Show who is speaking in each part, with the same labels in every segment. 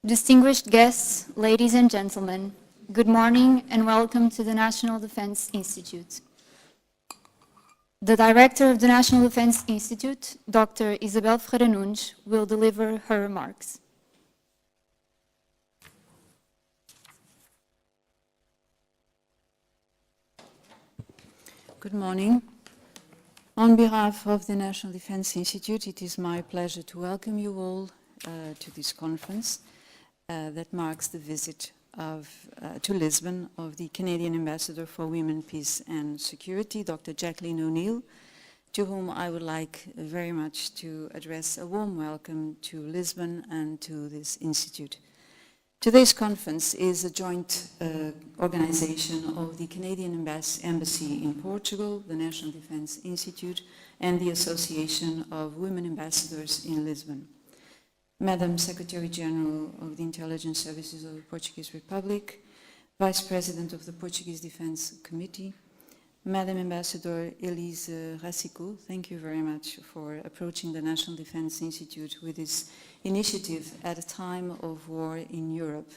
Speaker 1: Distinguished guests, ladies and gentlemen, good morning and welcome to the National Defense Institute. The Director of the National Defense Institute, Dr. Isabel Ferreira Nunes, will deliver her remarks.
Speaker 2: Good morning. On behalf of the National Defense Institute, it is my pleasure to welcome you all to this conference that marks the visit to Lisbon of the Canadian Ambassador for Women, Peace and Security, Dr. Jacqueline O'Neill, to whom I would like very much to address a warm welcome to Lisbon and to this institute. Today's conference is a joint organization of the Canadian Embassy in Portugal, the National Defense Institute, and the Association of Women Ambassadors in Lisbon. Madam Secretary General of the Intelligence Services of the Portuguese Republic, Vice President of the Portuguese Defense Committee, Madam Ambassador Elise Racico, thank you very much for approaching the National Defense Institute with this initiative at a time of war in Europe.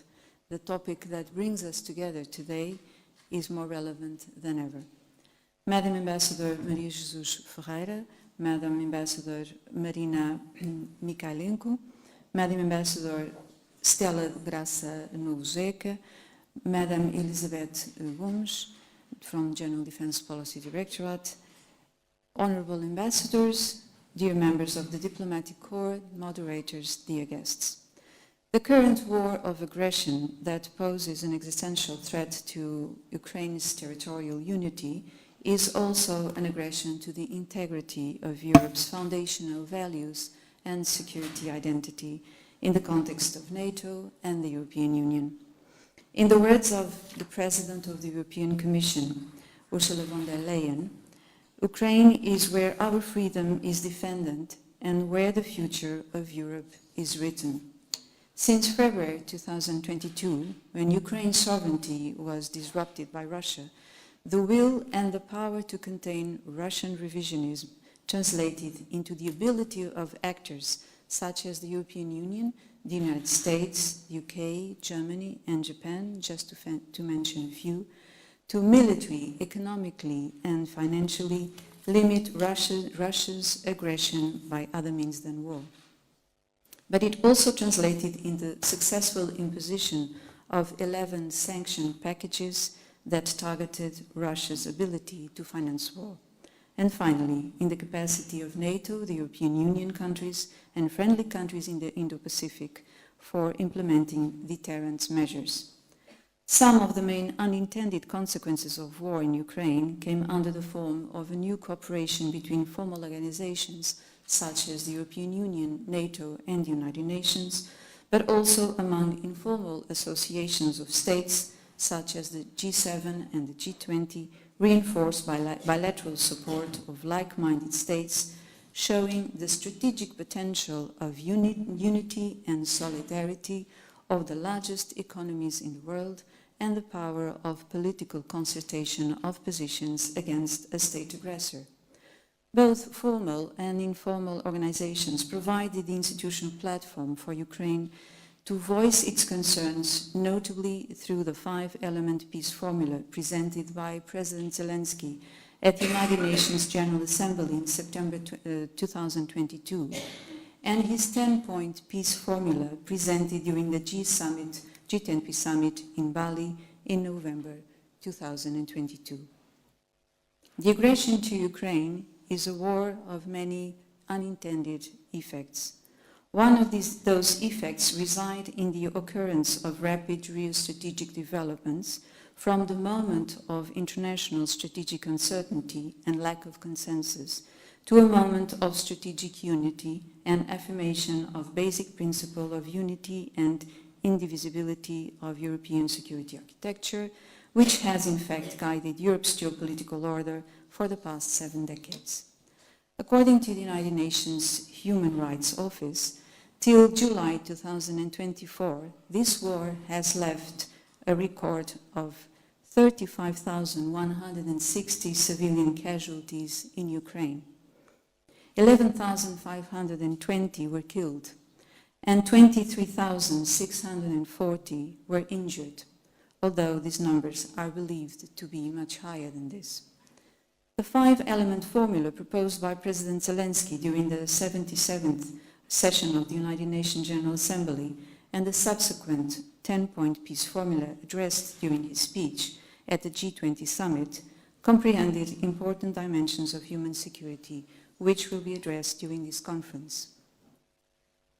Speaker 2: The topic that brings us together today is more relevant than ever. Madam Ambassador Maria Jesus Ferreira, Madam Ambassador Marina Mikhailenko, Madam Ambassador Stella Graça Novozeca, Madam Elizabeth Gomes from General Defense Policy Directorate, Honorable Ambassadors, dear members of the Diplomatic Corps, moderators, dear guests. The current war of aggression that poses an existential threat to Ukraine's territorial unity is also an aggression to the integrity of Europe's foundational values and security identity in the context of NATO and the European Union. In the words of the President of the European Commission, Ursula von der Leyen, Ukraine is where our freedom is defended and where the future of Europe is written. Since February 2022, when Ukraine's sovereignty was disrupted by Russia, the will and the power to contain Russian revisionism translated into the ability of actors such as the European Union, the United States, UK, Germany and Japan, just to mention a few, to militarily, economically and financially limit Russia's aggression by other means than war. But it also translated in the successful imposition of 11 sanction packages that targeted Russia's ability to finance war. And finally, in the capacity of NATO, the European Union countries, and friendly countries in the Indo-Pacific for implementing deterrence measures. Some of the main unintended consequences of war in Ukraine came under the form of a new cooperation between formal organizations such as the European Union, NATO, and the United Nations, but also among informal associations of states such as the G7 and the G20, reinforced by bilateral support of like-minded states, showing the strategic potential of unity and solidarity of the largest economies in the world and the power of political concertation of positions against a state aggressor. Both formal and informal organizations provided the institutional platform for Ukraine to voice its concerns, notably through the 5-element peace formula presented by President Zelensky at the United Nations General Assembly in September 2022, and his 10-point peace formula presented during the G20 summit in Bali in November 2022. The aggression to Ukraine is a war of many unintended effects. One of those effects reside in the occurrence of rapid geostrategic developments from the moment of international strategic uncertainty and lack of consensus to a moment of strategic unity and affirmation of basic principle of unity and indivisibility of European security architecture, which has in fact guided Europe's geopolitical order for the past 7 decades. According to the United Nations Human Rights Office, till July 2024, this war has left a record of 35,160 civilian casualties in Ukraine. 11,520 were killed, and 23,640 were injured, although these numbers are believed to be much higher than this. The 5-element formula proposed by President Zelensky during the 77th session of the United Nations General Assembly and the subsequent 10-point peace formula addressed during his speech at the G20 summit comprehended important dimensions of human security, which will be addressed during this conference.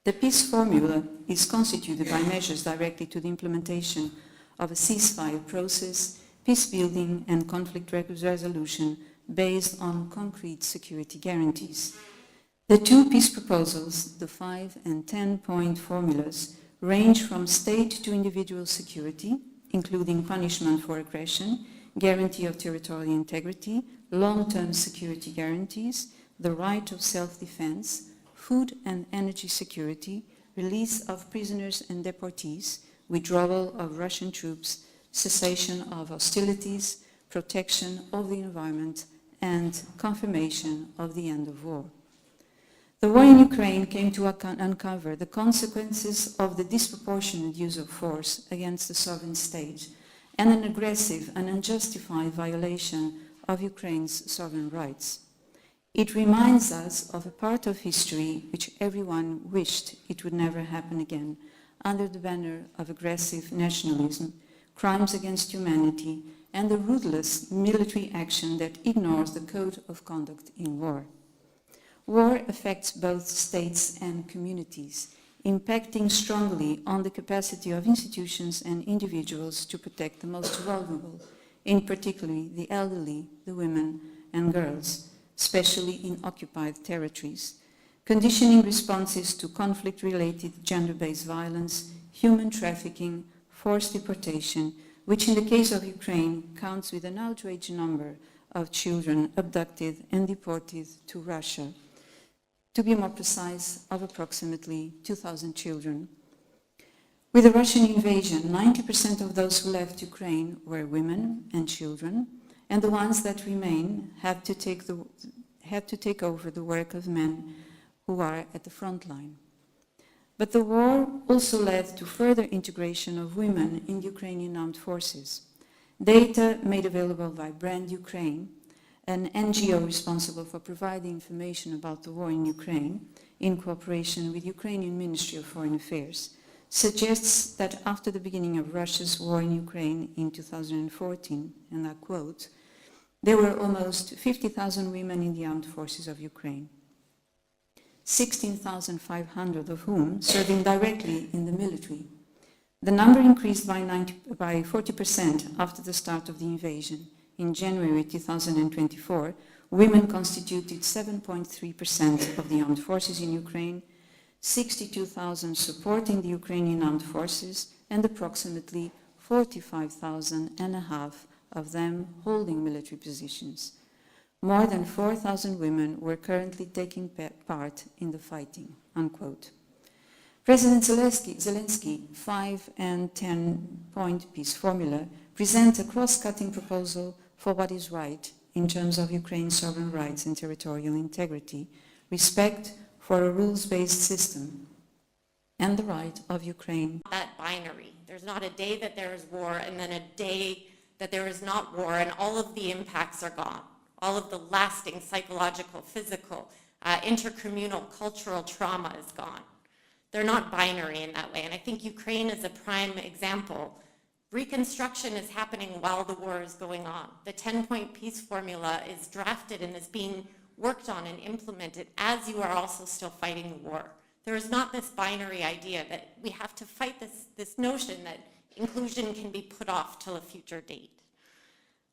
Speaker 2: The peace formula is constituted by measures directly to the implementation of a ceasefire process, peace building and conflict resolution based on concrete security guarantees. The two peace proposals, the 5 and 10-point formulas, range from state to individual security, including punishment for aggression, guarantee of territorial integrity, long-term security guarantees, the right of self-defense, food and energy security, release of prisoners and deportees, withdrawal of Russian troops, cessation of hostilities, protection of the environment, and confirmation of the end of war. The war in Ukraine came to uncover the consequences of the disproportionate use of force against the sovereign state and an aggressive and unjustified violation of Ukraine's sovereign rights. It reminds us of a part of history which everyone wished it would never happen again, under the banner of aggressive nationalism, crimes against humanity, and the ruthless military action that ignores the code of conduct in war. War affects both states and communities, impacting strongly on the capacity of institutions and individuals to protect the most vulnerable, in particular the elderly, the women and girls, especially in occupied territories, conditioning responses to conflict-related gender-based violence, human trafficking, forced deportation, which in the case of Ukraine counts with an outraged number of children abducted and deported to Russia. To be more precise, of approximately 2,000 children. With the Russian invasion, 90% of those who left Ukraine were women and children, and the ones that remain have to take over the work of men who are at the front line. But the war also led to further integration of women in the Ukrainian armed forces. Data made available by Brand Ukraine, an NGO responsible for providing information about the war in Ukraine, in cooperation with the Ukrainian Ministry of Foreign Affairs, suggests that after the beginning of Russia's war in Ukraine in 2014, and I quote, there were almost 50,000 women in the armed forces of Ukraine, 16,500 of whom serving directly in the military. The number increased by 40% after the start of the invasion. In January 2024, women constituted 7.3% of the armed forces in Ukraine, 62,000 supporting the Ukrainian armed forces, and approximately 45,500 of them holding military positions. More than 4,000 women were currently taking part in the fighting, unquote. President Zelensky 5 and 10-point peace formula present a cross-cutting proposal for what is right in terms of Ukraine's sovereign rights and territorial integrity, respect for a rules-based system, and the right of Ukraine.
Speaker 3: That binary. There's not a day that there is war and then a day that there is not war, and all of the impacts are gone. All of the lasting psychological, physical, intercommunal, cultural trauma is gone. They're not binary in that way, and I think Ukraine is a prime example. Reconstruction is happening while the war is going on. The 10-point peace formula is drafted and is being worked on and implemented as you are also still fighting the war. There is not this binary idea that we have to fight this notion that inclusion can be put off till a future date.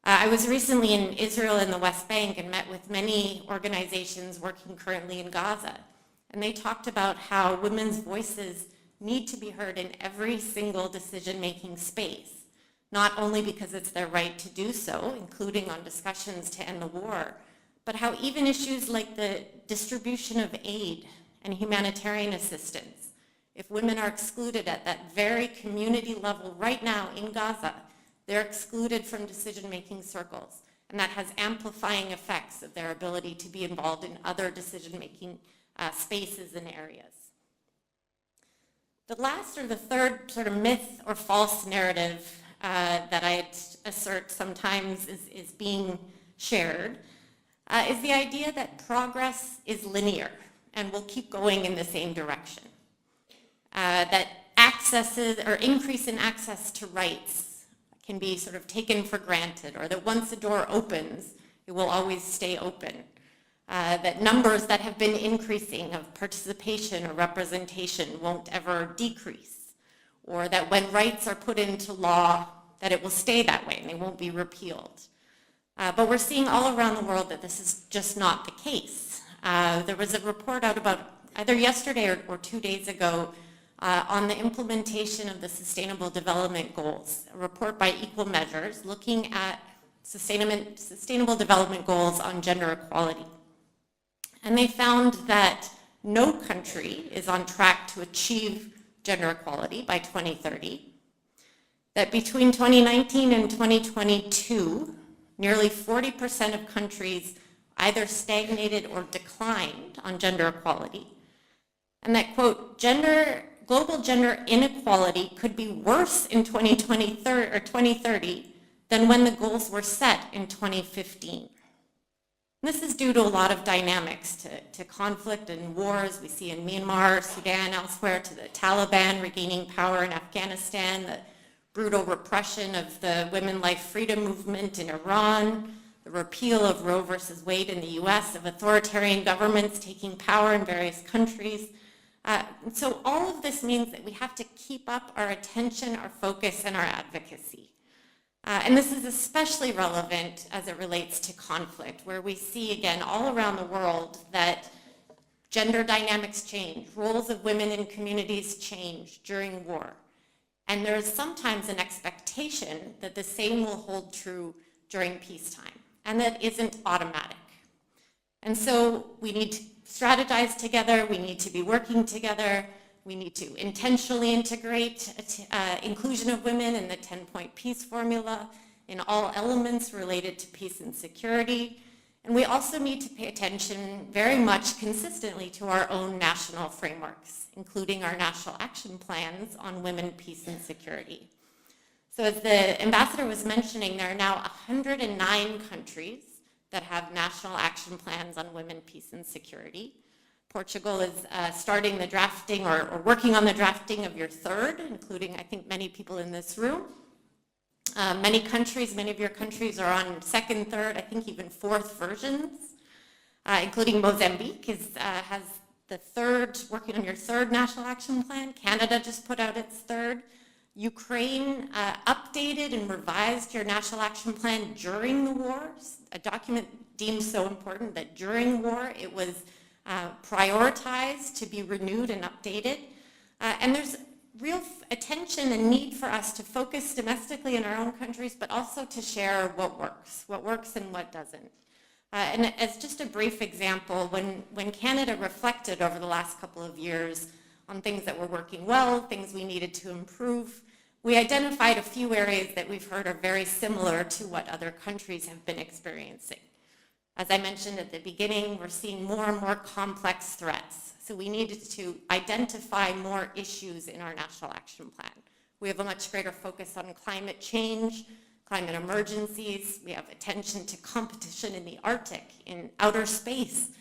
Speaker 3: I was recently in Israel and the West Bank and met with many organizations working currently in Gaza. And they talked about how women's voices need to be heard in every single decision-making space, not only because it's their right to do so, including on discussions to end the war, but how even issues like the distribution of aid and humanitarian assistance, if women are excluded at that very community level right now in Gaza, they're excluded from decision-making circles, and that has amplifying effects of their ability to be involved in other decision-making spaces and areas. The last or the third sort of myth or false narrative that I assert sometimes is being shared is the idea that progress is linear and will keep going in the same direction. That accesses or increase in access to rights can be sort of taken for granted, or that once a door opens, it will always stay open. That numbers that have been increasing of participation or representation won't ever decrease, or that when rights are put into law, that it will stay that way and they won't be repealed. But we're seeing all around the world that this is just not the case. There was a report out about either yesterday or 2 days ago on the implementation of the Sustainable Development Goals, a report by Equal Measures looking at sustainable development goals on gender equality. And they found that no country is on track to achieve gender equality by 2030, that between 2019 and 2022, nearly 40% of countries either stagnated or declined on gender equality, and that, quote, global gender inequality could be worse in 2030 than when the goals were set in 2015. This is due to a lot of dynamics, to conflict and wars we see in Myanmar, Sudan, elsewhere, to the Taliban regaining power in Afghanistan, the brutal repression of the women life freedom movement in Iran, the repeal of Roe versus Wade in the US, of authoritarian governments taking power in various countries. So all of this means that we have to keep up our attention, our focus, and our advocacy. And this is especially relevant as it relates to conflict, where we see, again, all around the world that gender dynamics change, roles of women in communities change during war. And there is sometimes an expectation that the same will hold true during peacetime, and that isn't automatic. And so we need to strategize together, we need to be working together, we need to intentionally integrate inclusion of women in the 10-point peace formula in all elements related to peace and security. And we also need to pay attention very much consistently to our own national frameworks, including our national action plans on women, peace, and security. So as the ambassador was mentioning, there are now 109 countries that have national action plans on women, peace, and security. Portugal is starting the drafting or working on the drafting of your third, including, I think, many people in this room. Many of your countries are on second, third, I think even fourth versions, including Mozambique has the third, working on your third national action plan. Canada just put out its third. Ukraine updated and revised your national action plan during the war, a document deemed so important that during war it was prioritized to be renewed and updated. And there's real attention and need for us to focus domestically in our own countries, but also to share what works and what doesn't. And as just a brief example, when Canada reflected over the last couple of years on things that were working well, things we needed to improve, we identified a few areas that we've heard are very similar to what other countries have been experiencing. As I mentioned at the beginning, we're seeing more and more complex threats. So we needed to identify more issues in our national action plan. We have a much greater focus on climate change, climate emergencies. We have attention to competition in the Arctic, in outer space,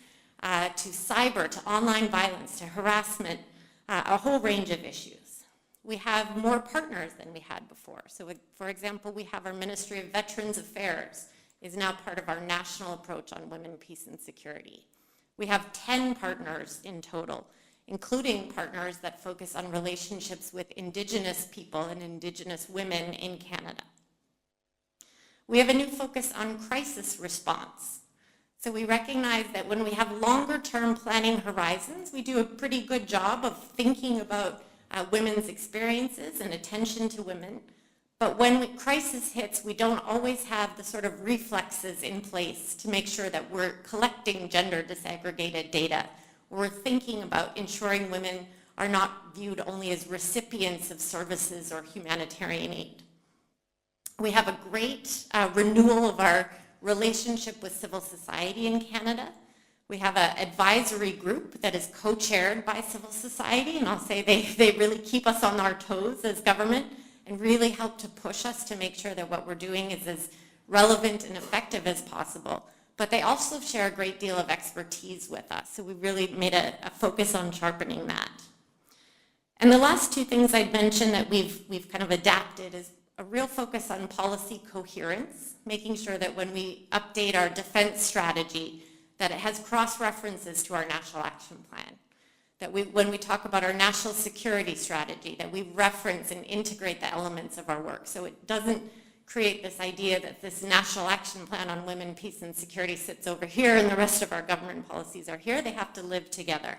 Speaker 3: to cyber, to online violence, to harassment, a whole range of issues. We have more partners than we had before. So for example, we have our Ministry of Veterans Affairs is now part of our national approach on women, peace, and security. We have 10 partners in total, including partners that focus on relationships with Indigenous people and Indigenous women in Canada. We have a new focus on crisis response. So we recognize that when we have longer-term planning horizons, we do a pretty good job of thinking about women's experiences and attention to women. But when crisis hits, we don't always have the sort of reflexes in place to make sure that we're collecting gender disaggregated data. We're thinking about ensuring women are not viewed only as recipients of services or humanitarian aid. We have a great renewal of our relationship with civil society in Canada. We have an advisory group that is co-chaired by civil society, and I'll say they really keep us on our toes as government and really help to push us to make sure that what we're doing is as relevant and effective as possible. But they also share a great deal of expertise with us, so we really made a focus on sharpening that. And the last two things I'd mention that we've kind of adapted is a real focus on policy coherence, making sure that when we update our defense strategy, that it has cross-references to our national action plan. That when we talk about our national security strategy, that we reference and integrate the elements of our work. So it doesn't create this idea that this national action plan on women, peace, and security sits over here and the rest of our government policies are here. They have to live together.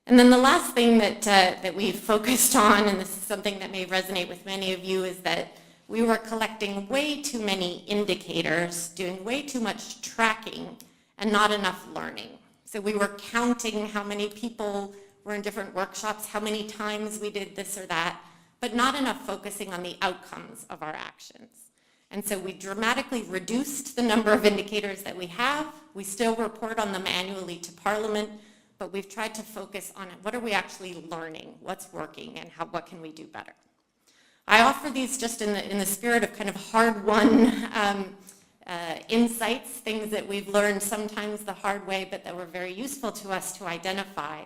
Speaker 3: And then the last thing that we've focused on, and this is something that may resonate with many of you, is that we were collecting way too many indicators, doing way too much tracking, and not enough learning. So we were counting how many people were in different workshops, how many times we did this or that, but not enough focusing on the outcomes of our actions. And so we dramatically reduced the number of indicators that we have. We still report on them annually to Parliament, but we've tried to focus on what are we actually learning, what's working, and what can we do better. I offer these just in the spirit of kind of hard-won insights, things that we've learned sometimes the hard way, but that were very useful to us to identify.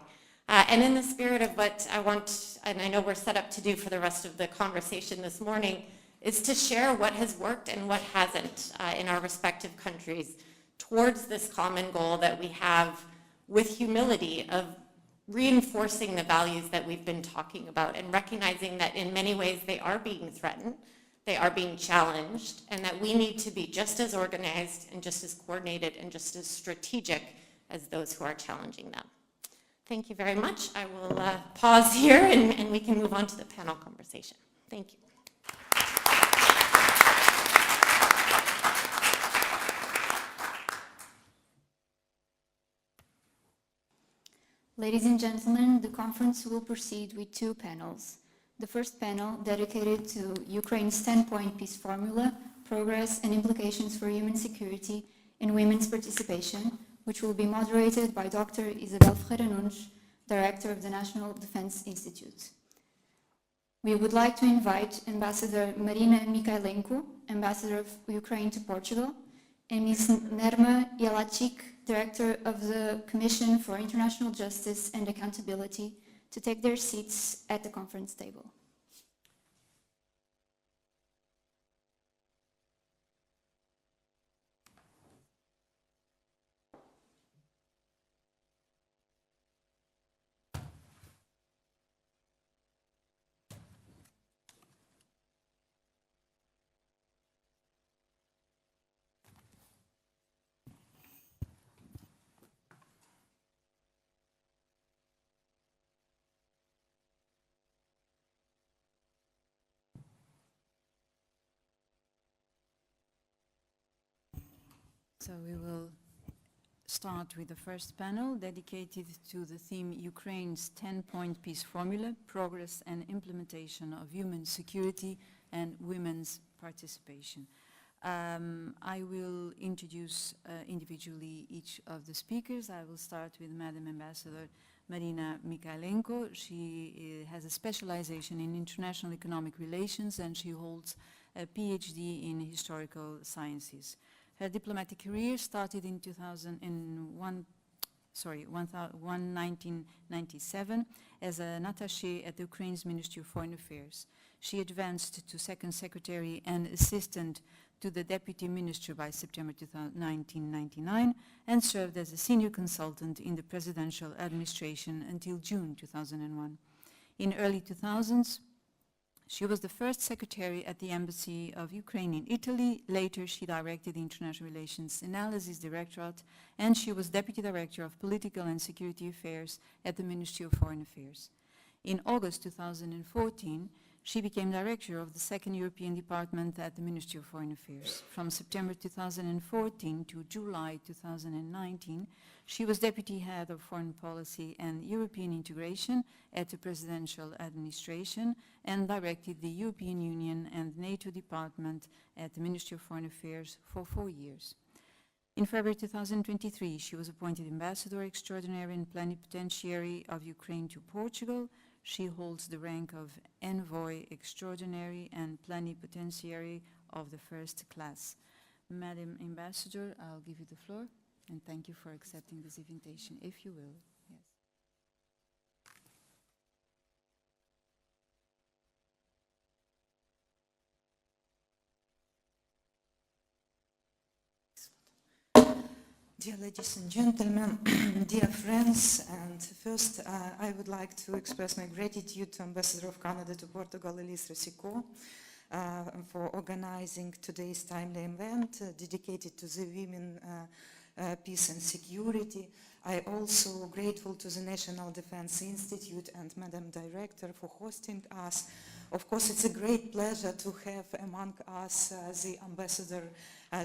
Speaker 3: And in the spirit of what I want, and I know we're set up to do for the rest of the conversation this morning, is to share what has worked and what hasn't in our respective countries towards this common goal that we have with humility of reinforcing the values that we've been talking about and recognizing that in many ways they are being threatened, they are being challenged, and that we need to be just as organized and just as coordinated and just as strategic as those who are challenging them. Thank you very much. I will pause here and we can move on to the panel conversation. Thank you.
Speaker 1: Ladies and gentlemen, the conference will proceed with two panels. The first panel, dedicated to Ukraine's 10-point peace formula, progress and implications for human security and women's participation, which will be moderated by Dr. Isabel Ferranunch, Director of the National Defense Institute. We would like to invite Ambassador Marina Mikhailenko, Ambassador of Ukraine to Portugal, and Ms. Nerma Yalachik, Director of the Commission for International Justice and Accountability, to take their seats at the conference table.
Speaker 2: So we will start with the first panel dedicated to the theme Ukraine's 10-point peace formula, progress and implementation of human security and women's participation. I will introduce individually each of the speakers. I will start with Madam Ambassador Marina Mikhailenko. She has a specialization in international economic relations and she holds a PhD in historical sciences. Her diplomatic career started in 1997 as an attaché at the Ukraine's Ministry of Foreign Affairs. She advanced to second secretary and assistant to the deputy minister by September 1999 and served as a senior consultant in the presidential administration until June 2001. In early 2000s, she was the first secretary at the Embassy of Ukraine in Italy. Later, she directed the International Relations Analysis Directorate, and she was Deputy Director of Political and Security Affairs at the Ministry of Foreign Affairs. In August 2014, she became Director of the Second European Department at the Ministry of Foreign Affairs. From September 2014 to July 2019, she was Deputy Head of Foreign Policy and European Integration at the Presidential Administration and directed the European Union and NATO Department at the Ministry of Foreign Affairs for 4 years. In February 2023, she was appointed Ambassador Extraordinary and Plenipotentiary of Ukraine to Portugal. She holds the rank of Envoy Extraordinary and Plenipotentiary of the first class. Madam Ambassador, I'll give you the floor, and thank you for accepting this invitation, if you will. Yes.
Speaker 4: Dear ladies and gentlemen, dear friends, and first I would like to express my gratitude to Ambassador of Canada to Portugal, Elise Rosico, for organizing today's timely event dedicated to the women, peace and security. I also grateful to the National Defense Institute and Madam Director for hosting us. Of course, it's a great pleasure to have among us the Ambassador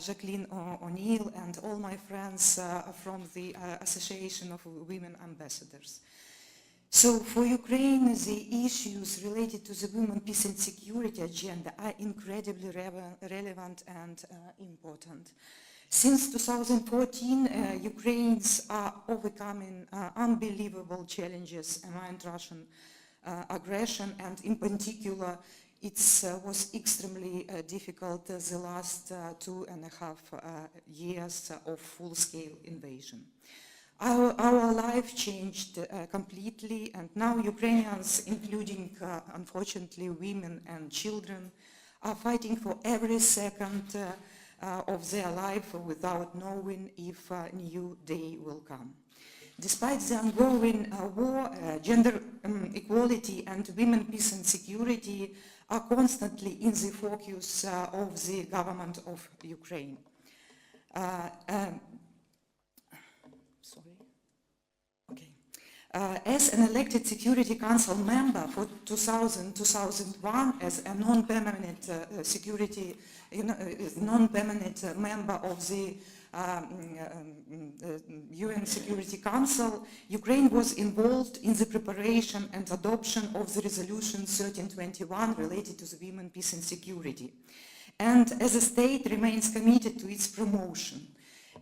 Speaker 4: Jacqueline O'Neill and all my friends from the Association of Women Ambassadors. So for Ukraine, the issues related to the women, peace and security agenda are incredibly relevant and important. Since 2014, Ukrainians are overcoming unbelievable challenges among Russian aggression, and in particular, it was extremely difficult the last 2.5 years of full-scale invasion. Our life changed completely, and now Ukrainians, including unfortunately women and children, are fighting for every second of their life without knowing if a new day will come. Despite the ongoing war, gender equality and women, peace and security are constantly in the focus of the government of Ukraine. As an elected Security Council member for 2000-2001, as a non-permanent non-permanent member of the UN Security Council, Ukraine was involved in the preparation and adoption of the resolution 1321 related to the women, peace and security, and as a state remains committed to its promotion.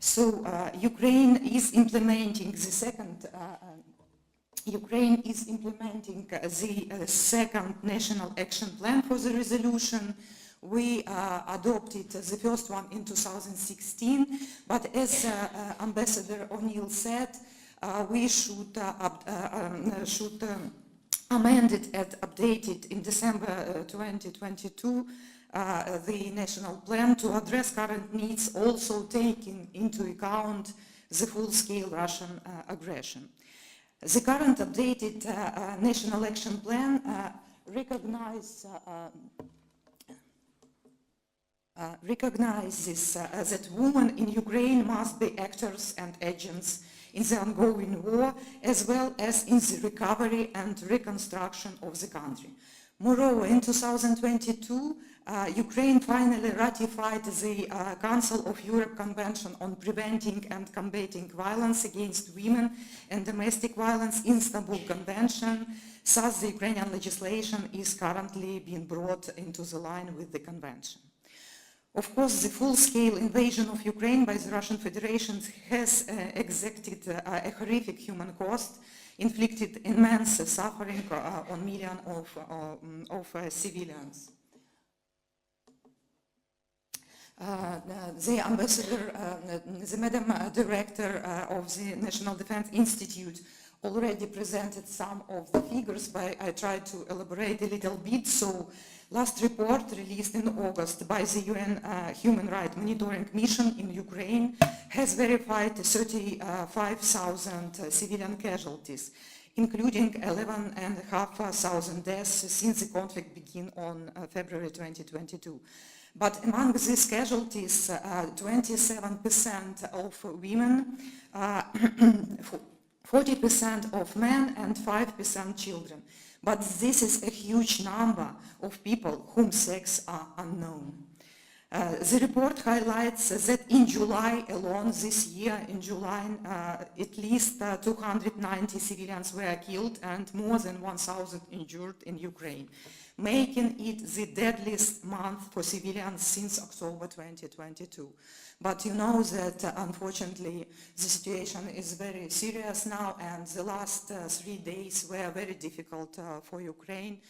Speaker 4: So Ukraine is implementing the second second National Action Plan for the resolution. We adopted the first one in 2016, but as Ambassador O'Neill said, we should amend it and update it in December 2022, the national plan, to address current needs, also taking into account the full-scale Russian aggression. The current updated National Action Plan recognizes that women in Ukraine must be actors and agents in the ongoing war, as well as in the recovery and reconstruction of the country. Moreover, in 2022, Ukraine finally ratified the Council of Europe Convention on Preventing and Combating Violence Against Women and Domestic Violence, Istanbul Convention. Thus, the Ukrainian legislation is currently being brought into the line with the convention. Of course, the full-scale invasion of Ukraine by the Russian Federation has exacted a horrific human cost, inflicted immense suffering on millions of civilians. The ambassador, the Madam Director of the National Defense Institute already presented some of the figures, but I tried to elaborate a little bit. So, last report released in August by the UN Human Rights Monitoring Mission in Ukraine has verified 35,000 civilian casualties, including 11,500 deaths since the conflict began on February 2022. But among these casualties, 27% of women, 40% of men, and 5% children. But this is a huge number of people whom sex are unknown. The report highlights that in July alone this year, in July, at least 290 civilians were killed and more than 1,000 injured in Ukraine, making it the deadliest month for civilians since October 2022. But you know that unfortunately the situation is very serious now, and the last 3 days were very difficult for Ukraine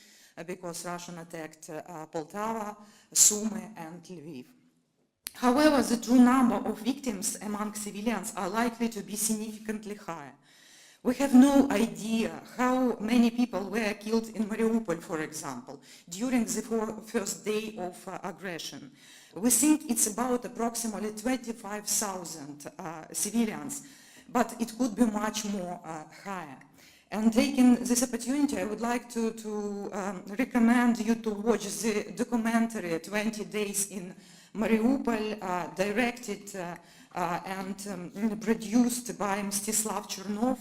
Speaker 4: because Russian attacked Poltava, Sumy and Lviv. However, the true number of victims among civilians are likely to be significantly higher. We have no idea how many people were killed in Mariupol, for example, during the first day of aggression. We think it's about approximately 25,000 civilians, but it could be much more higher. And taking this opportunity, I would like to recommend you to watch the documentary 20 Days in Mariupol, directed and produced by Mstislav Chernov,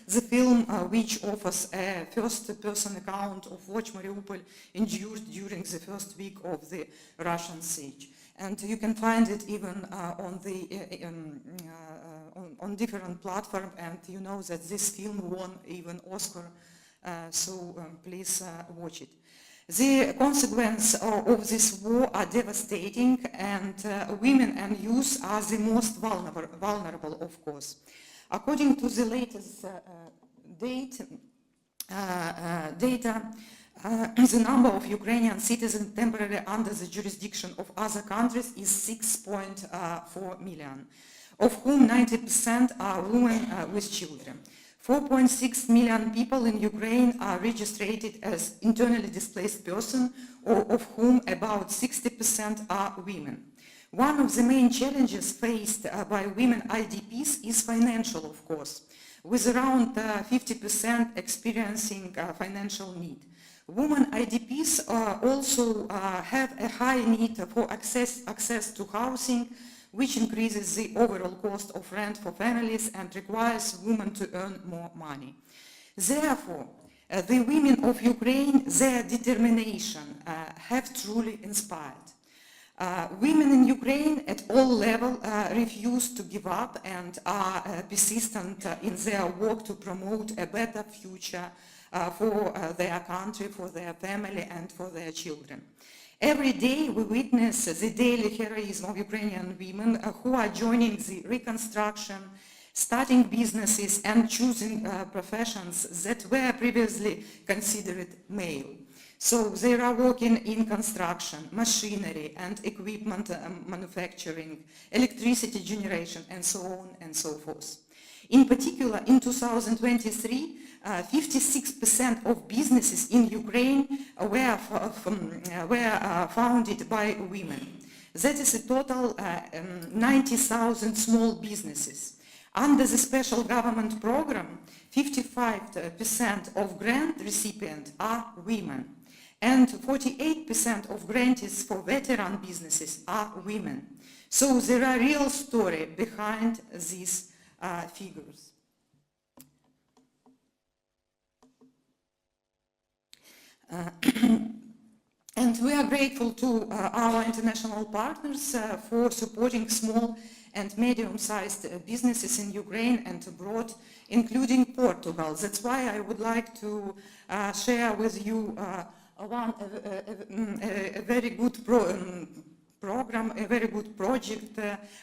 Speaker 4: the film which offers a first-person account of what Mariupol endured during the first week of the Russian siege. And you can find it even on different platforms, and you know that this film won even Oscar, so please watch it. The consequences of this war are devastating, and women and youth are the most vulnerable, of course. According to the latest data, the number of Ukrainian citizens temporarily under the jurisdiction of other countries is 6.4 million, of whom 90% are women with children. 4.6 million people in Ukraine are registered as internally displaced persons, of whom about 60% are women. One of the main challenges faced by women IDPs is financial, of course, with around 50% experiencing financial need. Women IDPs also have a high need for access to housing, which increases the overall cost of rent for families and requires women to earn more money. Therefore, the women of Ukraine, their determination have truly inspired. Women in Ukraine at all levels refuse to give up and are persistent in their work to promote a better future for their country, for their family and for their children. Every day we witness the daily heroism of Ukrainian women who are joining the reconstruction, starting businesses and choosing professions that were previously considered male. So they are working in construction, machinery and equipment manufacturing, electricity generation and so on and so forth. In particular, in 2023, 56% of businesses in Ukraine were founded by women. That is a total 90,000 small businesses. Under the special government program, 55% of grant recipients are women, and 48% of grantees for veteran businesses are women. So there are real stories behind these figures. And we are grateful to our international partners for supporting small and medium-sized businesses in Ukraine and abroad, including Portugal. That's why I would like to share with you a very good program, a very good project,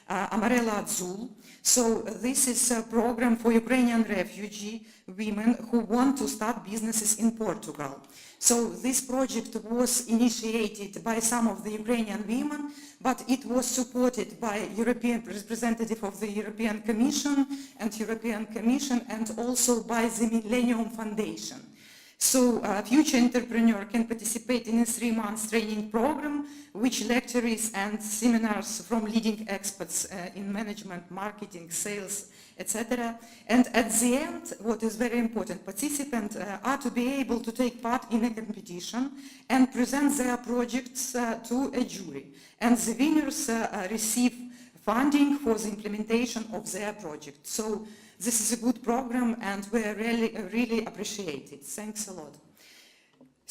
Speaker 4: Amarela Azul. So this is a program for Ukrainian refugee women who want to start businesses in Portugal. So this project was initiated by some of the Ukrainian women, but it was supported by European representative of the European Commission and also by the Millennium Foundation. So a future entrepreneur can participate in a 3-month training program, which lectures and seminars from leading experts in management, marketing, sales, etc. And at the end, what is very important, participants are to be able to take part in a competition and present their projects to a jury. And the winners receive funding for the implementation of their project. So this is a good program and we really appreciate it. Thanks a lot.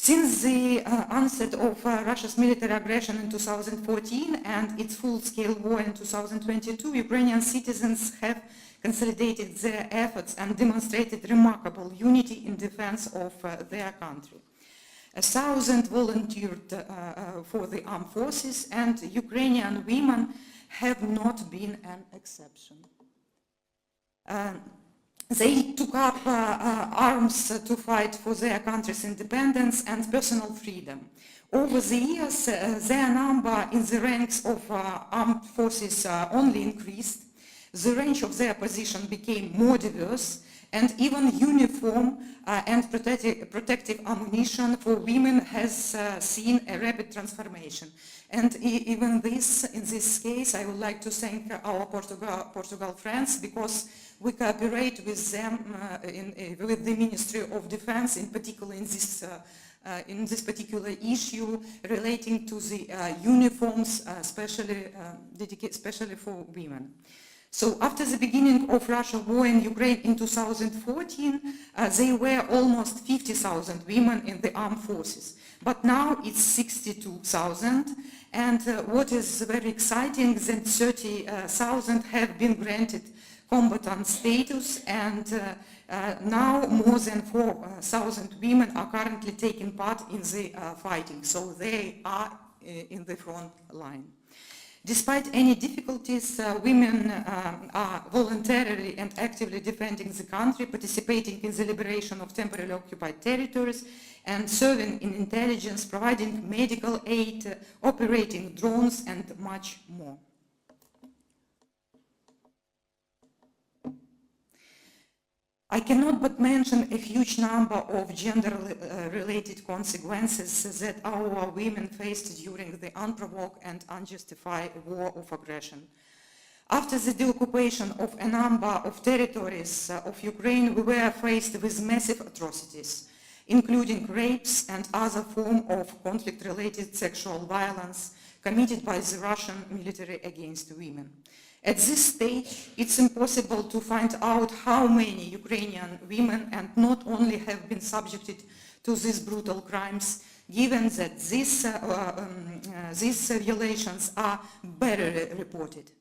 Speaker 4: Since the onset of Russia's military aggression in 2014 and its full-scale war in 2022, Ukrainian citizens have consolidated their efforts and demonstrated remarkable unity in defense of their country. 1,000 volunteered for the armed forces, and Ukrainian women have not been an exception. They took up arms to fight for their country's independence and personal freedom. Over the years, their number in the ranks of armed forces only increased. The range of their position became more diverse, and even uniform and protective ammunition for women has seen a rapid transformation. And even in this case, I would like to thank our Portugal friends, because we cooperate with them with the Ministry of Defense, in particular in this particular issue relating to the uniforms, especially for women. So after the beginning of Russia's war in Ukraine in 2014, there were almost 50,000 women in the armed forces. But now it's 62,000, and what is very exciting is that 30,000 have been granted combatant status, and now more than 4,000 women are currently taking part in the fighting, so they are in the front line. Despite any difficulties, women are voluntarily and actively defending the country, participating in the liberation of temporarily occupied territories, and serving in intelligence, providing medical aid, operating drones, and much more. I cannot but mention a huge number of gender-related consequences that our women faced during the unprovoked and unjustified war of aggression. After the deoccupation of a number of territories of Ukraine, we were faced with massive atrocities, including rapes and other forms of conflict-related sexual violence committed by the Russian military against women. At this stage, it's impossible to find out how many Ukrainian women and not only have been subjected to these brutal crimes, given that these violations are barely reported.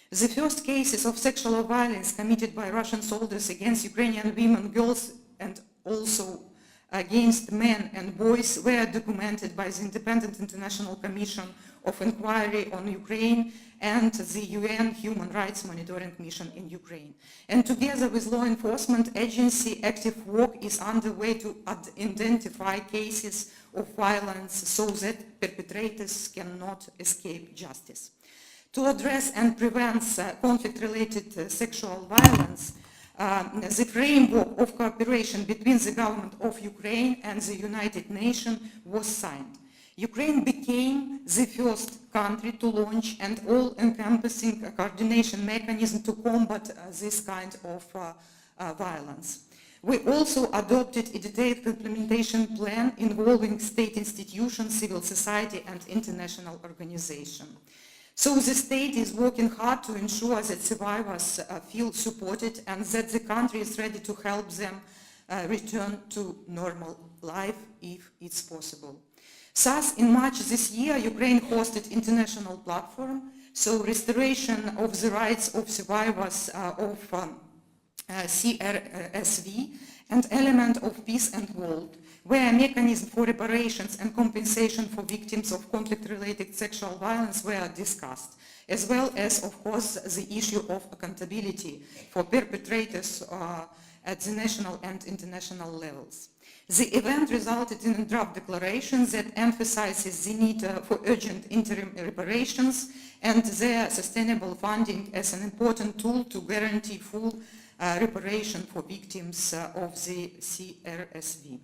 Speaker 4: The first cases of sexual violence committed by Russian soldiers against Ukrainian women, girls, and also against men and boys were documented by the Independent International Commission of Inquiry on Ukraine and the UN Human Rights Monitoring Mission in Ukraine. And together with law enforcement agency, active work is underway to identify cases of violence so that perpetrators cannot escape justice. To address and prevent conflict-related sexual violence, the framework of cooperation between the government of Ukraine and the United Nations was signed. Ukraine became the first country to launch an all-encompassing coordination mechanism to combat this kind of violence. We also adopted a detailed implementation plan involving state institutions, civil society, and international organizations. So the state is working hard to ensure that survivors feel supported and that the country is ready to help them return to normal life if it's possible. Thus, in March this year, Ukraine hosted international platform, so restoration of the rights of survivors of CRSV, an element of peace and world, where a mechanism for reparations and compensation for victims of conflict-related sexual violence were discussed, as well as, of course, the issue of accountability for perpetrators at the national and international levels. The event resulted in a draft declaration that emphasizes the need for urgent interim reparations and their sustainable funding as an important tool to guarantee full reparation for victims of the CRSV.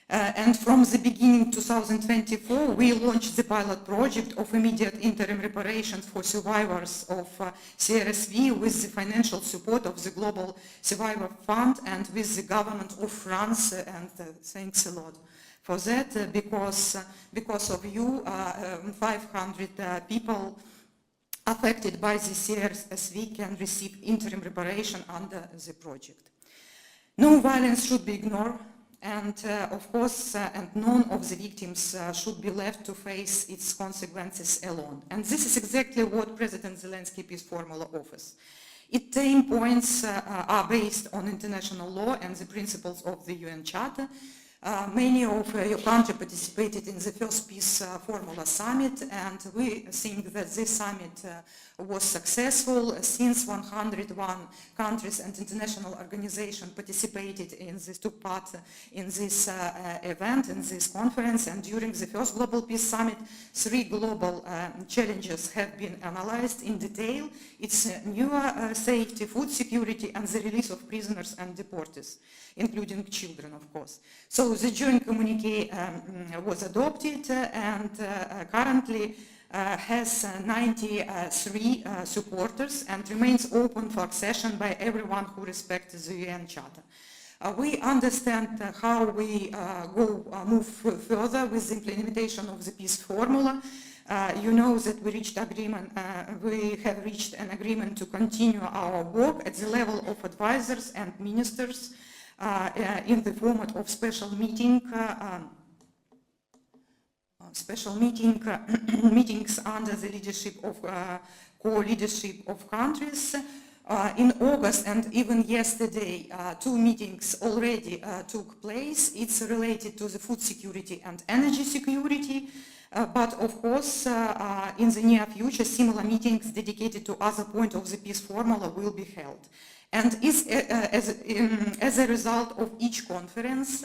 Speaker 4: And from the beginning of 2024, we launched the pilot project of immediate interim reparations for survivors of CRSV with the financial support of the Global Survivor Fund and with the government of France, and thanks a lot for that, because of you, 500 people affected by the CRSV can receive interim reparation under the project. No violence should be ignored. And of course, and none of the victims should be left to face its consequences alone. And this is exactly what President Zelensky peace formula offers. Its 10 points are based on international law and the principles of the UN Charter. Many of your country participated in the first peace formula summit, and we think that this summit was successful since 101 countries and international organizations participated in this, took part in this event, in this conference. And during the first Global Peace Summit, 3 global challenges have been analyzed in detail. It's newer safety, food security, and the release of prisoners and deportees, including children, of course. So the joint communique was adopted and currently has 93 supporters and remains open for accession by everyone who respects the UN Charter. We understand how we move further with the implementation of the peace formula. You know that we have reached an agreement to continue our work at the level of advisors and ministers in the format of special meetings under the leadership of co-leadership of countries. In August and even yesterday, 2 meetings already took place. It's related to the food security and energy security. But of course, in the near future, similar meetings dedicated to other points of the peace formula will be held. And as a result of each conference,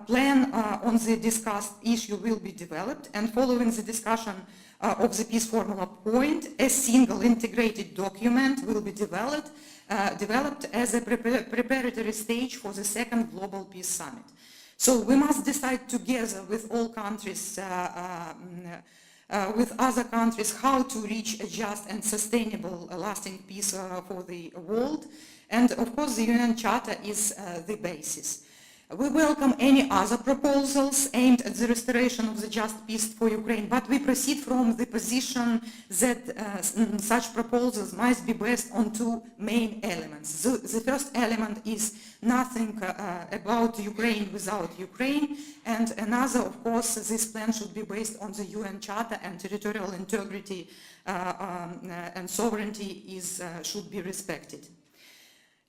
Speaker 4: plan on the discussed issue will be developed, and following the discussion of the peace formula point, a single integrated document will be developed as a preparatory stage for the second Global Peace Summit. So we must decide together with all countries, with other countries, how to reach a just and sustainable lasting peace for the world. And of course, the UN Charter is the basis. We welcome any other proposals aimed at the restoration of the just peace for Ukraine, but we proceed from the position that such proposals must be based on 2 main elements. The first element is nothing about Ukraine without Ukraine, and another, of course, this plan should be based on the UN Charter, and territorial integrity and sovereignty should be respected.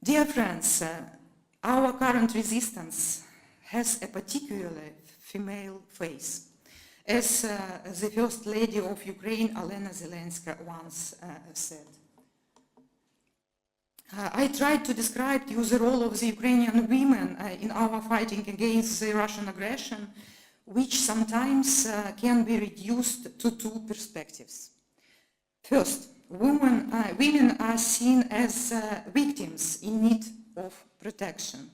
Speaker 4: Dear friends, our current resistance has a particularly female face, as the First Lady of Ukraine, Olena Zelenska, once said. I tried to describe to you the role of the Ukrainian women in our fighting against the Russian aggression, which sometimes can be reduced to 2 perspectives. First, women are seen as victims in need of protection.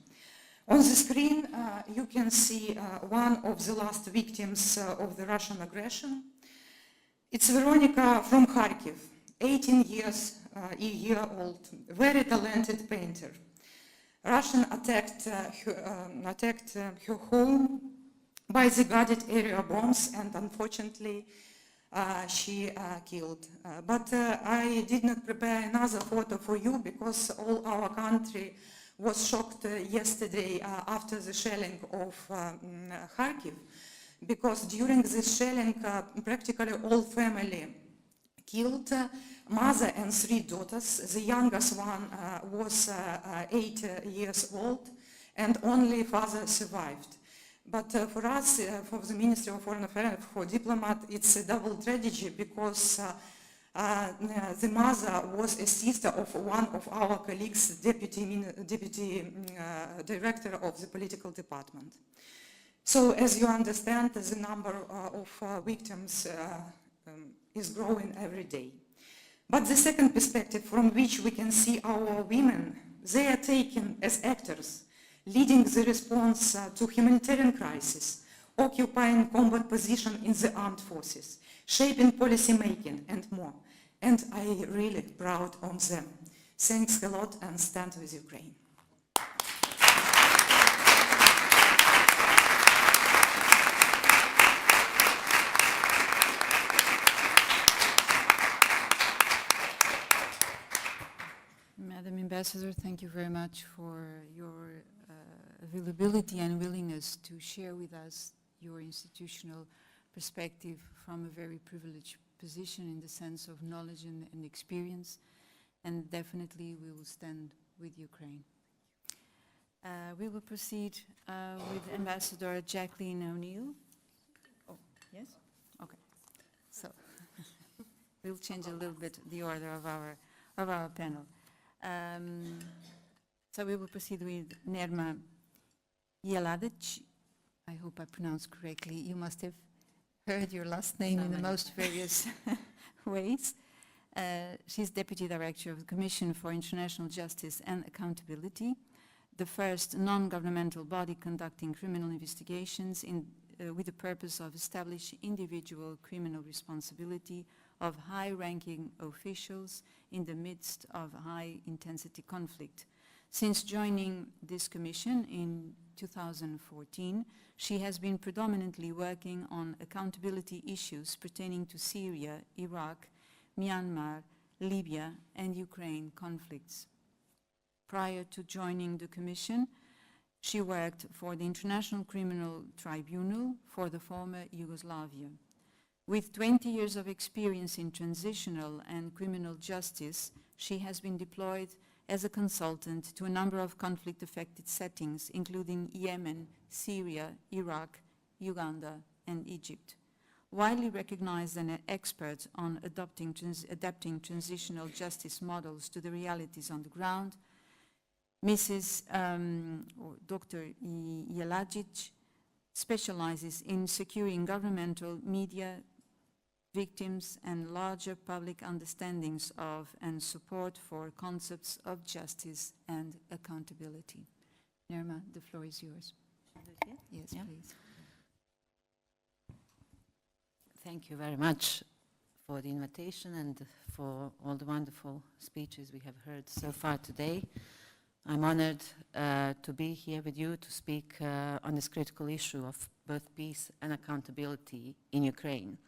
Speaker 4: On the screen, you can see one of the last victims of the Russian aggression. It's Veronica from Kharkiv, 18 years old, very talented painter. Russian attacked her home by the guarded area bombs, and unfortunately she killed. But I did not prepare another photo for you because all our country was shocked yesterday after the shelling of Kharkiv, because during this shelling practically all family killed, mother and 3 daughters. The youngest one was 8 years old, and only father survived. But for us, for the Ministry of Foreign Affairs, for diplomat, it's a double tragedy, because the mother was a sister of one of our colleagues, deputy director of the political department. So as you understand, the number of victims is growing every day. But the second perspective from which we can see our women, they are taken as actors, leading the response to humanitarian crisis, occupying combat position in the armed forces, shaping policy making, and more. And I'm really proud of them. Thanks a lot, and stand with Ukraine.
Speaker 2: Madam Ambassador, thank you very much for your availability and willingness to share with us your institutional perspective from a very privileged position in the sense of knowledge and experience. And definitely we will stand with Ukraine. We will proceed with Ambassador Jacqueline O'Neill. Oh, yes? Okay. So we'll change a little bit the order of our panel. So we will proceed with Nerma Jeladic. I hope I pronounced correctly. You must have heard your last name in the most various ways. She's Deputy Director of the Commission for International Justice and Accountability, the first non-governmental body conducting criminal investigations with the purpose of establishing individual criminal responsibility of high-ranking officials in the midst of high-intensity conflict. Since joining this commission in 2014, she has been predominantly working on accountability issues pertaining to Syria, Iraq, Myanmar, Libya, and Ukraine conflicts. Prior to joining the Commission, she worked for the International Criminal Tribunal for the former Yugoslavia. With 20 years of experience in transitional and criminal justice, she has been deployed as a consultant to a number of conflict-affected settings, including Yemen, Syria, Iraq, Uganda, and Egypt. Widely recognized and an expert on adapting transitional justice models to the realities on the ground, Dr. Jelagic specializes in securing governmental, media, victims, and larger public understandings of and support for concepts of justice and accountability. Nerma, the floor is yours. Yes,
Speaker 5: Yeah.
Speaker 2: please.
Speaker 5: Thank you very much for the invitation and for all the wonderful speeches we have heard so far today. I'm honored to be here with you to speak on this critical issue of both peace and accountability in Ukraine.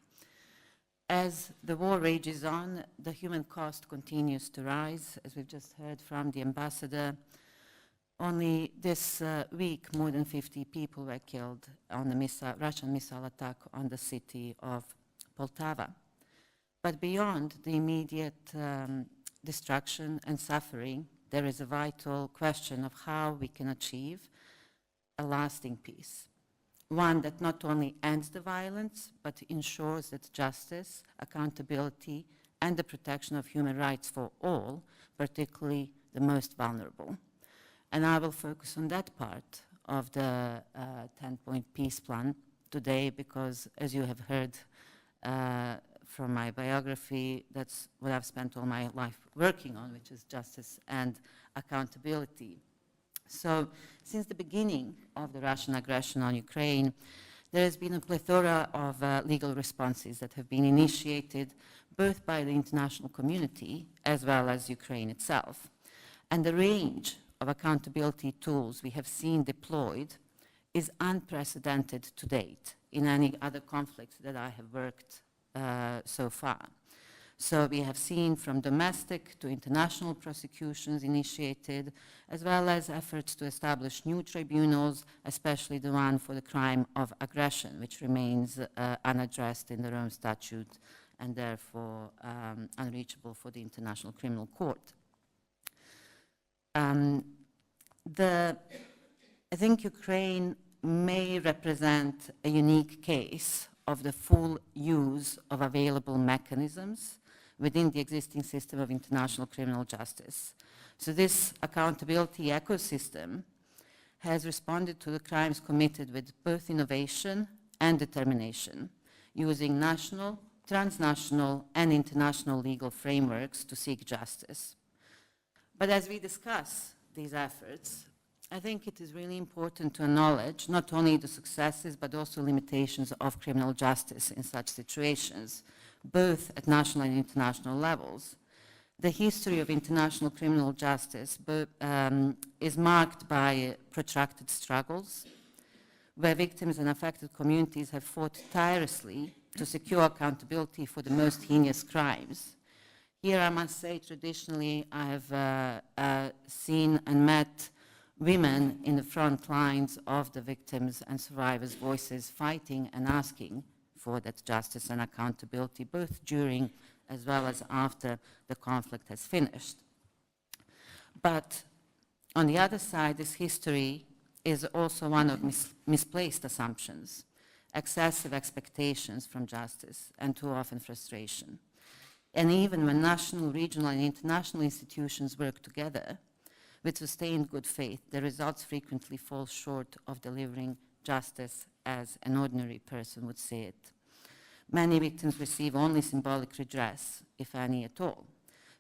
Speaker 5: As the war rages on, the human cost continues to rise, as we've just heard from the ambassador. Only this week, more than 50 people were killed on the Russian missile attack on the city of Poltava. But beyond the immediate destruction and suffering, there is a vital question of how we can achieve a lasting peace. One that not only ends the violence, but ensures that justice, accountability, and the protection of human rights for all, particularly the most vulnerable. And I will focus on that part of the 10-point peace plan today because, as you have heard from my biography, that's what I've spent all my life working on, which is justice and accountability. So, since the beginning of the Russian aggression on Ukraine, there has been a plethora of legal responses that have been initiated both by the international community as well as Ukraine itself. And the range of accountability tools we have seen deployed is unprecedented to date in any other conflicts that I have worked so far. So we have seen from domestic to international prosecutions initiated, as well as efforts to establish new tribunals, especially the one for the crime of aggression, which remains unaddressed in the Rome Statute and therefore unreachable for the International Criminal Court. I think Ukraine may represent a unique case of the full use of available mechanisms within the existing system of international criminal justice. So this accountability ecosystem has responded to the crimes committed with both innovation and determination, using national, transnational, and international legal frameworks to seek justice. But as we discuss these efforts, I think it is really important to acknowledge not only the successes but also limitations of criminal justice in such situations, both at national and international levels. The history of international criminal justice is marked by protracted struggles, where victims and affected communities have fought tirelessly to secure accountability for the most heinous crimes. Here, I must say, traditionally, I have seen and met women in the front lines of the victims' and survivors' voices fighting and asking for that justice and accountability, both during as well as after the conflict has finished. But on the other side, this history is also one of misplaced assumptions, excessive expectations from justice, and too often frustration. And even when national, regional, and international institutions work together with sustained good faith, the results frequently fall short of delivering justice as an ordinary person would see it. Many victims receive only symbolic redress, if any at all.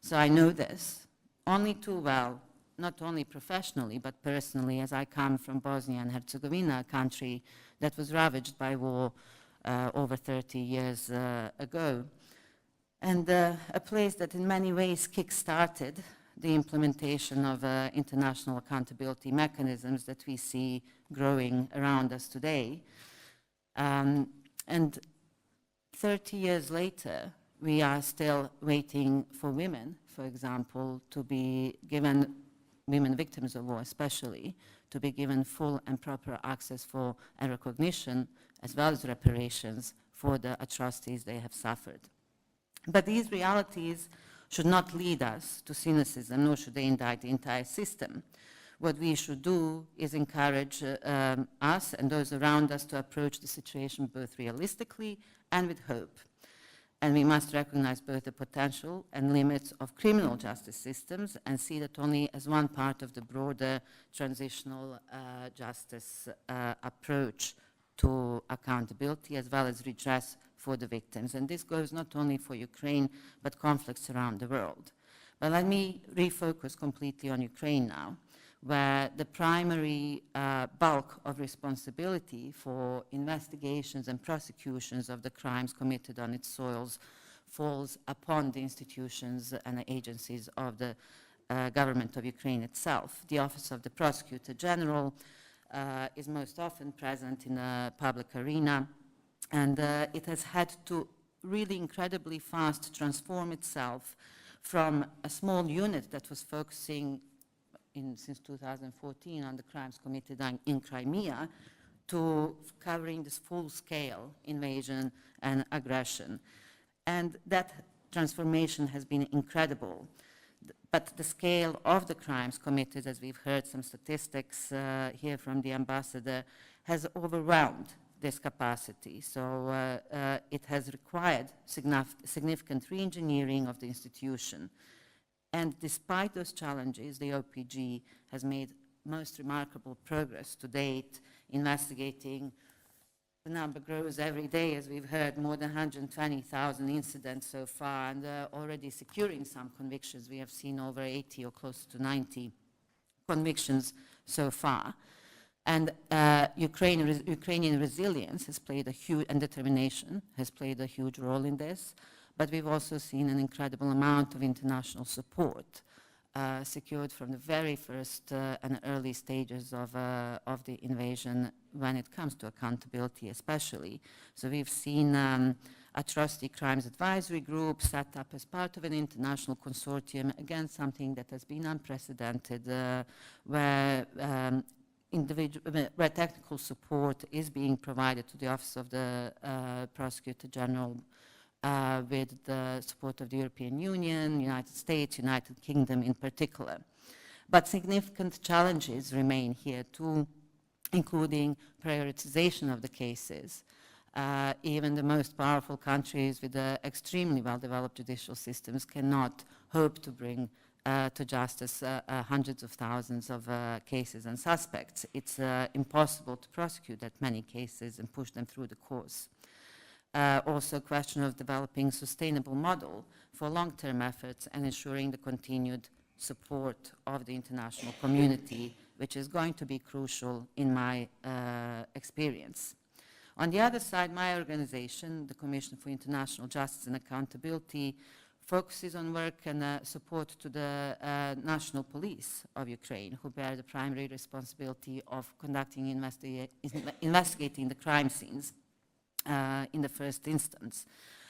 Speaker 5: So I know this only too well, not only professionally, but personally, as I come from Bosnia and Herzegovina, a country that was ravaged by war over 30 years ago, and a place that in many ways kick-started the implementation of international accountability mechanisms that we see growing around us today. And 30 years later, we are still waiting for women, for example, to be given, women victims of war especially, to be given full and proper access for and recognition, as well as reparations for the atrocities they have suffered. But these realities should not lead us to cynicism, nor should they indict the entire system. What we should do is encourage us and those around us to approach the situation both realistically and with hope. And we must recognize both the potential and limits of criminal justice systems and see that only as one part of the broader transitional justice approach to accountability as well as redress for the victims. And this goes not only for Ukraine, but conflicts around the world. But let me refocus completely on Ukraine now, where the primary bulk of responsibility for investigations and prosecutions of the crimes committed on its soils falls upon the institutions and the agencies of the government of Ukraine itself. The Office of the Prosecutor General is most often present in the public arena, and it has had to really incredibly fast transform itself from a small unit that was focusing since 2014 on the crimes committed in Crimea to covering this full-scale invasion and aggression. And that transformation has been incredible. But the scale of the crimes committed, as we've heard some statistics here from the ambassador, has overwhelmed this capacity. So it has required significant re-engineering of the institution. And despite those challenges, the OPG has made most remarkable progress to date, investigating. The number grows every day, as we've heard, more than 120,000 incidents so far, and already securing some convictions. We have seen over 80 or close to 90 convictions so far. And Ukrainian resilience has played a huge, and determination has played a huge role in this. But we've also seen an incredible amount of international support secured from the very first and early stages of the invasion when it comes to accountability especially. So we've seen atrocity crimes advisory group set up as part of an international consortium, again something that has been unprecedented, where technical support is being provided to the Office of the Prosecutor General with the support of the European Union, United States, United Kingdom in particular. But significant challenges remain here too, including prioritization of the cases. Even the most powerful countries with extremely well-developed judicial systems cannot hope to bring to justice hundreds of thousands of cases and suspects. It's impossible to prosecute that many cases and push them through the course. Also a question of developing sustainable model for long-term efforts and ensuring the continued support of the international community, which is going to be crucial in my experience. On the other side, my organization, the Commission for International Justice and Accountability, focuses on work and support to the national police of Ukraine, who bear the primary responsibility of conducting investigating the crime scenes in the first instance.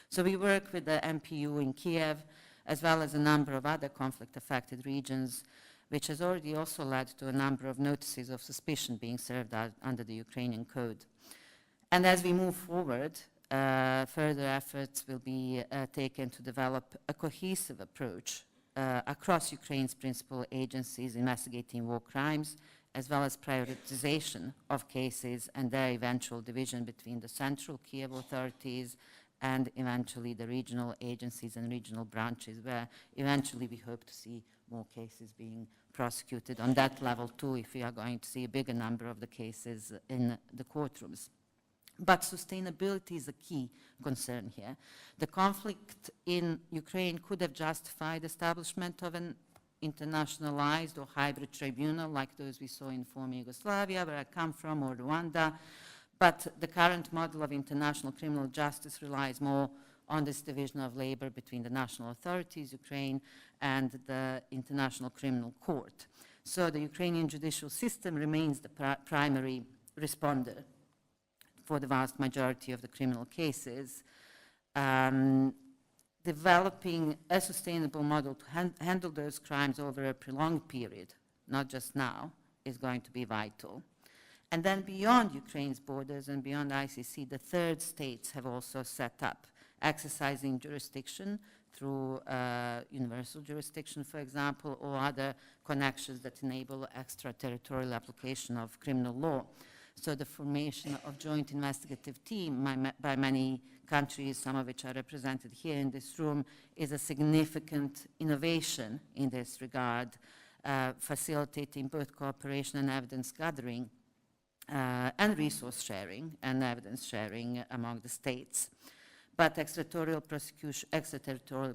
Speaker 5: So we work with the MPU in Kiev, as well as a number of other conflict-affected regions, which has already also led to a number of notices of suspicion being served out under the Ukrainian code. And as we move forward, further efforts will be taken to develop a cohesive approach across Ukraine's principal agencies investigating war crimes, as well as prioritization of cases and their eventual division between the central Kiev authorities and eventually the regional agencies and regional branches, where eventually we hope to see more cases being prosecuted on that level too, if we are going to see a bigger number of the cases in the courtrooms. But sustainability is a key concern here. The conflict in Ukraine could have justified establishment of an internationalized or hybrid tribunal like those we saw in former Yugoslavia, where I come from, or Rwanda. But the current model of international criminal justice relies more on this division of labor between the national authorities, Ukraine, and the International Criminal Court. So the Ukrainian judicial system remains the primary responder for the vast majority of the criminal cases. Developing a sustainable model to handle those crimes over a prolonged period, not just now, is going to be vital. And then beyond Ukraine's borders and beyond ICC, the third states have also set up exercising jurisdiction through universal jurisdiction, for example, or other connections that enable extraterritorial application of criminal law. So the formation of joint investigative team by many countries, some of which are represented here in this room, is a significant innovation in this regard, facilitating both cooperation and evidence gathering and resource sharing and evidence sharing among the states. But extraterritorial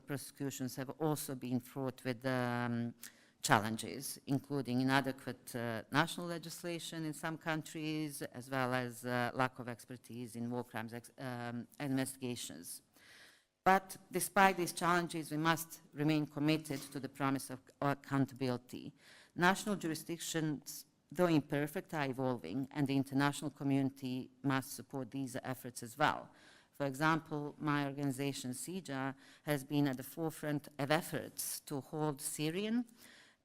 Speaker 5: prosecutions have also been fraught with challenges, including inadequate national legislation in some countries, as well as lack of expertise in war crimes investigations. But despite these challenges, we must remain committed to the promise of accountability. National jurisdictions, though imperfect, are evolving, and the international community must support these efforts as well. For example, my organization, CIJA, has been at the forefront of efforts to hold Syrian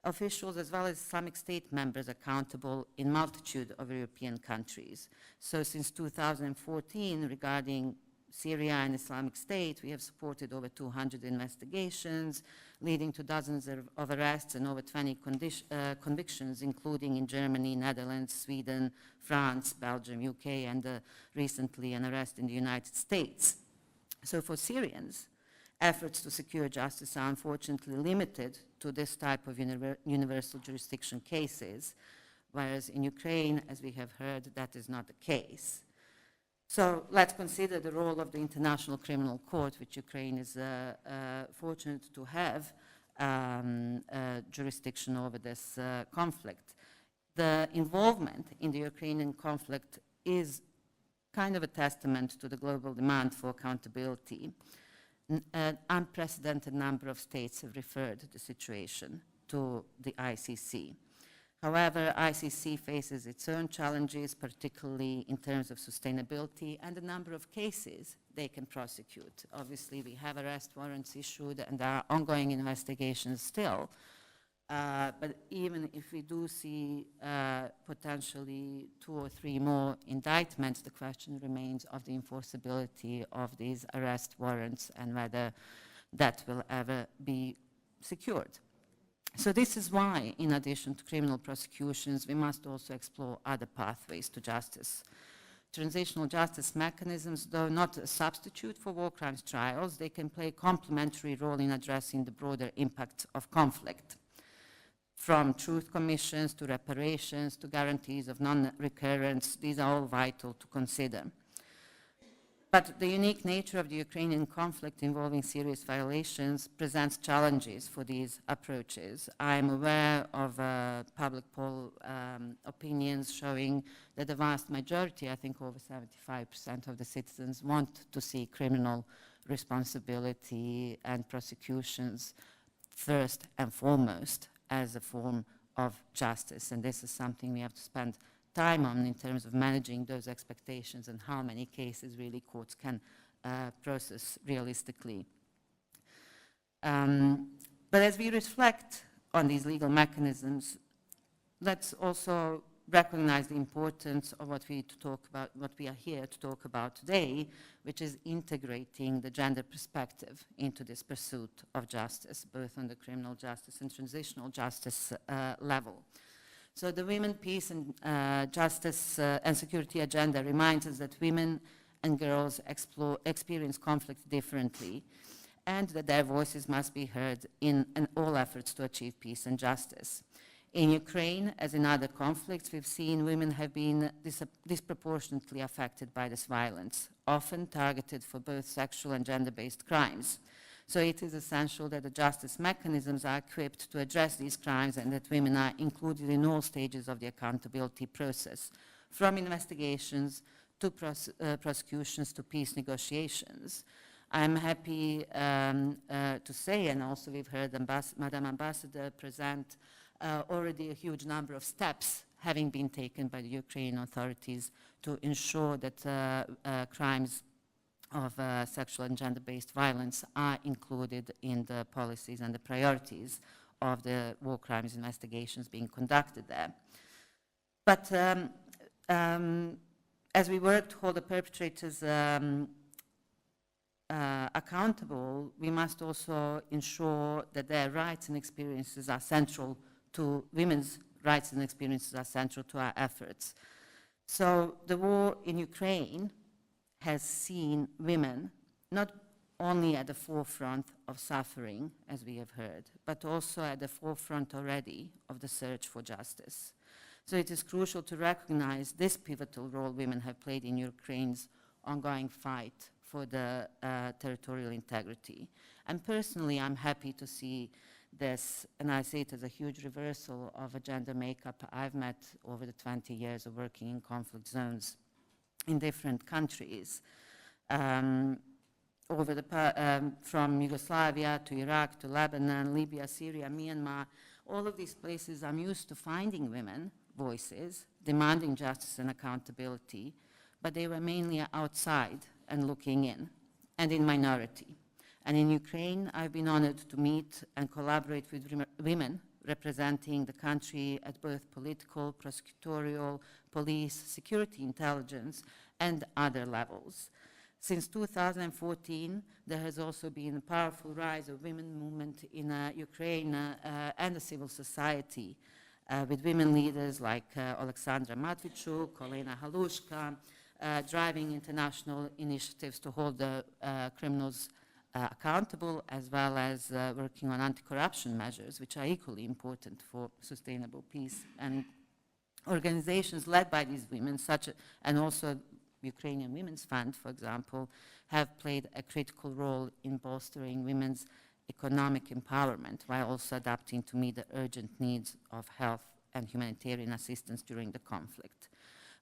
Speaker 5: officials as well as Islamic State members accountable in multitude of European countries. So since 2014, regarding Syria and Islamic State, we have supported over 200 investigations, leading to dozens of arrests and over 20 convictions, including in Germany, Netherlands, Sweden, France, Belgium, UK, and recently an arrest in the United States. So for Syrians, efforts to secure justice are unfortunately limited to this type of universal jurisdiction cases, whereas in Ukraine, as we have heard, that is not the case. So let's consider the role of the International Criminal Court, which Ukraine is fortunate to have jurisdiction over this conflict. The involvement in the Ukrainian conflict is kind of a testament to the global demand for accountability. An unprecedented number of states have referred the situation to the ICC. However, ICC faces its own challenges, particularly in terms of sustainability and the number of cases they can prosecute. Obviously, we have arrest warrants issued and there are ongoing investigations still. But even if we do see potentially 2 or 3 more indictments, the question remains of the enforceability of these arrest warrants and whether that will ever be secured. So this is why, in addition to criminal prosecutions, we must also explore other pathways to justice. Transitional justice mechanisms, though not a substitute for war crimes trials, they can play a complementary role in addressing the broader impact of conflict. From truth commissions to reparations to guarantees of non-recurrence, these are all vital to consider. But the unique nature of the Ukrainian conflict involving serious violations presents challenges for these approaches. I am aware of public poll opinions showing that the vast majority, I think over 75% of the citizens, want to see criminal responsibility and prosecutions first and foremost as a form of justice. And this is something we have to spend time on in terms of managing those expectations and how many cases really courts can process realistically. But as we reflect on these legal mechanisms, let's also recognize the importance of what we are here to talk about today, which is integrating the gender perspective into this pursuit of justice, both on the criminal justice and transitional justice level. So the Women, Peace and Justice and Security agenda reminds us that women and girls experience conflict differently, and that their voices must be heard in all efforts to achieve peace and justice. In Ukraine, as in other conflicts, we've seen women have been disproportionately affected by this violence, often targeted for both sexual and gender-based crimes. So it is essential that the justice mechanisms are equipped to address these crimes and that women are included in all stages of the accountability process, from investigations to prosecutions to peace negotiations. I'm happy to say, and also we've heard Madam Ambassador present already a huge number of steps having been taken by the Ukrainian authorities to ensure that crimes of sexual and gender-based violence are included in the policies and the priorities of the war crimes investigations being conducted there. But as we work to hold the perpetrators accountable, we must also ensure that their rights and experiences are central to women's rights and experiences are central to our efforts. So the war in Ukraine has seen women not only at the forefront of suffering, as we have heard, but also at the forefront already of the search for justice. So it is crucial to recognize this pivotal role women have played in Ukraine's ongoing fight for the territorial integrity. And personally, I'm happy to see this, and I see it as a huge reversal of a gender makeup I've met over the 20 years of working in conflict zones in different countries, from Yugoslavia to Iraq to Lebanon, Libya, Syria, Myanmar. All of these places I'm used to finding women voices, demanding justice and accountability, but they were mainly outside and looking in, and in minority. And in Ukraine, I've been honored to meet and collaborate with women representing the country at both political, prosecutorial, police, security intelligence, and other levels. Since 2014, there has also been a powerful rise of women movement in Ukraine and the civil society, with women leaders like Alexandra Matvichuk, Olena Halushka, driving international initiatives to hold the criminals accountable, as well as working on anti-corruption measures, which are equally important for sustainable peace. And organizations led by these women, and also Ukrainian Women's Fund, for example, have played a critical role in bolstering women's economic empowerment, while also adapting to meet the urgent needs of health and humanitarian assistance during the conflict.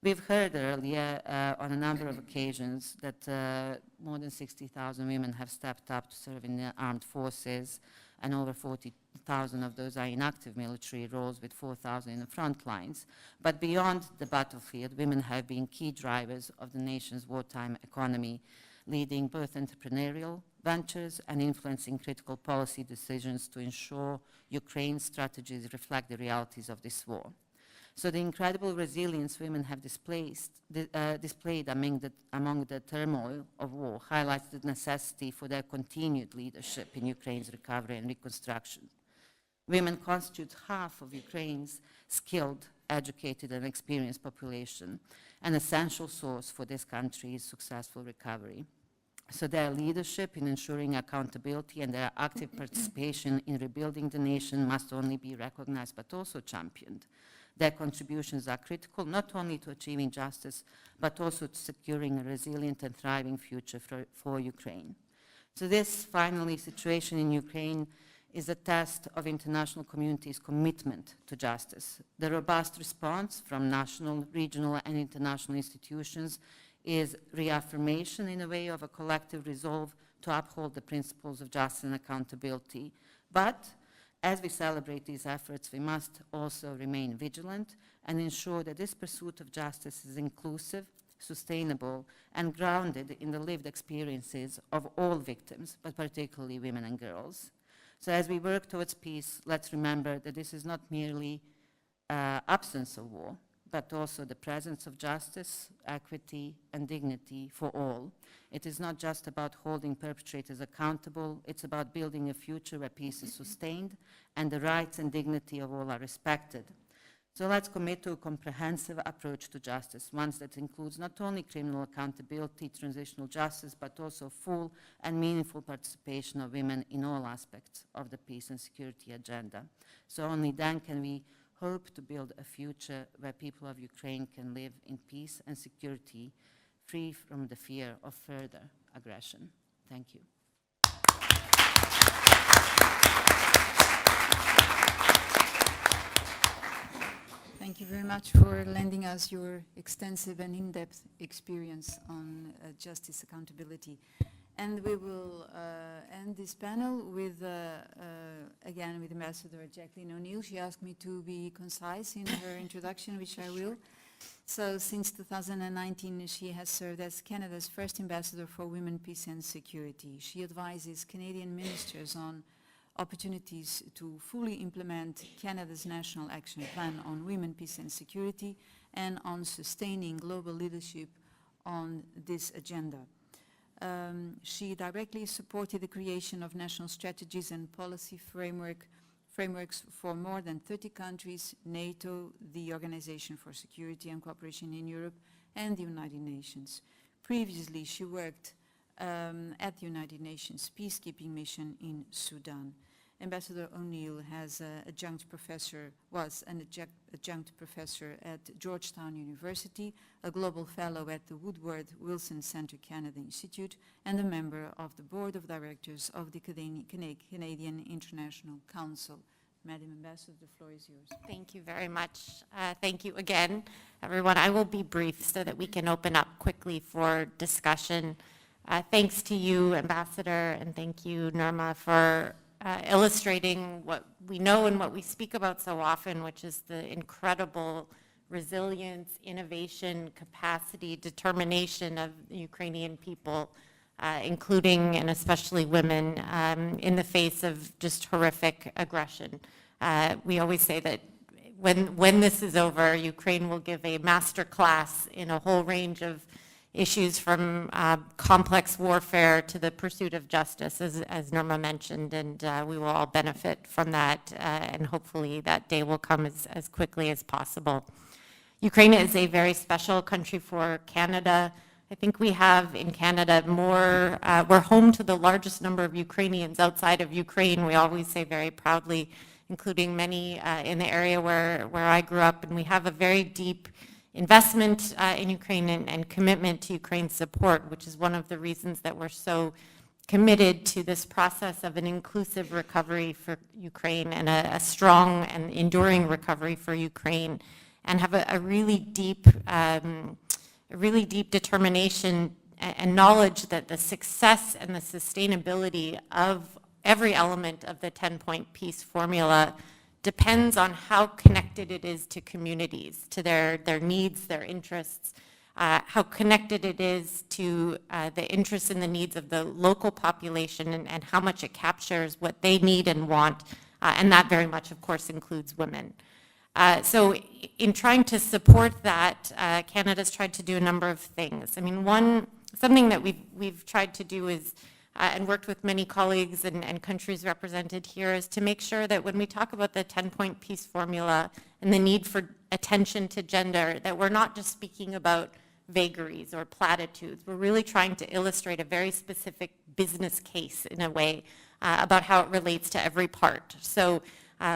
Speaker 5: We've heard earlier on a number of occasions that more than 60,000 women have stepped up to serve in the armed forces, and over 40,000 of those are in active military roles, with 4,000 in the front lines. But beyond the battlefield, women have been key drivers of the nation's wartime economy, leading both entrepreneurial ventures and influencing critical policy decisions to ensure Ukraine's strategies reflect the realities of this war. So the incredible resilience women have displayed among the turmoil of war highlights the necessity for their continued leadership in Ukraine's recovery and reconstruction. Women constitute half of Ukraine's skilled, educated, and experienced population, an essential source for this country's successful recovery. So their leadership in ensuring accountability and their active participation in rebuilding the nation must only be recognized but also championed. Their contributions are critical not only to achieving justice, but also to securing a resilient and thriving future for Ukraine. So this, finally, situation in Ukraine is a test of international community's commitment to justice. The robust response from national, regional, and international institutions is reaffirmation in a way of a collective resolve to uphold the principles of justice and accountability. But as we celebrate these efforts, we must also remain vigilant and ensure that this pursuit of justice is inclusive, sustainable, and grounded in the lived experiences of all victims, but particularly women and girls. So as we work towards peace, let's remember that this is not merely absence of war, but also the presence of justice, equity, and dignity for all. It is not just about holding perpetrators accountable, it's about building a future where peace is sustained and the rights and dignity of all are respected. So let's commit to a comprehensive approach to justice, one that includes not only criminal accountability, transitional justice, but also full and meaningful participation of women in all aspects of the peace and security agenda. So only then can we hope to build a future where people of Ukraine can live in peace and security, free from the fear of further aggression. Thank you.
Speaker 2: Thank you very much for lending us your extensive and in-depth experience on justice accountability. And we will end this panel with, again, with Ambassador Jacqueline O'Neill. She asked me to be concise in her introduction, which I will. So since 2019, she has served as Canada's first ambassador for women, peace and security. She advises Canadian ministers on opportunities to fully implement Canada's National Action Plan on Women, Peace and Security and on sustaining global leadership on this agenda. She directly supported the creation of national strategies and policy frameworks for more than 30 countries, NATO, the Organization for Security and Cooperation in Europe, and the United Nations. Previously, she worked at the United Nations Peacekeeping Mission in Sudan. Ambassador O'Neill was an adjunct professor at Georgetown University, a global fellow at the Woodward Wilson Center Canada Institute, and a member of the board of directors of the Canadian International Council. Madam Ambassador, the floor is yours.
Speaker 3: Thank you very much. Thank you again, everyone. I will be brief so that we can open up quickly for discussion. Thanks to you, Ambassador, and thank you, Nirma, for illustrating what we know and what we speak about so often, which is the incredible resilience, innovation, capacity, determination of the Ukrainian people, including and especially women, in the face of just horrific aggression. We always say that when this is over, Ukraine will give a master class in a whole range of issues from complex warfare to the pursuit of justice, as Nirma mentioned, and we will all benefit from that, and hopefully that day will come as quickly as possible. Ukraine is a very special country for Canada. I think we have in Canada we're home to the largest number of Ukrainians outside of Ukraine, we always say very proudly, including many in the area where I grew up, and we have a very deep investment in Ukraine and commitment to Ukraine's support, which is one of the reasons that we're so committed to this process of an inclusive recovery for Ukraine and a strong and enduring recovery for Ukraine, and have a really deep determination and knowledge that the success and the sustainability of every element of the 10-point peace formula depends on how connected it is to communities, to their needs, their interests, how connected it is to the interests and the needs of the local population, and how much it captures what they need and want, and that very much, of course, includes women. So in trying to support that, Canada's tried to do a number of things. I mean, something that we've tried to do is, and worked with many colleagues and countries represented here, is to make sure that when we talk about the 10-point peace formula and the need for attention to gender, that we're not just speaking about vagaries or platitudes. We're really trying to illustrate a very specific business case, in a way, about how it relates to every part. So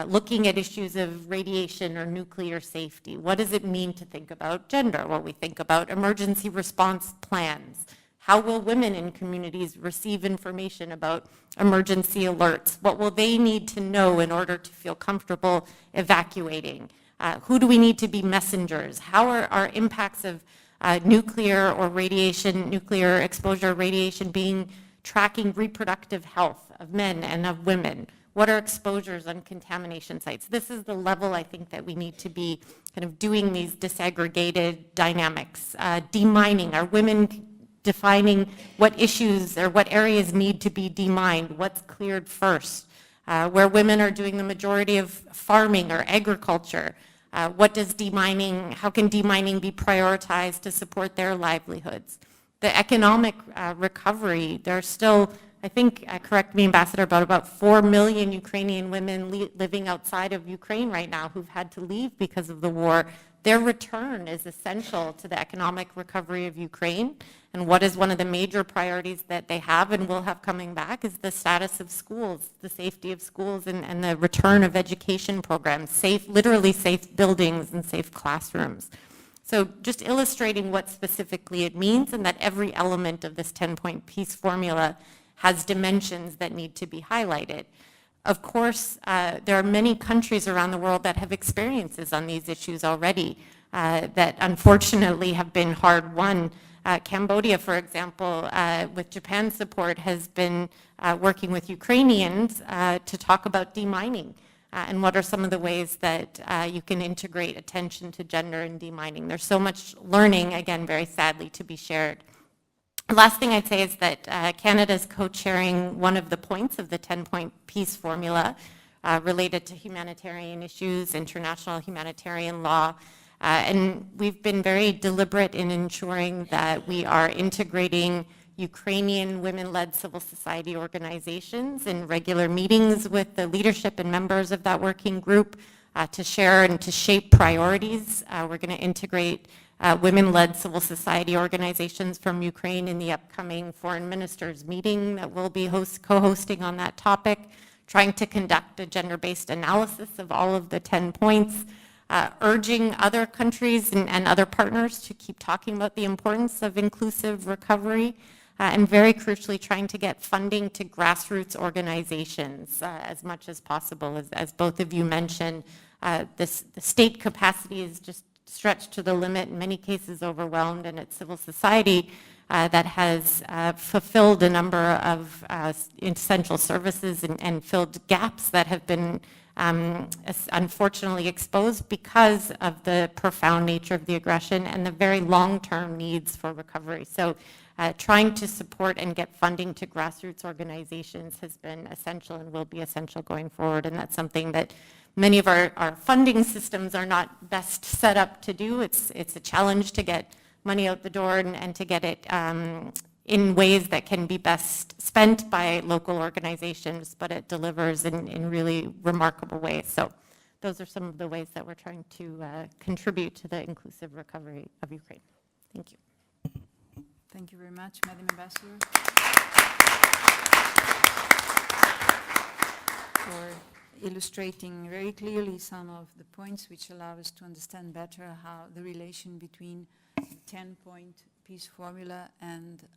Speaker 3: looking at issues of radiation or nuclear safety, what does it mean to think about gender? Well, we think about emergency response plans. How will women in communities receive information about emergency alerts? What will they need to know in order to feel comfortable evacuating? Who do we need to be messengers? How are our impacts of nuclear exposure, radiation tracking reproductive health of men and of women? What are exposures on contamination sites? This is the level, I think, that we need to be kind of doing these disaggregated dynamics. Demining, are women defining what issues or what areas need to be demined, what's cleared first, where women are doing the majority of farming or agriculture. How can demining be prioritized to support their livelihoods? The economic recovery, there are still, I think, correct me, Ambassador, about 4 million Ukrainian women living outside of Ukraine right now who've had to leave because of the war. Their return is essential to the economic recovery of Ukraine. And what is one of the major priorities that they have and will have coming back is the status of schools, the safety of schools, and the return of education programs, literally safe buildings and safe classrooms. So just illustrating what specifically it means, and that every element of this 10-point peace formula has dimensions that need to be highlighted. Of course, there are many countries around the world that have experiences on these issues already that unfortunately have been hard-won. Cambodia, for example, with Japan's support, has been working with Ukrainians to talk about demining. And what are some of the ways that you can integrate attention to gender in demining? There's so much learning, again, very sadly, to be shared. Last thing I'd say is that Canada is co-chairing one of the points of the 10-point peace formula related to humanitarian issues, international humanitarian law, and we've been very deliberate in ensuring that we are integrating Ukrainian women-led civil society organizations in regular meetings with the leadership and members of that working group to share and to shape priorities. We're going to integrate women-led civil society organizations from Ukraine in the upcoming foreign ministers meeting that we'll be co-hosting on that topic, trying to conduct a gender-based analysis of all of the 10 points, urging other countries and other partners to keep talking about the importance of inclusive recovery, and very crucially trying to get funding to grassroots organizations as much as possible. As both of you mentioned, the state capacity is just stretched to the limit, in many cases overwhelmed, and it's civil society that has fulfilled a number of essential services and filled gaps that have been unfortunately exposed because of the profound nature of the aggression and the very long-term needs for recovery. So trying to support and get funding to grassroots organizations has been essential and will be essential going forward, and that's something that many of our funding systems are not best set up to do. It's a challenge to get money out the door and to get it in ways that can be best spent by local organizations, but it delivers in really remarkable ways. So those are some of the ways that we're trying to contribute to the inclusive recovery of Ukraine. Thank you.
Speaker 2: Thank you very much, Madam Ambassador, for illustrating very clearly some of the points which allow us to understand better how the relation between the 10-point peace formula and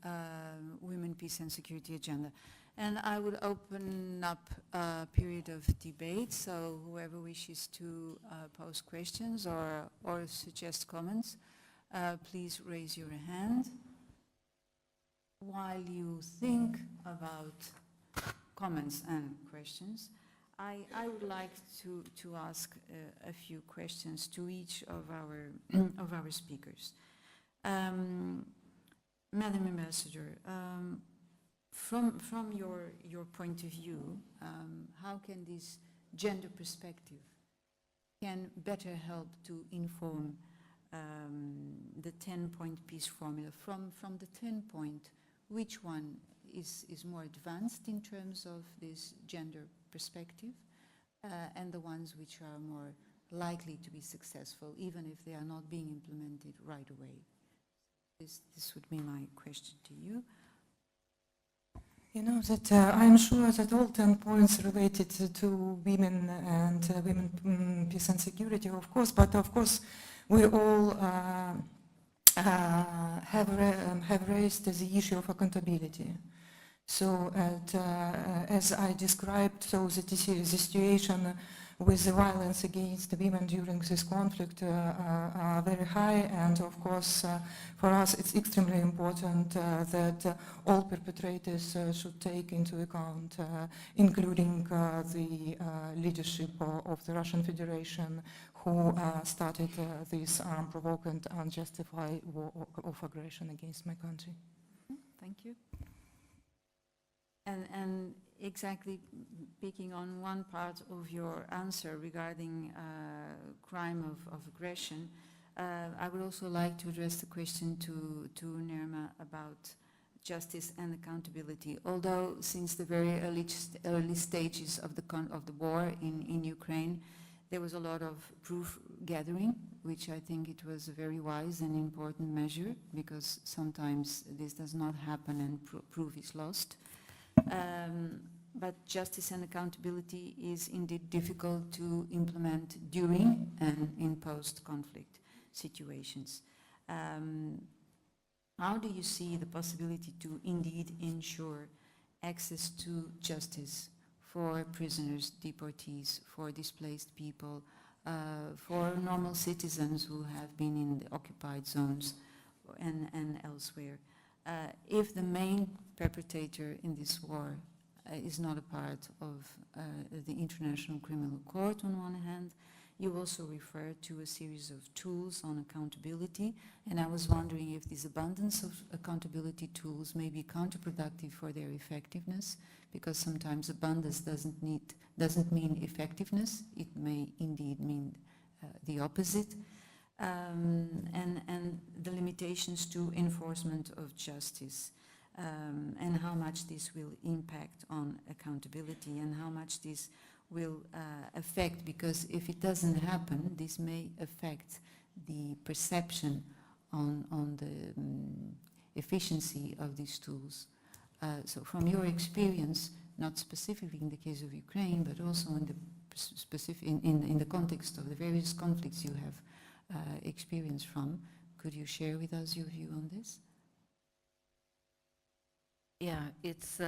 Speaker 2: women, peace and security agenda. And I would open up a period of debate, so whoever wishes to pose questions or suggest comments, please raise your hand. While you think about comments and questions, I would like to ask a few questions to each of our speakers. Madam Ambassador, from your point of view, how can this gender perspective can better help to inform the 10-point peace formula? From the 10-point, which one is more advanced in terms of this gender perspective, and the ones which are more likely to be successful, even if they are not being implemented right away? This would be my question to you.
Speaker 4: You know that I'm sure that all 10 points related to women and women, peace and security, of course, but of course we all have raised the issue of accountability. So as I described, so the situation with the violence against women during this conflict are very high, and of course for us it's extremely important that all perpetrators should take into account, including the leadership of the Russian Federation, who started this unprovoked and unjustified war of aggression against my country.
Speaker 2: Thank you. And exactly picking on one part of your answer regarding crime of aggression, I would also like to address the question to Nirma about justice and accountability. Although since the very early stages of the war in Ukraine, there was a lot of proof gathering, which I think it was a very wise and important measure, because sometimes this does not happen and proof is lost. But justice and accountability is indeed difficult to implement during and in post-conflict situations. How do you see the possibility to indeed ensure access to justice for prisoners, deportees, for displaced people, for normal citizens who have been in the occupied zones and elsewhere? If the main perpetrator in this war is not a part of the International Criminal Court on one hand, you also refer to a series of tools on accountability, and I was wondering if this abundance of accountability tools may be counterproductive for their effectiveness, because sometimes abundance doesn't mean effectiveness. It may indeed mean the opposite. And the limitations to enforcement of justice, and how much this will impact on accountability, and how much this will affect, because if it doesn't happen, this may affect the perception on the efficiency of these tools. So from your experience, not specifically in the case of Ukraine, but also in the context of the various conflicts you have experience from, could you share with us your view on this?
Speaker 5: Yeah, it's,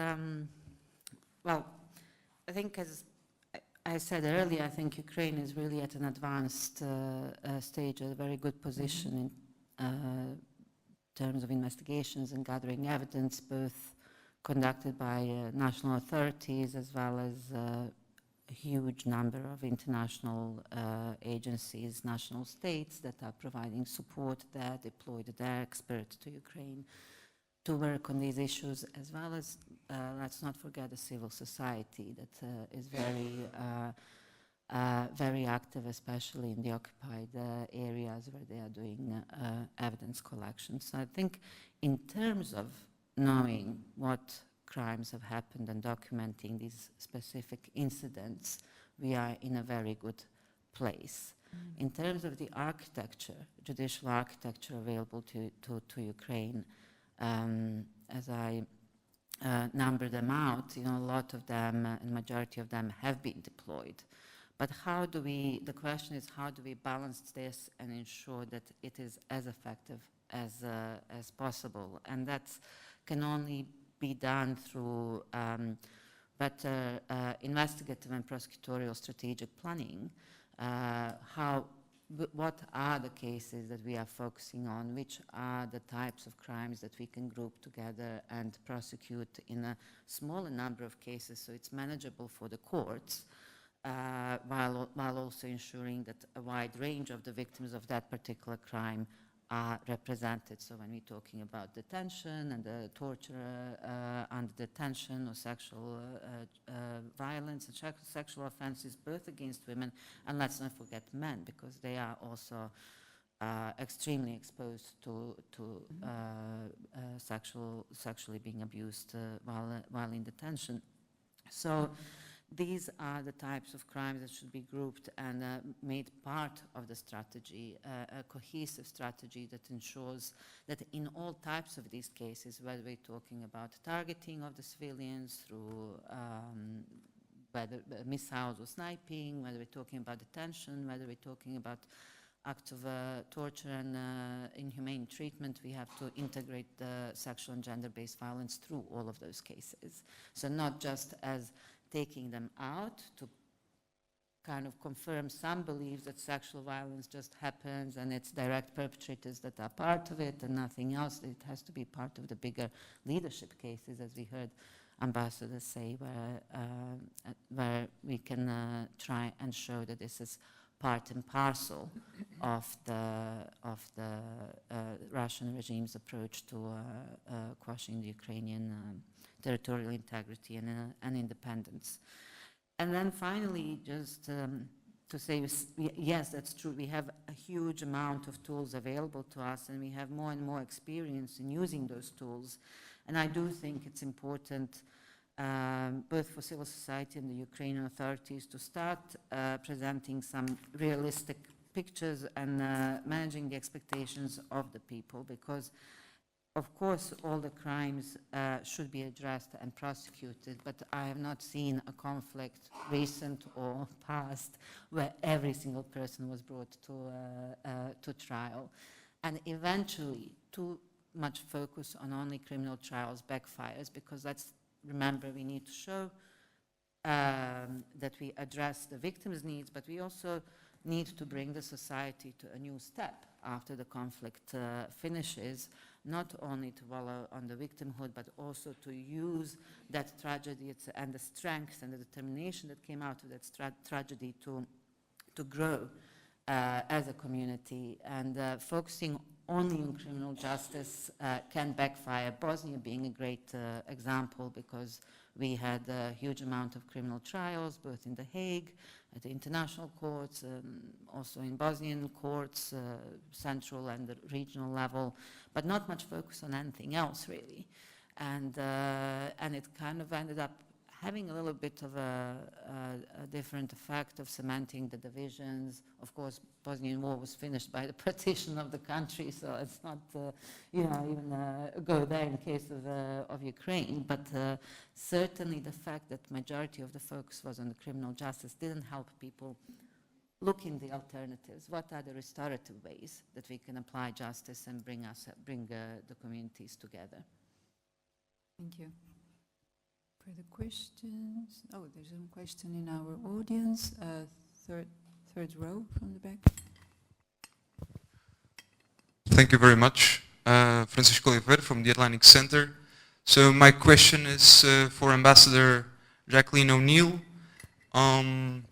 Speaker 5: well, I think as I said earlier, I think Ukraine is really at an advanced stage, a very good position in terms of investigations and gathering evidence, both conducted by national authorities as well as a huge number of international agencies, national states that are providing support there, deployed their experts to Ukraine to work on these issues, as well as, let's not forget, the civil society that is very active, especially in the occupied areas where they are doing evidence collection. So I think in terms of knowing what crimes have happened and documenting these specific incidents, we are in a very good place. In terms of the architecture, judicial architecture available to Ukraine, as I number them out, you know, a lot of them, and majority of them have been deployed. But how do we, the question is, how do we balance this and ensure that it is as effective as possible? And that can only be done through better investigative and prosecutorial strategic planning. What are the cases that we are focusing on? Which are the types of crimes that we can group together and prosecute in a smaller number of cases so it's manageable for the courts, while also ensuring that a wide range of the victims of that particular crime are represented. So when we're talking about detention and the torture under detention, or sexual violence and sexual offenses both against women, and let's not forget men, because they are also extremely exposed to sexually being abused while in detention. So these are the types of crimes that should be grouped and made part of the strategy, a cohesive strategy that ensures that in all types of these cases, whether we're talking about targeting of the civilians through whether missiles or sniping, whether we're talking about detention, whether we're talking about acts of torture and inhumane treatment, we have to integrate the sexual and gender-based violence through all of those cases. So not just as taking them out to kind of confirm some beliefs that sexual violence just happens and it's direct perpetrators that are part of it and nothing else. It has to be part of the bigger leadership cases, as we heard ambassadors say, where we can try and show that this is part and parcel of the Russian regime's approach to quashing the Ukrainian territorial integrity and independence. And then finally, just to say, yes, that's true. We have a huge amount of tools available to us, and we have more and more experience in using those tools. And I do think it's important, both for civil society and the Ukrainian authorities, to start presenting some realistic pictures and managing the expectations of the people, because of course, all the crimes should be addressed and prosecuted, but I have not seen a conflict, recent or past, where every single person was brought to trial. And eventually, too much focus on only criminal trials backfires, because remember, we need to show that we address the victim's needs, but we also need to bring the society to a new step after the conflict finishes, not only to wallow on the victimhood, but also to use that tragedy and the strength and the determination that came out of that tragedy to grow as a community. And focusing only on criminal justice can backfire, Bosnia being a great example, because we had a huge amount of criminal trials, both in The Hague, at the international courts, also in Bosnian courts, central and the regional level, but not much focus on anything else, really. And it kind of ended up having a little bit of a different effect of cementing the divisions. Of course, Bosnian War was finished by the partition of the country, so it's not, even go there in case of Ukraine. But certainly the fact that majority of the focus was on the criminal justice didn't help people look in the alternatives. What are the restorative ways that we can apply justice and bring the communities together?
Speaker 2: Thank you. Further questions? Oh, there's a question in our audience. Third row from the back.
Speaker 6: Thank you very much. Francisco Oliveira from the Atlantic Center. So my question is for Ambassador Jacqueline O'Neill. And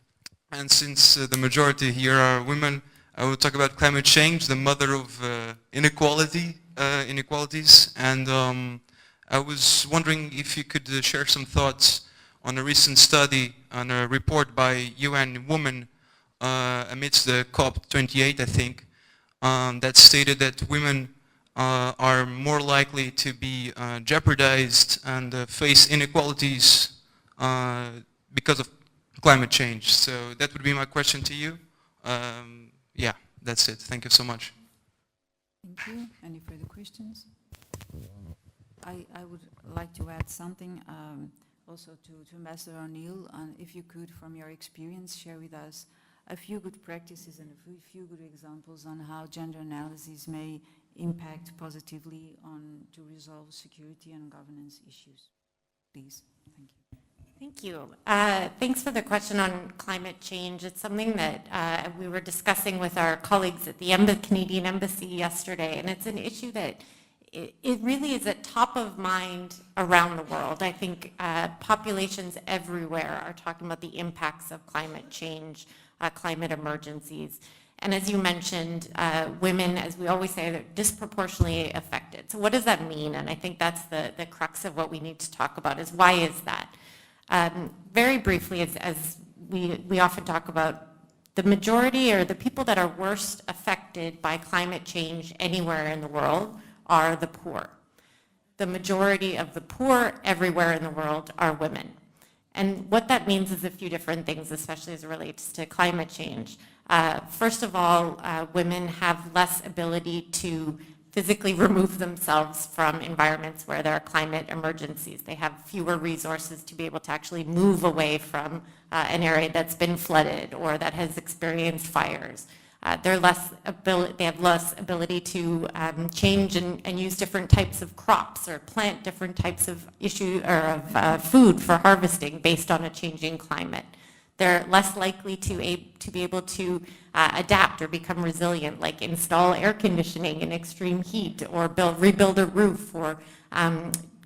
Speaker 6: since the majority here are women, I will talk about climate change, the mother of inequalities. And I was wondering if you could share some thoughts on a recent study, on a report by UN Women amidst the COP28, I think, that stated that women are more likely to be jeopardized and face inequalities because of climate change. So that would be my question to you. Yeah, that's it. Thank you so much.
Speaker 2: Thank you. Any further questions? I would like to add something also to Ambassador O'Neill. If you could, from your experience, share with us a few good practices and a few good examples on how gender analysis may impact positively to resolve security and governance issues. Please. Thank you.
Speaker 3: Thank you. Thanks for the question on climate change. It's something that we were discussing with our colleagues at the Canadian Embassy yesterday, and it's an issue that it really is at top of mind around the world. I think populations everywhere are talking about the impacts of climate change, climate emergencies. And as you mentioned, women, as we always say, are disproportionately affected. So what does that mean? And I think that's the crux of what we need to talk about, is why is that? Very briefly, as we often talk about, the majority or the people that are worst affected by climate change anywhere in the world are the poor. The majority of the poor everywhere in the world are women. And what that means is a few different things, especially as it relates to climate change. First of all, women have less ability to physically remove themselves from environments where there are climate emergencies. They have fewer resources to be able to actually move away from an area that's been flooded or that has experienced fires. They have less ability to change and use different types of crops or plant different types of food for harvesting based on a changing climate. They're less likely to be able to adapt or become resilient, like install air conditioning in extreme heat, or rebuild a roof, or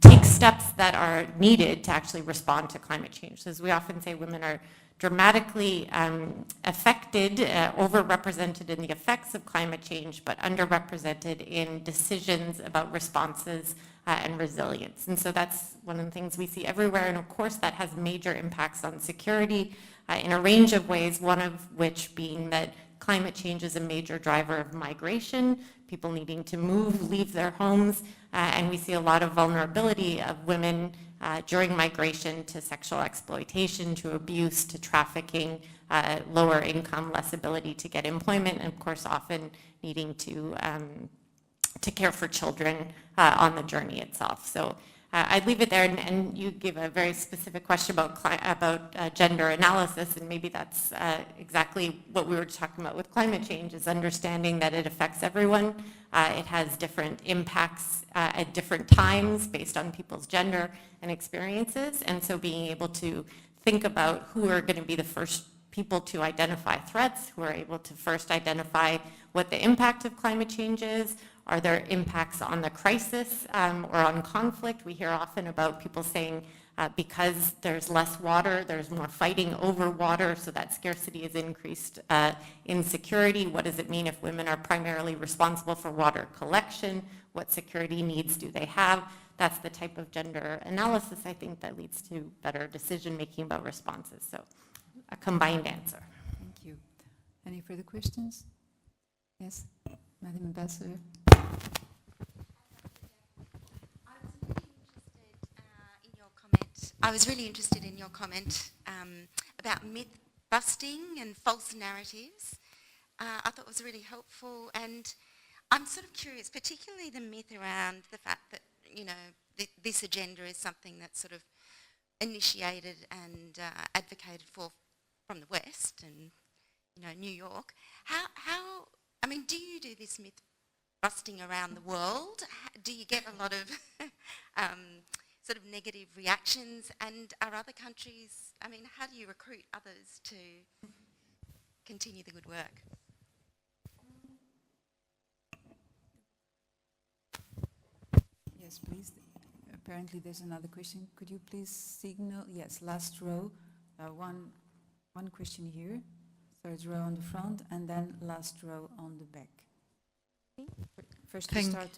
Speaker 3: take steps that are needed to actually respond to climate change. So as we often say, women are dramatically affected, overrepresented in the effects of climate change, but underrepresented in decisions about responses and resilience. And so that's one of the things we see everywhere, and of course that has major impacts on security in a range of ways, one of which being that climate change is a major driver of migration, people needing to move, leave their homes, and we see a lot of vulnerability of women during migration to sexual exploitation, to abuse, to trafficking, lower income, less ability to get employment, and of course often needing to care for children on the journey itself. So I'd leave it there, and you gave a very specific question about gender analysis, and maybe that's exactly what we were talking about with climate change, is understanding that it affects everyone. It has different impacts at different times based on people's gender and experiences, and so being able to think about who are going to be the first people to identify threats, who are able to first identify what the impact of climate change is. Are there impacts on the crisis or on conflict? We hear often about people saying because there's less water, there's more fighting over water, so that scarcity is increased insecurity. What does it mean if women are primarily responsible for water collection? What security needs do they have? That's the type of gender analysis, I think, that leads to better decision-making about responses. So a combined answer.
Speaker 2: Thank you. Any further questions? Yes, Madam Ambassador.
Speaker 7: I was really interested in your comment about myth busting and false narratives. I thought it was really helpful, and I'm sort of curious, particularly the myth around the fact that, you know, this agenda is something that's sort of initiated and advocated for from the West and, you know, New York. How I mean, do you do this myth busting around the world? Do you get a lot of sort of negative reactions, and are other countries, I mean, how do you recruit others to continue the good work?
Speaker 2: Yes, please. Apparently there's another question. Could you please signal? Yes, last row. One question here, third row on the front, and then last row on the back. First we start,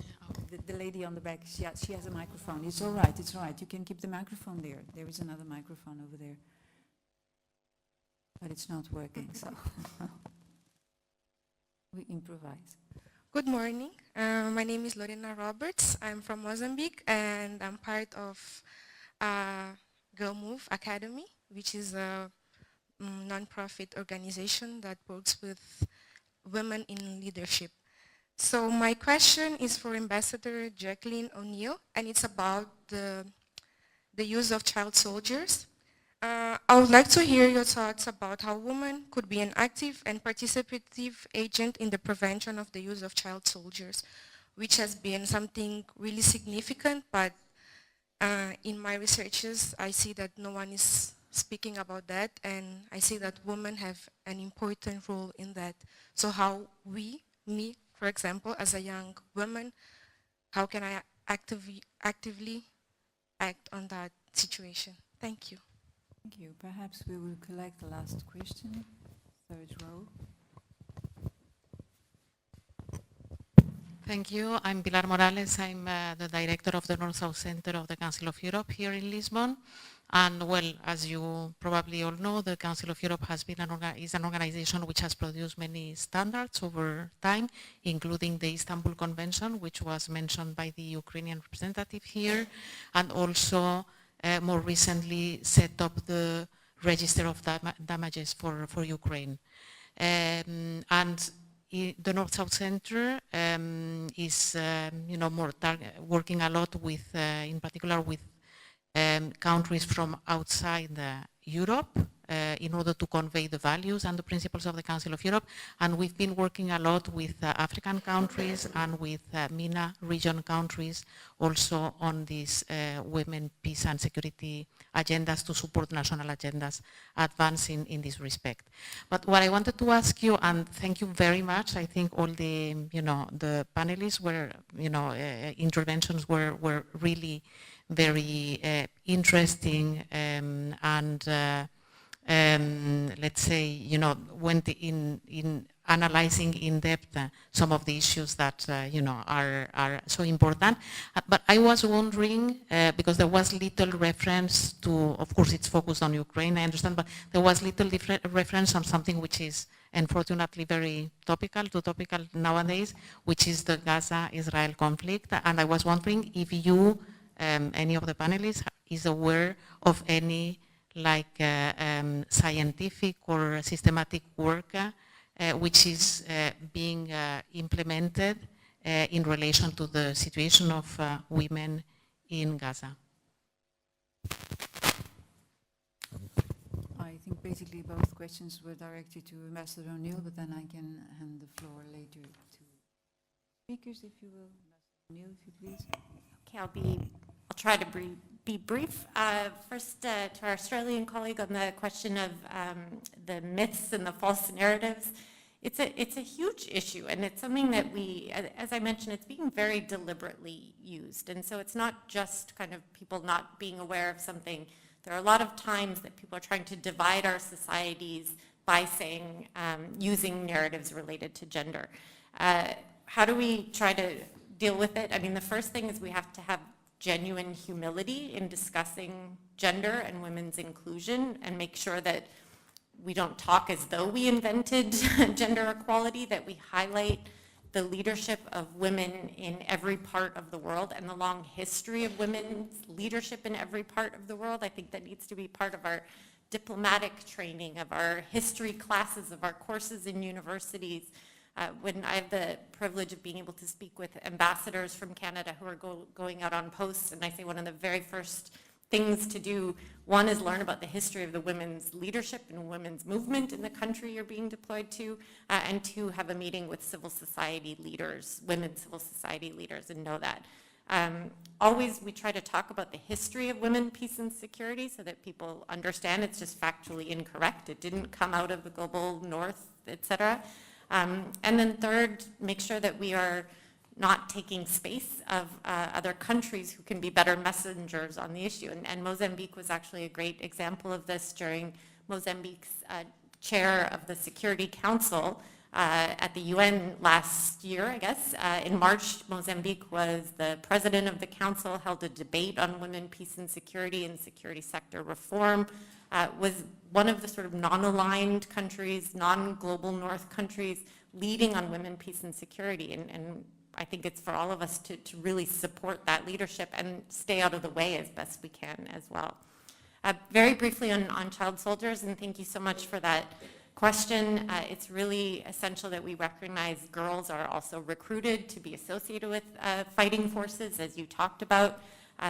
Speaker 2: the lady on the back, she has a microphone. It's all right, it's all right. You can keep the microphone there. There is another microphone over there. But it's not working, so we improvise.
Speaker 8: Good morning. My name is Lorena Roberts. I'm from Mozambique, and I'm part of Girl Move Academy, which is a non-profit organization that works with women in leadership. So my question is for Ambassador Jacqueline O'Neill, and it's about the use of child soldiers. I would like to hear your thoughts about how women could be an active and participative agent in the prevention of the use of child soldiers, which has been something really significant, but in my researches, I see that no one is speaking about that, and I see that women have an important role in that. So how me, for example, as a young woman, how can I actively act on that situation? Thank you.
Speaker 2: Thank you. Perhaps we will collect the last question, third row.
Speaker 5: Thank you. I'm Pilar Morales. I'm the director of the North-South Center of the Council of Europe here in Lisbon. And well, as you probably all know, the Council of Europe has been is an organization which has produced many standards over time, including the Istanbul Convention, which was mentioned by the Ukrainian representative here, and also more recently set up the register of damages for Ukraine. And the North-South Center is, working a lot with, in particular, with countries from outside Europe in order to convey the values and the principles of the Council of Europe. And we've been working a lot with African countries and with MENA region countries also on these women, peace and security agendas to support national agendas advancing in this respect. But what I wanted to ask you, and thank you very much, I think all the, the panelists were, interventions were really very interesting and let's say, you know, went in analyzing in depth some of the issues that, you know, are so important. But I was wondering, because there was little reference to, of course it's focused on Ukraine, I understand, but there was little reference on something which is unfortunately very topical nowadays, which is the Gaza-Israel conflict. And I was wondering if you, any of the panelists, is aware of any scientific or systematic work which is being implemented in relation to the situation of women in Gaza.
Speaker 2: I think basically both questions were directed to Ambassador O'Neill, but then I can hand the floor later to speakers, if you will. Ambassador O'Neill, if you please.
Speaker 3: Okay, I'll try to be brief. First, to our Australian colleague on the question of the myths and the false narratives, it's a huge issue, and it's something that we, as I mentioned, it's being very deliberately used. And so it's not just kind of people not being aware of something. There are a lot of times that people are trying to divide our societies by saying, using narratives related to gender. How do we try to deal with it? I mean, the first thing is we have to have genuine humility in discussing gender and women's inclusion, and make sure that we don't talk as though we invented gender equality, that we highlight the leadership of women in every part of the world and the long history of women's leadership in every part of the world. I think that needs to be part of our diplomatic training, of our history classes, of our courses in universities. When I have the privilege of being able to speak with ambassadors from Canada who are going out on posts, and I say one of the very first things to do, one is learn about the history of the women's leadership and women's movement in the country you're being deployed to, and two, have a meeting with civil society leaders, women civil society leaders, and know that. Always we try to talk about the history of women, peace, and security so that people understand it's just factually incorrect. It didn't come out of the global north, etc. And then third, make sure that we are not taking space of other countries who can be better messengers on the issue. And Mozambique was actually a great example of this during Mozambique's chair of the Security Council at the UN last year, I guess. In March, Mozambique was the president of the council, held a debate on women, peace, and security and security sector reform. Was one of the sort of non-aligned countries, non-global north countries leading on women, peace, and security. And I think it's for all of us to really support that leadership and stay out of the way as best we can as well. Very briefly on child soldiers, and thank you so much for that question. It's really essential that we recognize girls are also recruited to be associated with fighting forces, as you talked about.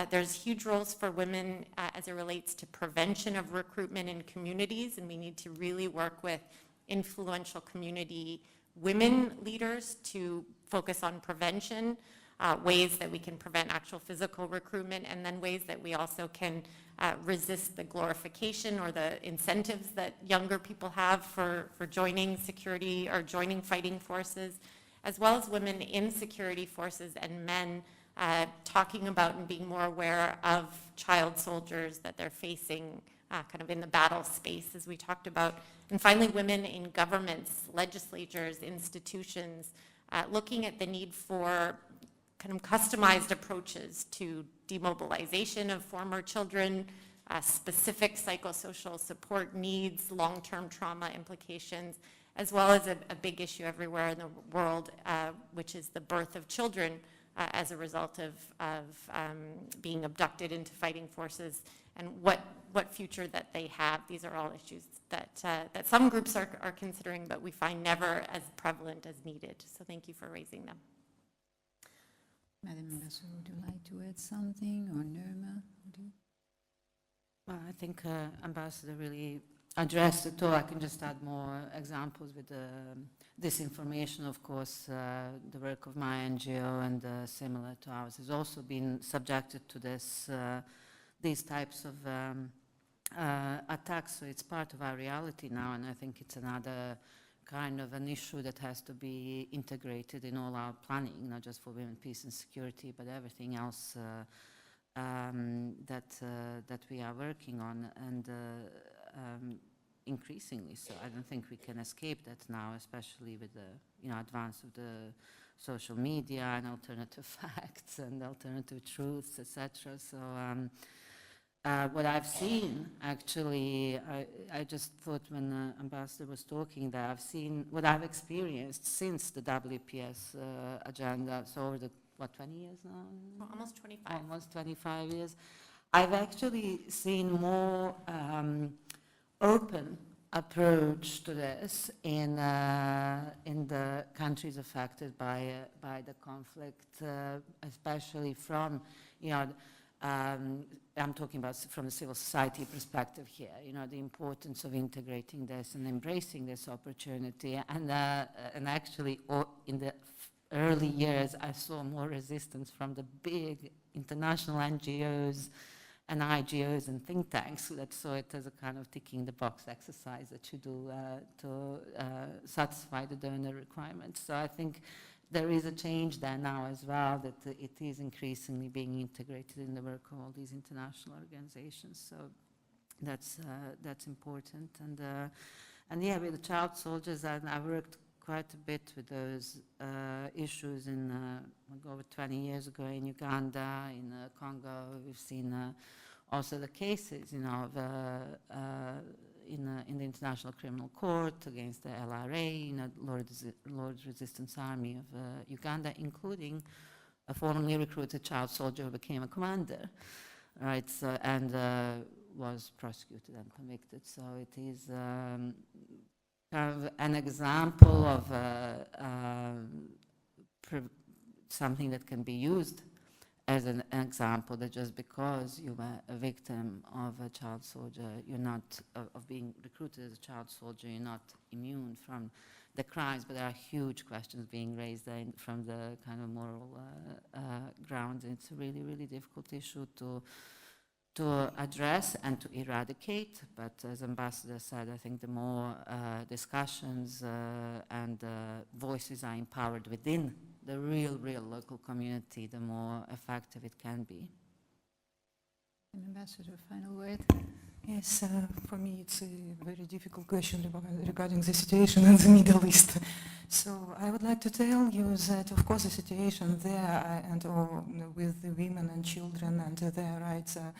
Speaker 3: There's huge roles for women as it relates to prevention of recruitment in communities, and we need to really work with influential community women leaders to focus on prevention, ways that we can prevent actual physical recruitment, and then ways that we also can resist the glorification or the incentives that younger people have for joining security or joining fighting forces, as well as women in security forces and men talking about and being more aware of child soldiers that they're facing kind of in the battle space, as we talked about. And finally, women in governments, legislatures, institutions, looking at the need for kind of customized approaches to demobilization of former children, specific psychosocial support needs, long-term trauma implications, as well as a big issue everywhere in the world, which is the birth of children as a result of being abducted into fighting forces, and what future that they have. These are all issues that some groups are considering, but we find never as prevalent as needed. So thank you for raising them.
Speaker 2: Madam Ambassador, would you like to add something, or Nirma?
Speaker 5: Well, I think Ambassador really addressed it all. I can just add more examples with disinformation. Of course, the work of my NGO and similar to ours has also been subjected to these types of attacks. So it's part of our reality now, and I think it's another kind of an issue that has to be integrated in all our planning, not just for women, peace, and security, but everything else that we are working on. And increasingly so. I don't think we can escape that now, especially with the advance of the social media and alternative facts and alternative truths, etc. So what I've seen, actually, I just thought when the ambassador was talking that I've seen what I've experienced since the WPS agenda, so over the, 20 years now?
Speaker 3: Almost 25.
Speaker 5: Almost 25 years. I've actually seen more open approach to this in the countries affected by the conflict, especially from, I'm talking about from the civil society perspective here, the importance of integrating this and embracing this opportunity. And actually, in the early years, I saw more resistance from the big international NGOs and IGOs and think tanks that saw it as a kind of ticking the box exercise that you do to satisfy the donor requirements. So I think there is a change there now as well, that it is increasingly being integrated in the work of all these international organizations. So that's important. And yeah, with the child soldiers, I worked quite a bit with those issues in over 20 years ago in Uganda, in Congo. We've seen also the cases, in the International Criminal Court against the LRA, Lord Resistance Army of Uganda, including a formerly recruited child soldier who became a commander, right? So, and was prosecuted and convicted. So it is kind of an example of something that can be used as an example, that just because you were a victim of a child soldier, you're not, of being recruited as a child soldier, you're not immune from the crimes, but there are huge questions being raised there from the kind of moral grounds. It's a really, really difficult issue to address and to eradicate, but as Ambassador said, I think the more discussions and voices are empowered within the real local community, the more effective it can be.
Speaker 2: Ambassador, final word.
Speaker 4: Yes, for me it's a very difficult question regarding the situation in the Middle East. So I would like to tell you that, of course, the situation there and with the women and children and their rights are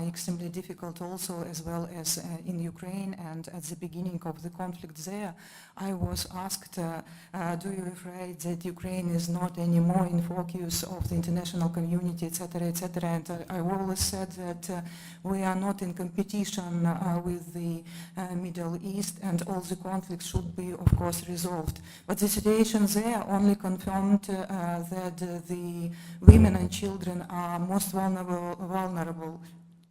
Speaker 4: extremely difficult also, as well as in Ukraine. And at the beginning of the conflict there, I was asked, do you afraid that Ukraine is not anymore in focus of the international community, etc., etc.? And I always said that we are not in competition with the Middle East, and all the conflicts should be, of course, resolved. But the situation there only confirmed that the women and children are most vulnerable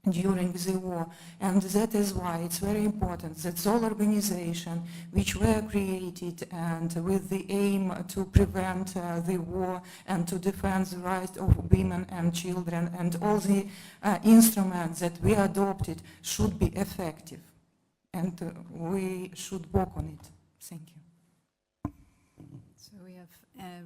Speaker 4: during the war, and that is why it's very important that all organizations which were created and with the aim to prevent the war and to defend the rights of women and children, and all the instruments that we adopted should be effective, and we should work on it. Thank you.
Speaker 2: So we have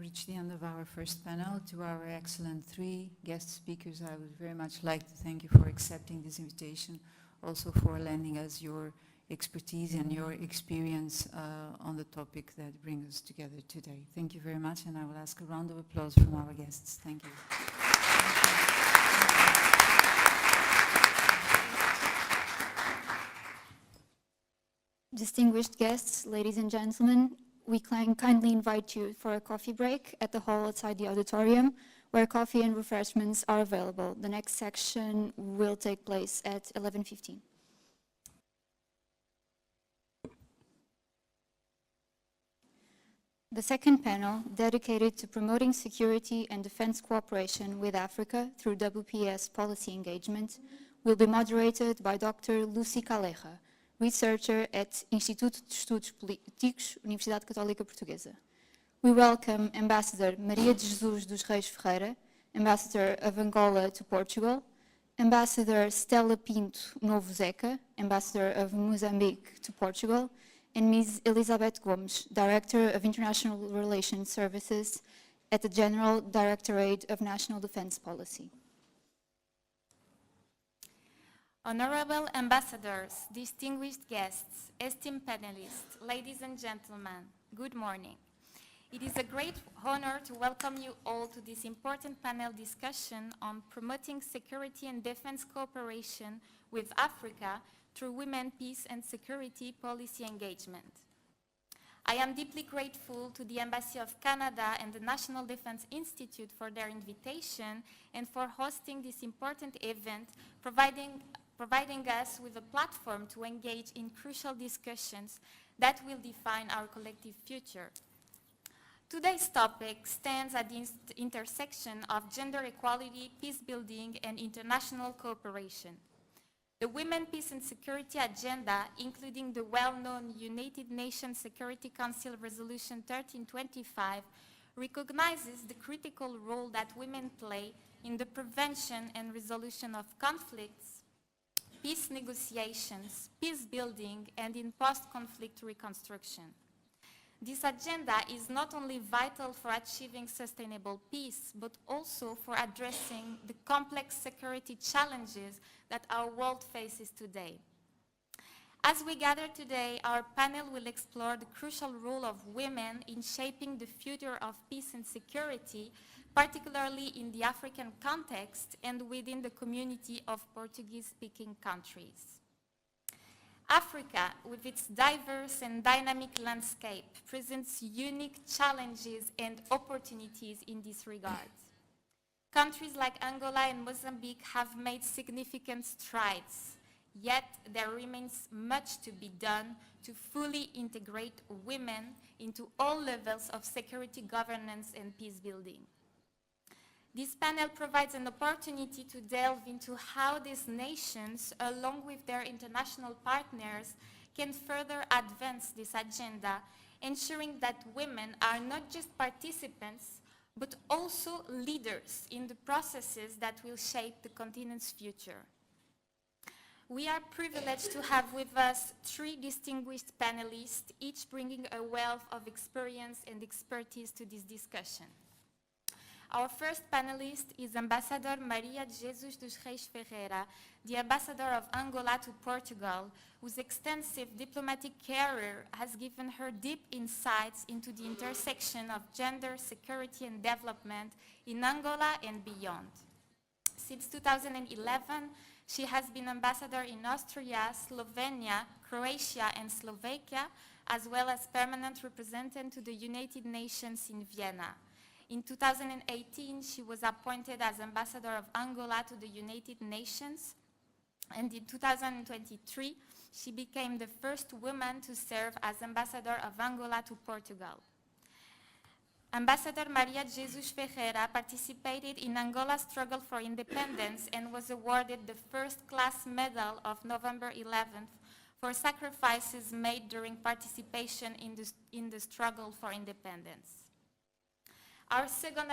Speaker 2: reached the end of our first panel. To our excellent three guest speakers, I would very much like to thank you for accepting this invitation, also for lending us your expertise and your experience on the topic that brings us together today. Thank you very much, and I will ask a round of applause from our guests. Thank you.
Speaker 1: Distinguished guests, ladies and gentlemen, we kindly invite you for a coffee break at the hall outside the auditorium, where coffee and refreshments are available. The next section will take place at 11:15. The second panel, dedicated to promoting security and defense cooperation with Africa through WPS policy engagement, will be moderated by Dr. Lucy Calleja, researcher at Instituto de Estudos Políticos, Universidade Católica Portuguesa. We welcome Ambassador Maria de Jesus dos Reis Ferreira, Ambassador of Angola to Portugal, Ambassador Stella Pinto Novo Zeca, Ambassador of Mozambique to Portugal, and Ms. Elizabeth Gomes, Director of International Relations Services at the General Directorate of National Defense Policy.
Speaker 9: Honorable ambassadors, distinguished guests, esteemed panelists, ladies and gentlemen, good morning. It is a great honor to welcome you all to this important panel discussion on promoting security and defense cooperation with Africa through women, peace and security policy engagement. I am deeply grateful to the Embassy of Canada and the National Defense Institute for their invitation and for hosting this important event, providing us with a platform to engage in crucial discussions that will define our collective future. Today's topic stands at the intersection of gender equality, peace building, and international cooperation. The Women, Peace and Security Agenda, including the well-known United Nations Security Council Resolution 1325, recognizes the critical role that women play in the prevention and resolution of conflicts, peace negotiations, peace building, and in post-conflict reconstruction. This agenda is not only vital for achieving sustainable peace, but also for addressing the complex security challenges that our world faces today. As we gather today, our panel will explore the crucial role of women in shaping the future of peace and security, particularly in the African context and within the community of Portuguese-speaking countries. Africa, with its diverse and dynamic landscape, presents unique challenges and opportunities in this regard. Countries like Angola and Mozambique have made significant strides, yet there remains much to be done to fully integrate women into all levels of security governance and peace building. This panel provides an opportunity to delve into how these nations, along with their international partners, can further advance this agenda, ensuring that women are not just participants, but also leaders in the processes that will shape the continent's future. We are privileged to have with us three distinguished panelists, each bringing a wealth of experience and expertise to this discussion. Our first panelist is Ambassador Maria Jesus dos Reis Ferreira, the Ambassador of Angola to Portugal, whose extensive diplomatic career has given her deep insights into the intersection of gender, security and development in Angola and beyond. Since 2011, she has been ambassador in Austria, Slovenia, Croatia and Slovakia, as well as permanent representative to the United Nations in Vienna. In 2018, she was appointed as Ambassador of Angola to the United Nations, and in 2023, she became the first woman to serve as Ambassador of Angola to Portugal. Ambassador Maria Jesus Ferreira participated in Angola's struggle for independence and was awarded the first-class medal of November 11th for sacrifices made during participation in the struggle for independence. Our second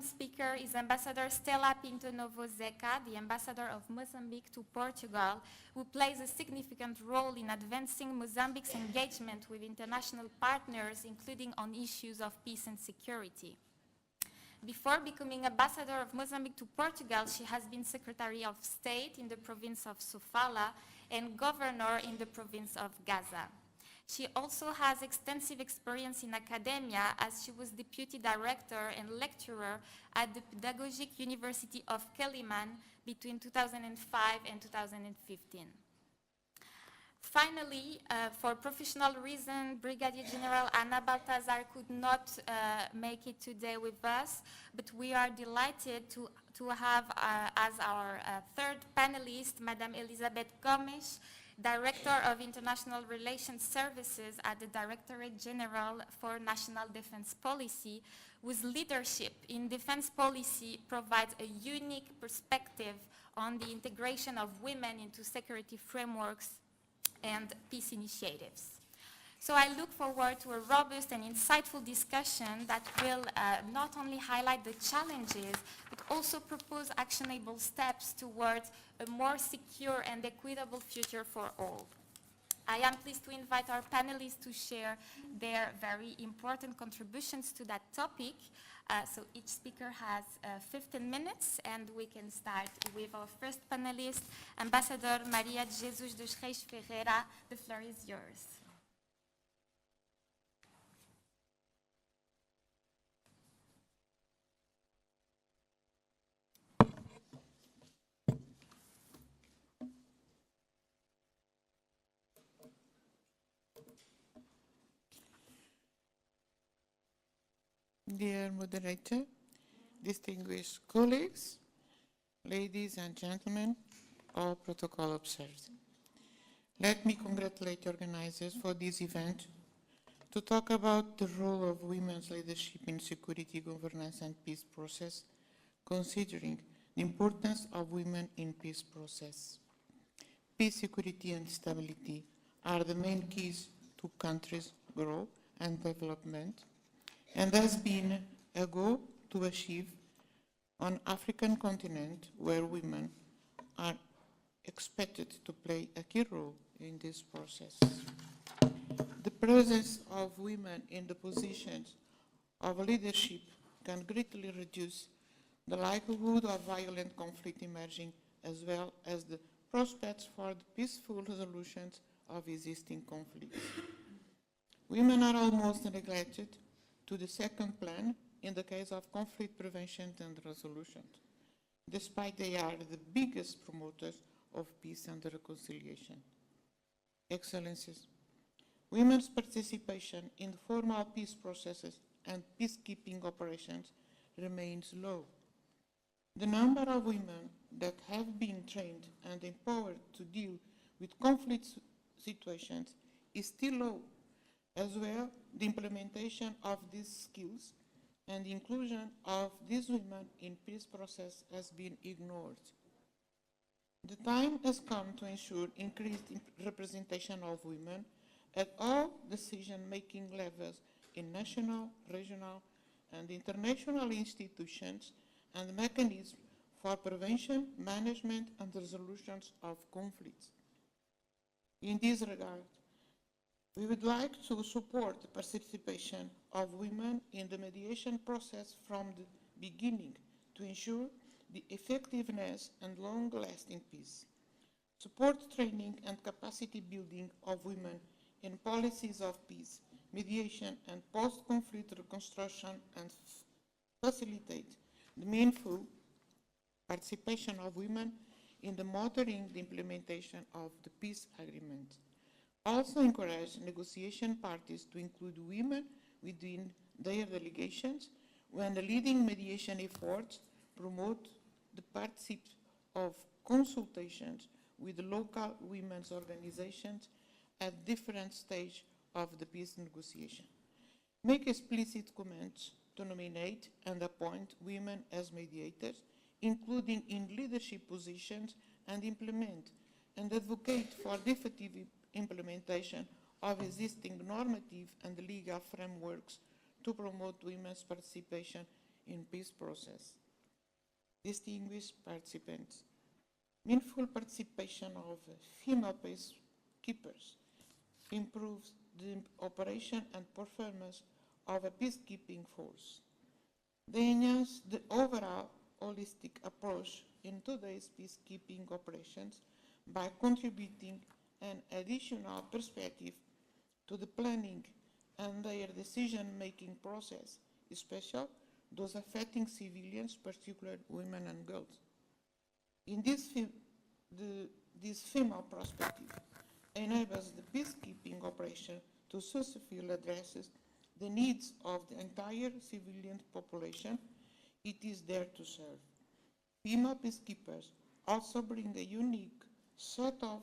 Speaker 9: speaker is Ambassador Stella Pinto Novo Zeca, the Ambassador of Mozambique to Portugal, who plays a significant role in advancing Mozambique's engagement with international partners, including on issues of peace and security. Before becoming Ambassador of Mozambique to Portugal, she has been Secretary of State in the province of Sofala and Governor in the province of Gaza. She also has extensive experience in academia, as she was Deputy Director and Lecturer at the Pedagogic University of Keliman between 2005 and 2015. Finally, for professional reasons, Brigadier General Ana Baltazar could not make it today with us, but we are delighted to have as our third panelist, Madame Elizabeth Gomes, Director of International Relations Services at the Directorate General for National Defense Policy, whose leadership in defense policy provides a unique perspective on the integration of women into security frameworks and peace initiatives. So I look forward to a robust and insightful discussion that will not only highlight the challenges, but also propose actionable steps towards a more secure and equitable future for all. I am pleased to invite our panelists to share their very important contributions to that topic. So each speaker has 15 minutes, and we can start with our first panelist, Ambassador Maria de Jesus dos Reis Ferreira. The floor is yours.
Speaker 10: Dear moderator, distinguished colleagues, ladies and gentlemen, all protocol observed. Let me congratulate the organizers for this event to talk about the role of women's leadership in security, governance and peace process, considering the importance of women in peace process. Peace, security and stability are the main keys to countries' growth and development, and has been a goal to achieve on African continent where women are expected to play a key role in this process. The presence of women in the positions of leadership can greatly reduce the likelihood of violent conflict emerging, as well as the prospects for the peaceful resolutions of existing conflicts. Women are almost neglected to the second plan in the case of conflict prevention and resolution, despite they are the biggest promoters of peace and reconciliation. Excellencies, women's participation in the formal peace processes and peacekeeping operations remains low. The number of women that have been trained and empowered to deal with conflict situations is still low. As well, the implementation of these skills and the inclusion of these women in peace process has been ignored. The time has come to ensure increased representation of women at all decision-making levels in national, regional, and international institutions and mechanisms for prevention, management, and resolutions of conflicts. In this regard, we would like to support the participation of women in the mediation process from the beginning to ensure the effectiveness and long-lasting peace. Support training and capacity building of women in policies of peace, mediation, and post-conflict reconstruction, and facilitate the meaningful participation of women in the monitoring the implementation of the peace agreement. Also encourage negotiation parties to include women within their delegations when the leading mediation efforts promote the participation of consultations with local women's organizations at different stages of the peace negotiation. Make explicit comments to nominate and appoint women as mediators, including in leadership positions, and implement and advocate for the effective implementation of existing normative and legal frameworks to promote women's participation in peace process. Distinguished participants, meaningful participation of female peacekeepers improves the operation and performance of a peacekeeping force. They enhance the overall holistic approach in today's peacekeeping operations by contributing an additional perspective to the planning and their decision-making process, especially those affecting civilians, particularly women and girls. In this female perspective enables the peacekeeping operation to successfully address the needs of the entire civilian population it is there to serve. Female peacekeepers also bring a unique set of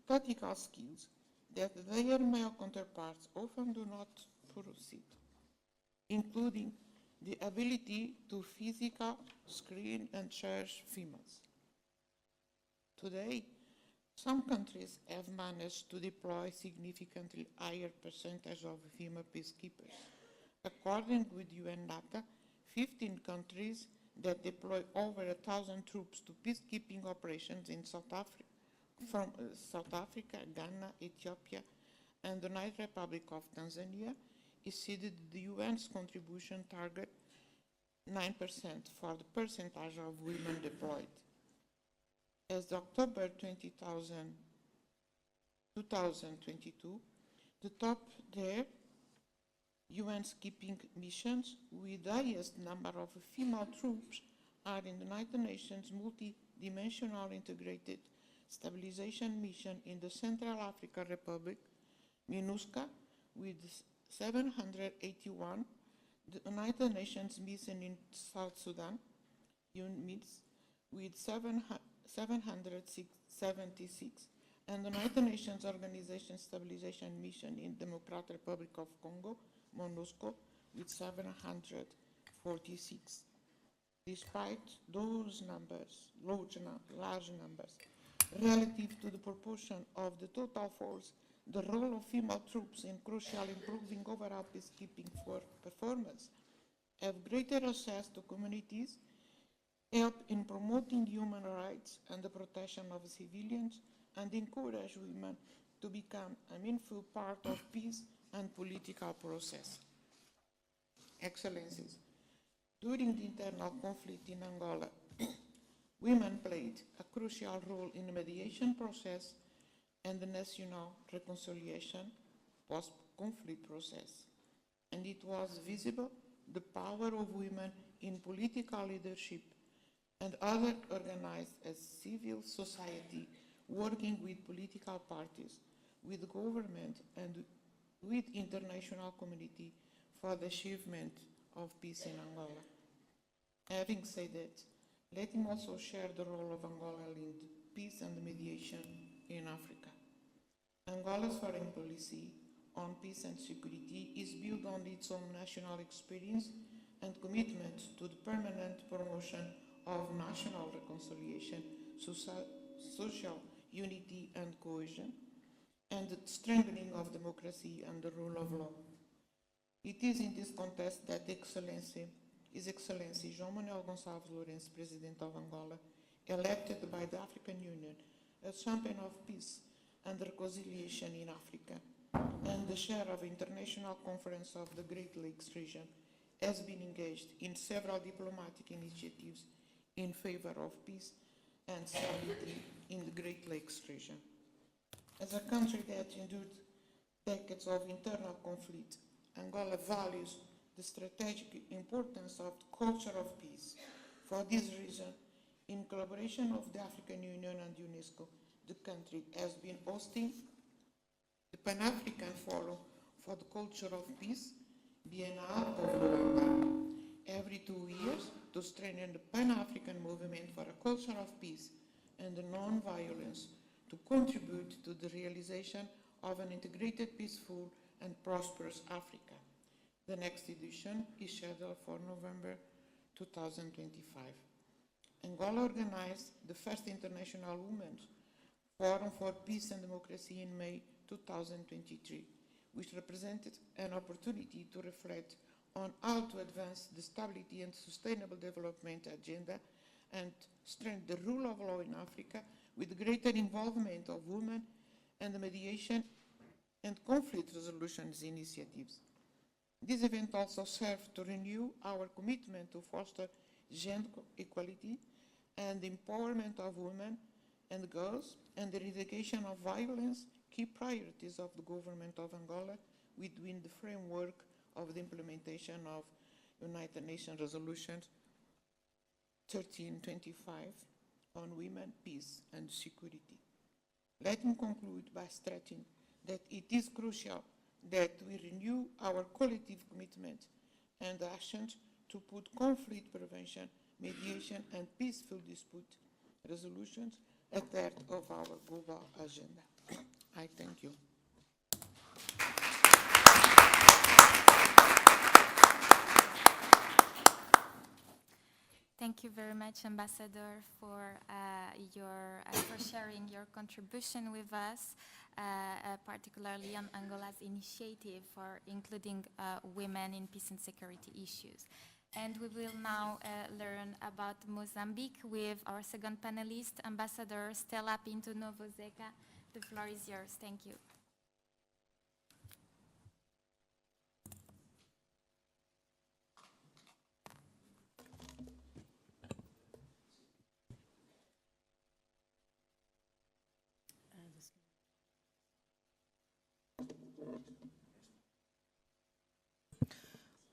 Speaker 10: tactical skills that their male counterparts often do not possess, including the ability to physically screen and charge females. Today, some countries have managed to deploy significantly higher percentage of female peacekeepers. According with UN data, 15 countries that deploy over 1,000 troops to peacekeeping operations in South Africa from South Africa, Ghana, Ethiopia, and the United Republic of Tanzania exceeded the UN's contribution target 9% for the percentage of women deployed. As October 2022, the top there UN's keeping missions with the highest number of female troops are in the United Nations Multi-Dimensional Integrated Stabilization Mission in the Central African Republic, MINUSCA, with 781, the United Nations Mission in South Sudan, UNMISS, with 776, and the United Nations Organization Stabilization Mission in Democratic Republic of Congo, MONUSCO, with 746. Despite those numbers, large numbers, relative to the proportion of the total force, the role of female troops in crucial improving overall peacekeeping performance have greater access to communities, help in promoting human rights and the protection of civilians, and encourage women to become a meaningful part of peace and political process. Excellencies, during the internal conflict in Angola, women played a crucial role in the mediation process and the national reconciliation post-conflict process. And it was visible the power of women in political leadership and other organized as civil society working with political parties, with government and with international community for the achievement of peace in Angola. Having said that, let him also share the role of Angola in peace and mediation in Africa. Angola's foreign policy on peace and security is built on its own national experience and commitment to the permanent promotion of national reconciliation, social unity and cohesion, and the strengthening of democracy and the rule of law. It is in this context that His Excellency João Manuel Gonçalves Lourenço, President of Angola, elected by the African Union as champion of peace and reconciliation in Africa, and the chair of International Conference of the Great Lakes region, has been engaged in several diplomatic initiatives in favor of peace and stability in the Great Lakes region. As a country that endured decades of internal conflict, Angola values the strategic importance of the culture of peace. For this reason, in collaboration with the African Union and UNESCO, the country has been hosting the Pan-African Forum for the Culture of Peace, Bienal of Luanda, every 2 years to strengthen the Pan-African movement for a culture of peace and non-violence, to contribute to the realization of an integrated, peaceful, and prosperous Africa. The next edition is scheduled for November 2025. Angola organized the first International Women's Forum for Peace and Democracy in May 2023, which represented an opportunity to reflect on how to advance the stability and sustainable development agenda and strengthen the rule of law in Africa with greater involvement of women and the mediation and conflict resolutions initiatives. This event also served to renew our commitment to foster gender equality and the empowerment of women and girls and the eradication of violence, key priorities of the government of Angola within the framework of the implementation of United Nations Resolution 1325 on women, peace and security. Let me conclude by stressing that it is crucial that we renew our collective commitment and actions to put conflict prevention, mediation and peaceful dispute resolutions at the heart of our global agenda. I thank you.
Speaker 9: Thank you very much, Ambassador, for sharing your contribution with us, particularly on Angola's initiative for including women in peace and security issues. And we will now learn about Mozambique with our second panelist, Ambassador Stella Pinto Novozeca. The floor is yours. Thank you.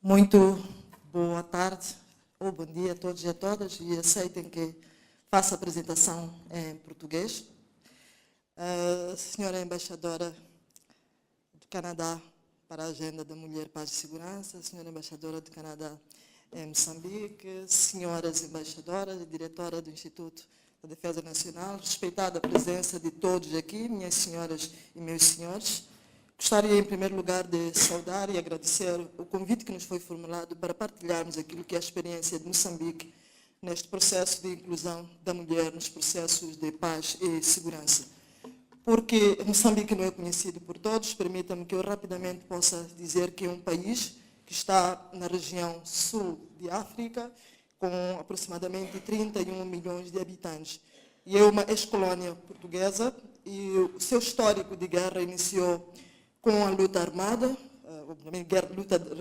Speaker 11: Muito boa tarde, ou bom dia a todos e a todas, e aceitem que faça a apresentação em português. Senhora Embaixadora do Canadá para a Agenda da Mulher, Paz e Segurança, Senhora Embaixadora do Canadá em Moçambique, Senhoras Embaixadoras e Diretora do Instituto da Defesa Nacional, respeitada a presença de todos aqui, minhas senhoras e meus senhores. Gostaria, em primeiro lugar, de saudar e agradecer o convite que nos foi formulado para partilharmos aquilo que é a experiência de Moçambique neste processo de inclusão da mulher nos processos de paz e segurança. Porque Moçambique não é conhecido por todos, permita-me que eu rapidamente possa dizer que é um país que está na região sul de África, com aproximadamente 31 milhões de habitantes. E é uma ex-colônia portuguesa e o seu histórico de guerra iniciou com a luta armada,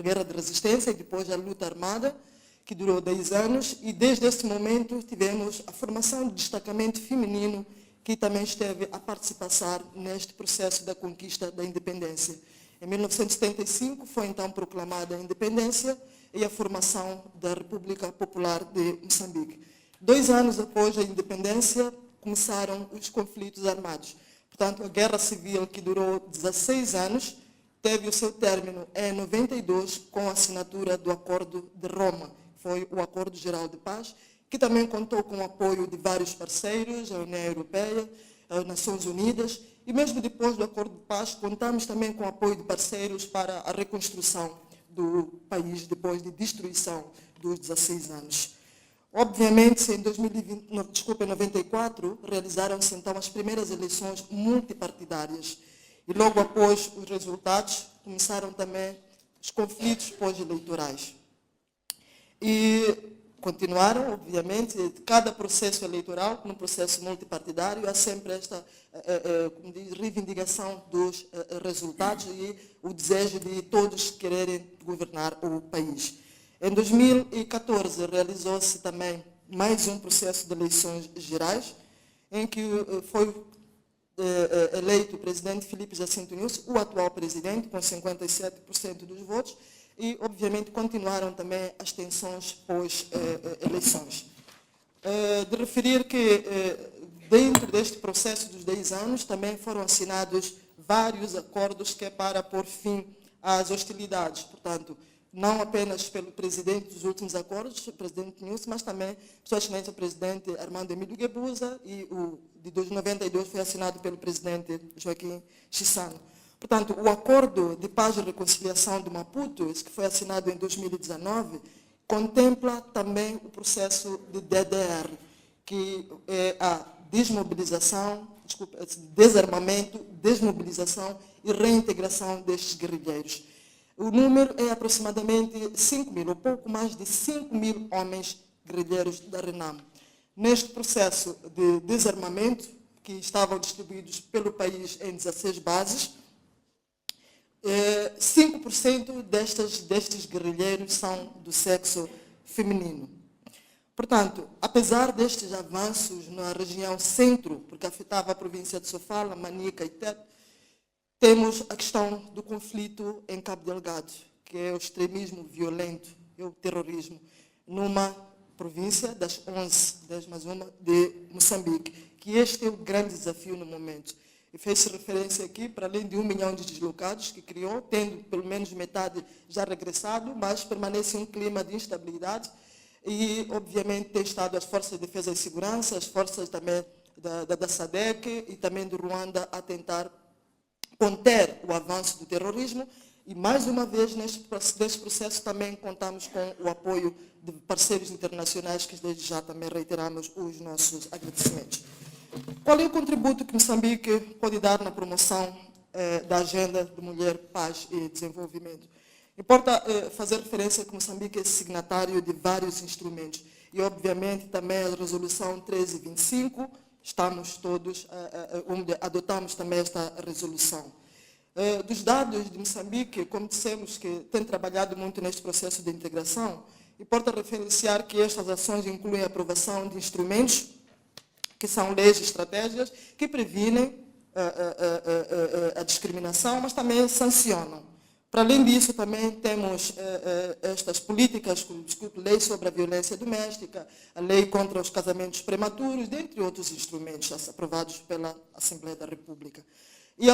Speaker 11: guerra de resistência e depois a luta armada, que durou 10 anos, e desde esse momento tivemos a formação de destacamento feminino, que também esteve a participar neste processo da conquista da independência. Em 1975 foi então proclamada a independência e a formação da República Popular de Moçambique. 2 anos após a independência, começaram os conflitos armados. Portanto, a guerra civil, que durou 16 anos, teve o seu término em 92 com a assinatura do Acordo de Roma. Foi o Acordo Geral de Paz, que também contou com o apoio de vários parceiros, a União Europeia, as Nações Unidas, e mesmo depois do Acordo de Paz, contamos também com o apoio de parceiros para a reconstrução do país depois de destruição dos 16 anos. Obviamente, em 94, realizaram-se então as primeiras eleições multipartidárias. E logo após os resultados, começaram também os conflitos pós-eleitorais. E continuaram, obviamente, cada processo eleitoral, num processo multipartidário, há sempre esta reivindicação dos resultados e o desejo de todos quererem governar o país. Em 2014, realizou-se também mais um processo de eleições gerais, em que foi eleito o presidente Filipe Jacinto Nunes, o atual presidente, com 57% dos votos, e, obviamente, continuaram também as tensões pós-eleições. De referir que, dentro deste processo dos 10 anos, também foram assinados vários acordos que é para pôr fim às hostilidades. Portanto, não apenas pelo presidente dos últimos acordos, o presidente Nunes, mas também, Sua Excelência, o presidente Armando Emílio Guebuza, e o de 92 foi assinado pelo presidente Joaquim Chissano. Portanto, o Acordo de Paz e Reconciliação de Maputo, esse que foi assinado em 2019, contempla também o processo de DDR, que é a desarmamento, desmobilização e reintegração destes guerrilheiros. O número é aproximadamente 5 mil, ou pouco mais de 5 mil homens guerrilheiros da RENAM. Neste processo de desarmamento, que estavam distribuídos pelo país em 16 bases, 5% destes guerrilheiros são do sexo feminino. Portanto, apesar destes avanços na região centro, porque afetava a província de Sofala, Manica e Tete, temos a questão do conflito em Cabo Delgado, que é o extremismo violento e o terrorismo, numa província das 11, mais uma, de Moçambique, que este é o grande desafio no momento. E fez-se referência aqui, para além de 1 milhão de deslocados que criou, tendo pelo menos metade já regressado, mas permanece um clima de instabilidade e, obviamente, tem estado as Forças de Defesa e Segurança, as forças também da SADC e também do Ruanda a tentar conter o avanço do terrorismo e, mais uma vez, neste processo também contamos com o apoio de parceiros internacionais que desde já também reiteramos os nossos agradecimentos. Qual é o contributo que Moçambique pode dar na promoção da agenda de mulher, paz e desenvolvimento? Importa fazer referência que Moçambique é signatário de vários instrumentos e, obviamente, também a resolução 1325, estamos todos, onde adotamos também esta resolução. Dos dados de Moçambique, como dissemos que tem trabalhado muito neste processo de integração, importa referenciar que estas ações incluem a aprovação de instrumentos, que são leis e estratégias, que previnem a discriminação, mas também sancionam. Para além disso, também temos estas políticas, lei sobre a violência doméstica, a lei contra os casamentos prematuros, dentre outros instrumentos aprovados pela Assembleia da República. E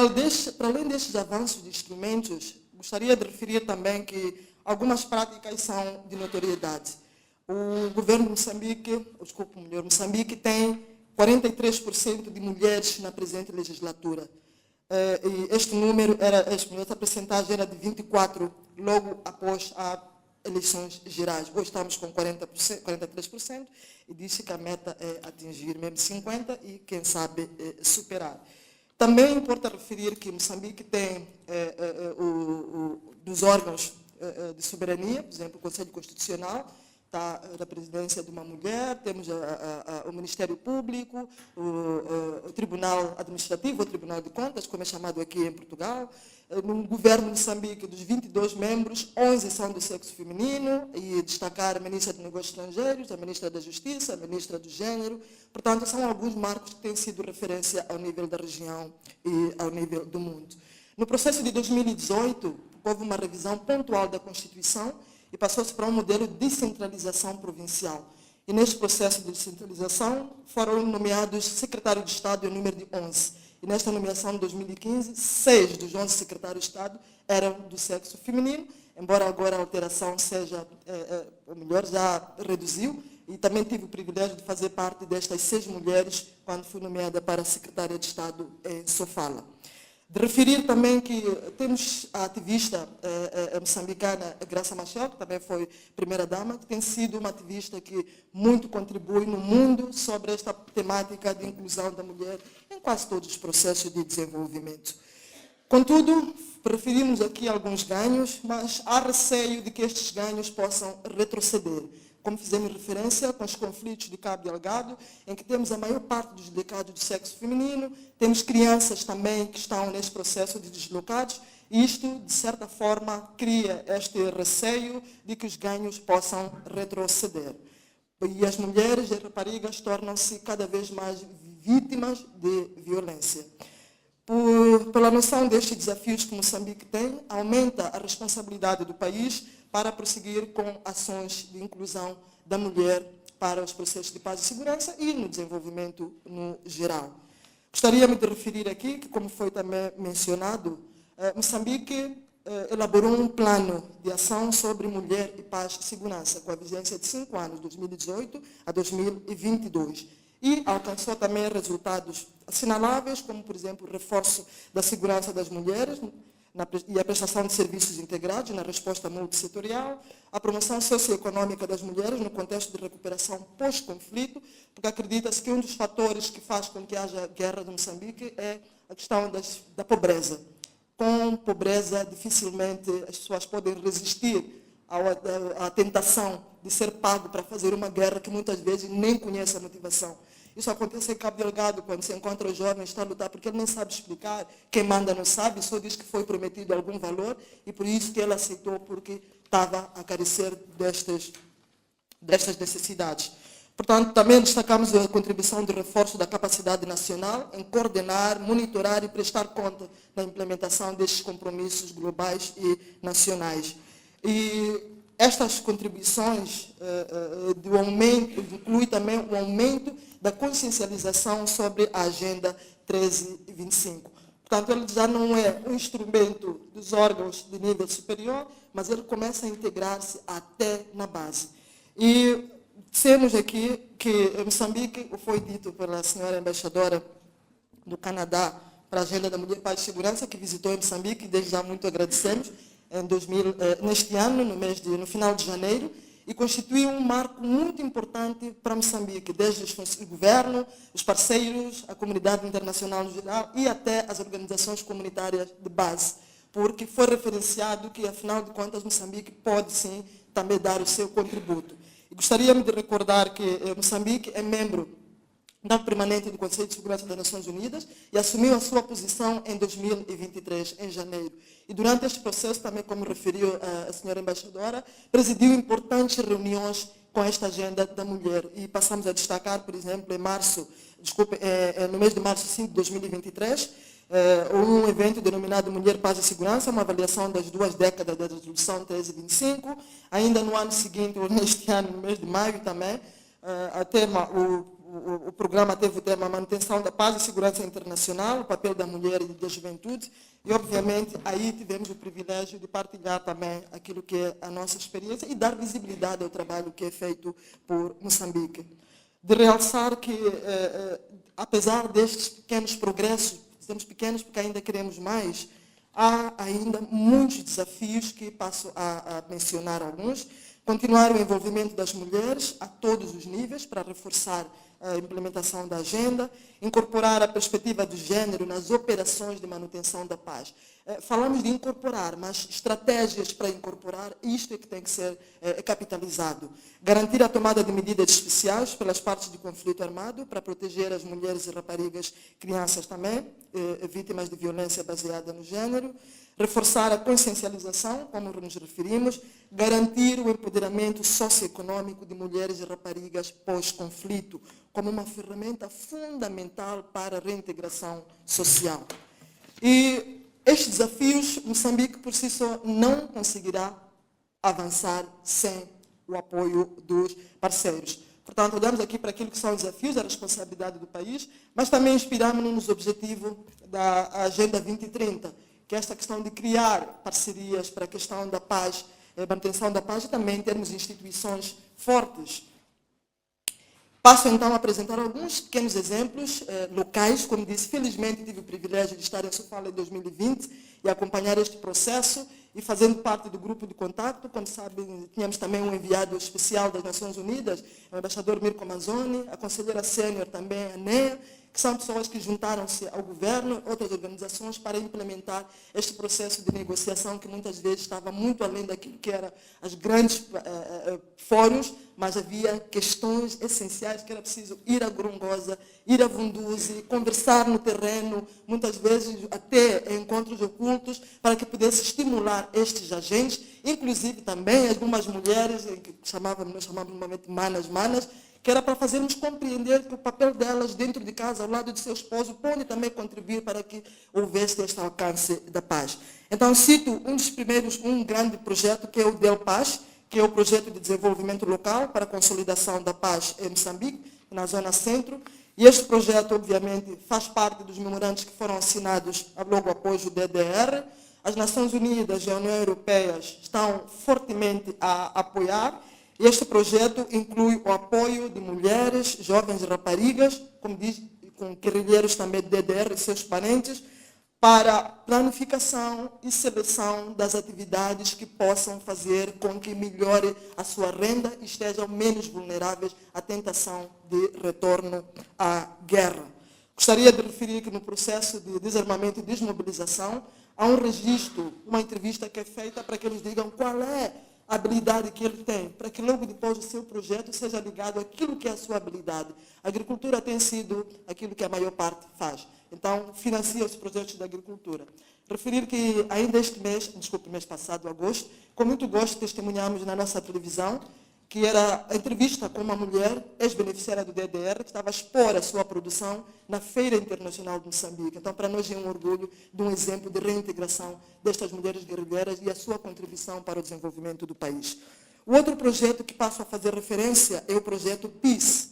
Speaker 11: para além destes avanços de instrumentos, gostaria de referir também que algumas práticas são de notoriedade. O governo de Moçambique, Moçambique tem 43% de mulheres na presente legislatura. E esta percentagem era de 24% logo após as eleições gerais. Hoje estamos com 43% e disse que a meta é atingir mesmo 50% e, quem sabe, superar. Também importa referir que Moçambique tem dos órgãos de soberania, por exemplo, o Conselho Constitucional, está na presidência de uma mulher, temos o Ministério Público, o Tribunal Administrativo, o Tribunal de Contas, como é chamado aqui em Portugal. No governo de Moçambique, dos 22 membros, 11 são do sexo feminino, e destacar a Ministra dos Negócios Estrangeiros, a Ministra da Justiça, a Ministra do Gênero. Portanto, são alguns marcos que têm sido referência ao nível da região e ao nível do mundo. No processo de 2018, houve uma revisão pontual da Constituição, e passou-se para um modelo de descentralização provincial. E neste processo de descentralização foram nomeados secretários de Estado em número de 11. E nesta nomeação de 2015, 6 dos 11 secretários de Estado eram do sexo feminino, embora agora a alteração seja, ou melhor, já reduziu. E também tive o privilégio de fazer parte destas 6 mulheres quando fui nomeada para secretária de Estado em Sofala. De referir também que temos a ativista moçambicana Graça Machel, que também foi primeira-dama, que tem sido uma ativista que muito contribui no mundo sobre esta temática de inclusão da mulher em quase todos os processos de desenvolvimento. Contudo, preferimos aqui alguns ganhos, mas há receio de que estes ganhos possam retroceder. Como fizemos referência com os conflitos de Cabo Delgado, em que temos a maior parte dos deslocados do sexo feminino, temos crianças também que estão neste processo de deslocados, e isto, de certa forma, cria este receio de que os ganhos possam retroceder. E as mulheres e raparigas tornam-se cada vez mais vítimas de violência. Pela noção destes desafios que Moçambique tem, aumenta a responsabilidade do país para prosseguir com ações de inclusão da mulher para os processos de paz e segurança e no desenvolvimento no geral. Gostaria-me de referir aqui que, como foi também mencionado, Moçambique elaborou um plano de ação sobre mulher e paz e segurança, com a vigência de 5 anos, 2018 a 2022. E alcançou também resultados assinaláveis, como, por exemplo, o reforço da segurança das mulheres e a prestação de serviços integrados na resposta multissetorial, a promoção socioeconômica das mulheres no contexto de recuperação pós-conflito, porque acredita-se que um dos fatores que faz com que haja guerra no Moçambique é a questão da pobreza. Com pobreza, dificilmente as pessoas podem resistir à tentação de ser pago para fazer uma guerra que muitas vezes nem conhece a motivação. Isso acontece em Cabo Delgado, quando se encontra o jovem, está a lutar, porque ele nem sabe explicar, quem manda não sabe, só diz que foi prometido algum valor, e por isso que ele aceitou, porque estava a carecer destas necessidades. Portanto, também destacamos a contribuição de reforço da capacidade nacional em coordenar, monitorar e prestar conta da implementação destes compromissos globais e nacionais. E estas contribuições do aumento, inclui também o aumento da consciencialização sobre a Agenda 1325. Portanto, ele já não é um instrumento dos órgãos de nível superior, mas ele começa a integrar-se até na base. E dissemos aqui que Moçambique, foi dito pela senhora embaixadora do Canadá para a Agenda da Mulher, Paz e Segurança, que visitou Moçambique, e desde já muito agradecemos, neste ano, no final de janeiro, e constitui um marco muito importante para Moçambique, desde o governo, os parceiros, a comunidade internacional no geral e até as organizações comunitárias de base. porque foi referenciado que, afinal de contas, Moçambique pode, sim, também dar o seu contributo. E gostaria-me de recordar que Moçambique é membro não permanente do Conselho de Segurança das Nações Unidas e assumiu a sua posição em 2023, em janeiro. E durante este processo, também como referiu a senhora embaixadora, presidiu importantes reuniões com esta agenda da mulher. E passamos a destacar, por exemplo, no mês de março 5 de 2023, um evento denominado Mulher, Paz e Segurança, uma avaliação das 2 décadas da Resolução 1325. Ainda no ano seguinte, ou neste ano, no mês de maio também, o programa teve o tema Manutenção da Paz e Segurança Internacional, o papel da mulher e da juventude, e obviamente aí tivemos o privilégio de partilhar também aquilo que é a nossa experiência e dar visibilidade ao trabalho que é feito por Moçambique. De realçar que, apesar destes pequenos progressos, dizemos pequenos porque ainda queremos mais, há ainda muitos desafios que passo a mencionar alguns. Continuar o envolvimento das mulheres a todos os níveis para reforçar a implementação da agenda, incorporar a perspectiva do gênero nas operações de manutenção da paz. Falamos de incorporar, mas estratégias para incorporar, isto é que tem que ser capitalizado. Garantir a tomada de medidas especiais pelas partes de conflito armado para proteger as mulheres e raparigas, crianças também, vítimas de violência baseada no gênero. Reforçar a consciencialização, como nos referimos, garantir o empoderamento socioeconômico de mulheres e raparigas pós-conflito, como uma ferramenta fundamental para a reintegração social. E estes desafios, Moçambique por si só não conseguirá avançar sem o apoio dos parceiros. Portanto, olhamos aqui para aquilo que são os desafios, a responsabilidade do país, mas também inspiramos-nos nos objetivos da Agenda 2030, que é esta questão de criar parcerias para a questão da paz, manutenção da paz e também termos instituições fortes. Passo então a apresentar alguns pequenos exemplos locais. Como disse, felizmente tive o privilégio de estar em Sofala em 2020 e acompanhar este processo e fazendo parte do grupo de contato. Como sabem, tínhamos também um enviado especial das Nações Unidas, o embaixador Mirko Mazzoni, a conselheira sênior também, a NEA, que são pessoas que juntaram-se ao governo, outras organizações, para implementar este processo de negociação que muitas vezes estava muito além daquilo que eram os grandes fóruns, mas havia questões essenciais que era preciso ir a Gorongosa, ir a Vunduzi, conversar no terreno, muitas vezes até encontros ocultos, para que pudesse estimular estes agentes, inclusive também algumas mulheres, que nós chamávamos normalmente manas, que era para fazermos compreender que o papel delas dentro de casa, ao lado de seu esposo, pode também contribuir para que houvesse este alcance da paz. Então, cito um grande projeto, que é o Del Paz, que é o projeto de desenvolvimento local para a consolidação da paz em Moçambique, na zona centro. E este projeto, obviamente, faz parte dos memorandos que foram assinados logo após o DDR. As Nações Unidas e a União Europeia estão fortemente a apoiar. Este projeto inclui o apoio de mulheres, jovens e raparigas, como diz, com guerrilheiros também de DDR e seus parentes, para planificação e seleção das atividades que possam fazer com que melhore a sua renda e estejam menos vulneráveis à tentação de retorno à guerra. Gostaria de referir que no processo de desarmamento e desmobilização há um registro, uma entrevista que é feita para que eles digam qual é a habilidade que ele tem, para que logo depois o seu projeto seja ligado àquilo que é a sua habilidade. A agricultura tem sido aquilo que a maior parte faz. Então, financia os projetos da agricultura. Referir que ainda mês passado, agosto, com muito gosto testemunhamos na nossa televisão, que era a entrevista com uma mulher, ex-beneficiária do DDR, que estava a expor a sua produção na Feira Internacional de Moçambique. Então, para nós é um orgulho de um exemplo de reintegração destas mulheres guerrilheiras e a sua contribuição para o desenvolvimento do país. O outro projeto que passo a fazer referência é o projeto PEACE,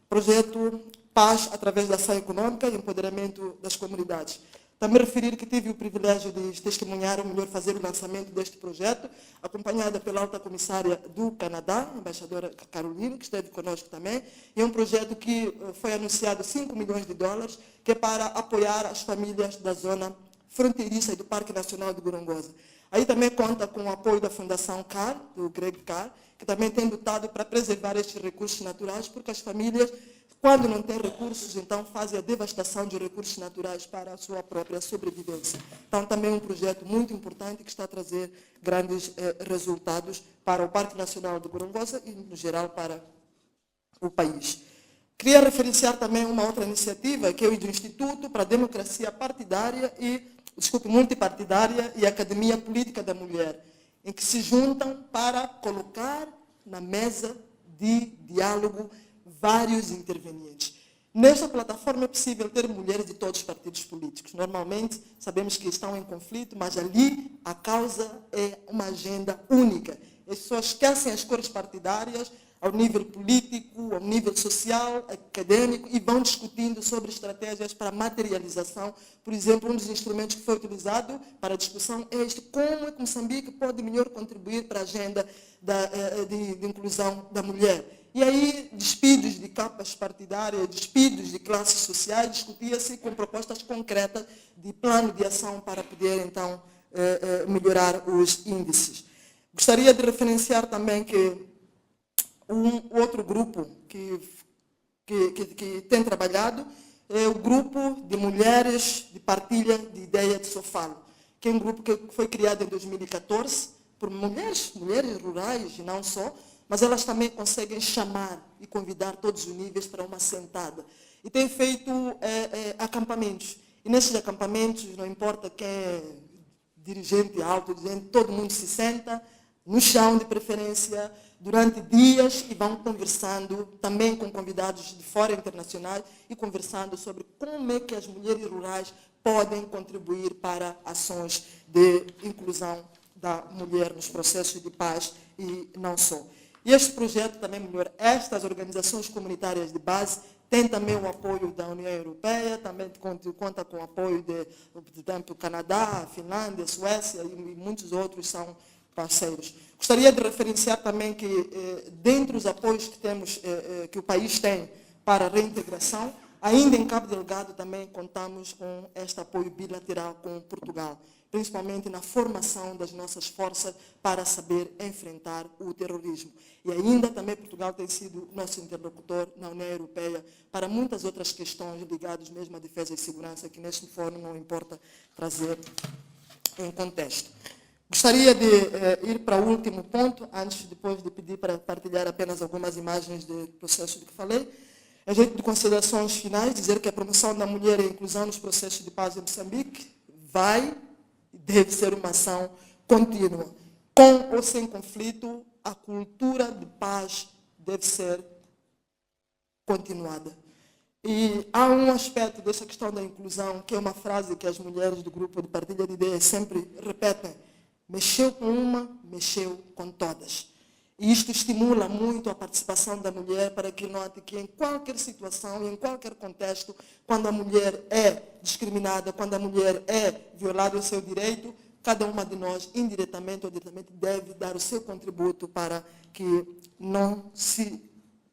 Speaker 11: projeto Paz através da ação econômica e empoderamento das comunidades. Também referir que tive o privilégio de testemunhar, ou melhor, fazer o lançamento deste projeto, acompanhada pela alta comissária do Canadá, a embaixadora Caroline, que esteve conosco também. E é um projeto que foi anunciado 5 milhões de dólares, que é para apoiar as famílias da zona fronteiriça e do Parque Nacional de Gorongosa. Aí também conta com o apoio da Fundação CAR, do Greg Carr, que também tem lutado para preservar estes recursos naturais, porque as famílias quando não têm recursos, então fazem a devastação de recursos naturais para a sua própria sobrevivência. Então, também é um projeto muito importante que está a trazer grandes resultados para o Parque Nacional de Gorongosa e, no geral, para o país. Queria referenciar também uma outra iniciativa, que é o do Instituto para a Democracia Multipartidária e Academia Política da Mulher, em que se juntam para colocar na mesa de diálogo vários intervenientes. Nesta plataforma é possível ter mulheres de todos os partidos políticos. Normalmente, sabemos que estão em conflito, mas ali a causa é uma agenda única. As pessoas esquecem as cores partidárias ao nível político, ao nível social, acadêmico, e vão discutindo sobre estratégias para materialização. Por exemplo, um dos instrumentos que foi utilizado para a discussão é este: como é que Moçambique pode melhor contribuir para a agenda de inclusão da mulher. E aí, despidos de capas partidárias, despidos de classes sociais, discutia-se com propostas concretas de plano de ação para poder, então, melhorar os índices. Gostaria de referenciar também que um outro grupo que tem trabalhado é o grupo de mulheres de partilha de ideia de Sofalo, que é um grupo que foi criado em 2014 por mulheres rurais e não só, mas elas também conseguem chamar e convidar todos os níveis para uma sentada. E tem feito acampamentos. E nesses acampamentos, não importa quem é dirigente, alto, dirigente, todo mundo se senta, no chão de preferência, durante dias, e vão conversando também com convidados de fora internacionais e conversando sobre como é que as mulheres rurais podem contribuir para ações de inclusão da mulher nos processos de paz e não só. E este projeto também melhora. Estas organizações comunitárias de base têm também o apoio da União Europeia, também conta com o apoio do Canadá, Finlândia, Suécia e muitos outros são parceiros. Gostaria de referenciar também que, dentre os apoios que temos, que o país tem para a reintegração, ainda em Cabo Delgado também contamos com este apoio bilateral com Portugal, principalmente na formação das nossas forças para saber enfrentar o terrorismo. E ainda também Portugal tem sido nosso interlocutor na União Europeia para muitas outras questões ligadas mesmo à defesa e segurança, que neste fórum não importa trazer em contexto. Gostaria de ir para o último ponto, depois de pedir para partilhar apenas algumas imagens do processo de que falei. A jeito de considerações finais, dizer que a promoção da mulher e a inclusão nos processos de paz em Moçambique deve ser uma ação contínua. Com ou sem conflito, a cultura de paz deve ser continuada. E há um aspecto dessa questão da inclusão, que é uma frase que as mulheres do grupo de partilha de ideias sempre repetem: mexeu com uma, mexeu com todas. E isto estimula muito a participação da mulher para que note que em qualquer situação, em qualquer contexto, quando a mulher é discriminada, quando a mulher é violada o seu direito, cada uma de nós, indiretamente ou diretamente, deve dar o seu contributo para que não se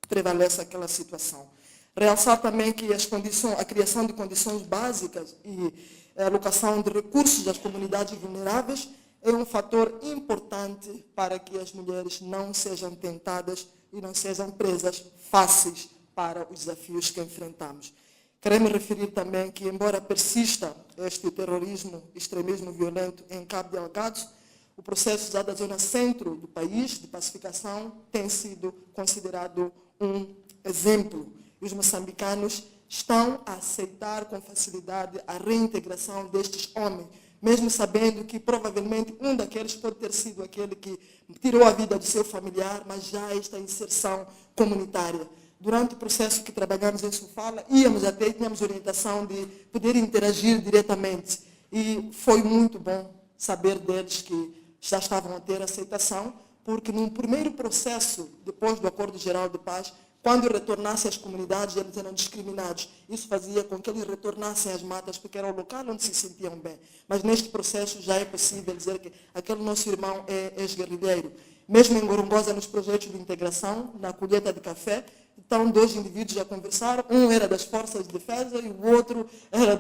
Speaker 11: prevaleça aquela situação. Realçar também que a criação de condições básicas e a alocação de recursos das comunidades vulneráveis é um fator importante para que as mulheres não sejam tentadas e não sejam presas fáceis para os desafios que enfrentamos. Queremos referir também que, embora persista este terrorismo, extremismo violento em Cabo Delgado, o processo já da zona centro do país, de pacificação, tem sido considerado um exemplo. E os moçambicanos estão a aceitar com facilidade a reintegração destes homens, mesmo sabendo que provavelmente um daqueles pode ter sido aquele que tirou a vida do seu familiar, mas já esta inserção comunitária. Durante o processo que trabalhamos em Sofala, tínhamos orientação de poder interagir diretamente. E foi muito bom saber deles que já estavam a ter aceitação, porque num primeiro processo, depois do Acordo Geral de Paz, quando retornassem às comunidades, eles eram discriminados. Isso fazia com que eles retornassem às matas, porque era o local onde se sentiam bem. Mas neste processo já é possível dizer que aquele nosso irmão é ex-guerrilheiro. Mesmo em Gorongosa, nos projetos de integração, na colheita de café, então 2 indivíduos já conversaram, um era das forças de defesa e o outro era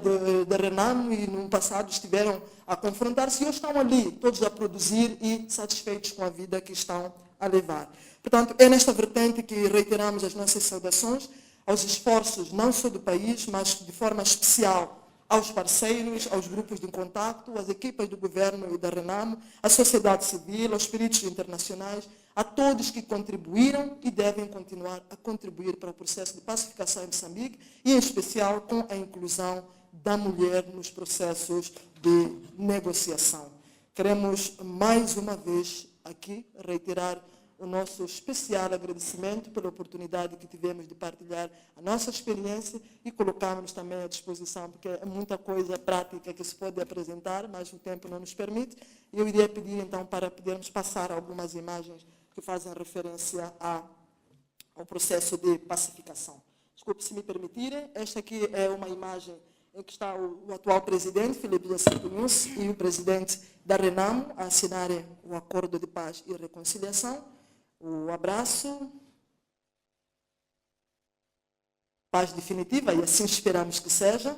Speaker 11: da Renamo, e no passado estiveram a confrontar-se e hoje estão ali, todos a produzir e satisfeitos com a vida que estão a levar. Portanto, é nesta vertente que reiteramos as nossas saudações aos esforços não só do país, mas de forma especial aos parceiros, aos grupos de contacto, às equipas do governo e da RENAM, à sociedade civil, aos peritos internacionais, a todos que contribuíram e devem continuar a contribuir para o processo de pacificação em Moçambique e, em especial, com a inclusão da mulher nos processos de negociação. Queremos, mais uma vez, aqui, reiterar o nosso especial agradecimento pela oportunidade que tivemos de partilhar a nossa experiência e colocamos também à disposição, porque é muita coisa prática que se pode apresentar, mas o tempo não nos permite. E eu iria pedir, então, para podermos passar algumas imagens que fazem referência ao processo de pacificação. Desculpe, se me permitirem, esta aqui é uma imagem em que está o atual presidente, Filipe Jacinto Nunes, e o presidente da RENAM a assinarem o Acordo de Paz e Reconciliação. O abraço, paz definitiva, e assim esperamos que seja.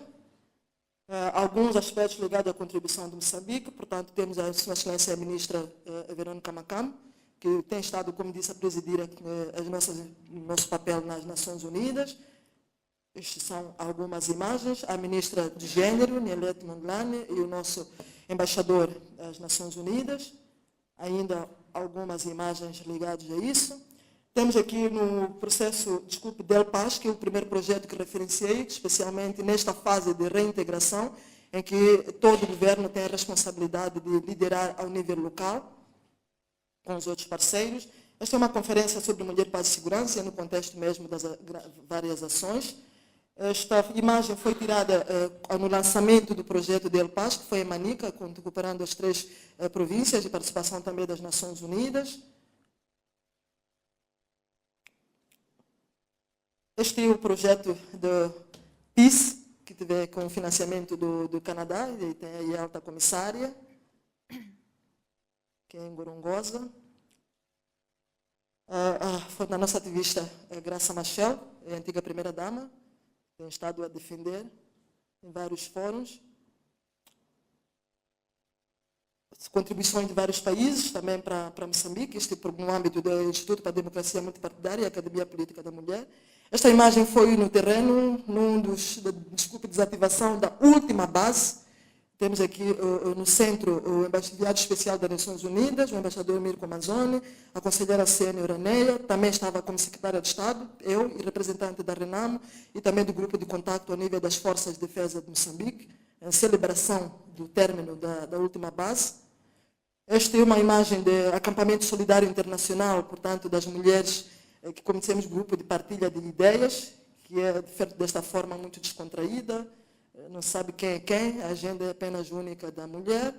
Speaker 11: Alguns aspectos ligados à contribuição de Moçambique, portanto, temos a Sua Excelência a Ministra Verônica Macam, que tem estado, como disse, a presidir o nosso papel nas Nações Unidas. Estas são algumas imagens. A Ministra de Gênero, Nielete Mondlane, e o nosso embaixador das Nações Unidas. Ainda algumas imagens ligadas a isso. Temos aqui no processo, Del Paz, que é o primeiro projeto que referenciei, especialmente nesta fase de reintegração, em que todo o governo tem a responsabilidade de liderar ao nível local, com os outros parceiros. Esta é uma conferência sobre mulher, paz e segurança, no contexto mesmo das várias ações. Esta imagem foi tirada no lançamento do projeto Del Paz, que foi em Manica, recuperando as 3 províncias, de participação também das Nações Unidas. Este é o projeto de Peace, que teve com o financiamento do Canadá, e tem aí a alta comissária, que é em Gorongosa. Foi a nossa ativista Graça Machel, a antiga primeira-dama, tem estado a defender em vários fóruns. Contribuições de vários países, também para Moçambique, no âmbito do Instituto para a Democracia Multipartidária e Academia Política da Mulher. Esta imagem foi no terreno, desativação da última base. Temos aqui no centro o enviado especial das Nações Unidas, o embaixador Mirko Manzoni, a conselheira Cênia Uraneia, também estava como secretária de Estado, eu e representante da RENAM, e também do grupo de contato a nível das Forças de Defesa de Moçambique, em celebração do término da última base. Esta é uma imagem de acampamento solidário internacional, portanto, das mulheres que conhecemos grupo de partilha de ideias, que é feito desta forma muito descontraída, não sabe quem é quem, a agenda é apenas única da mulher.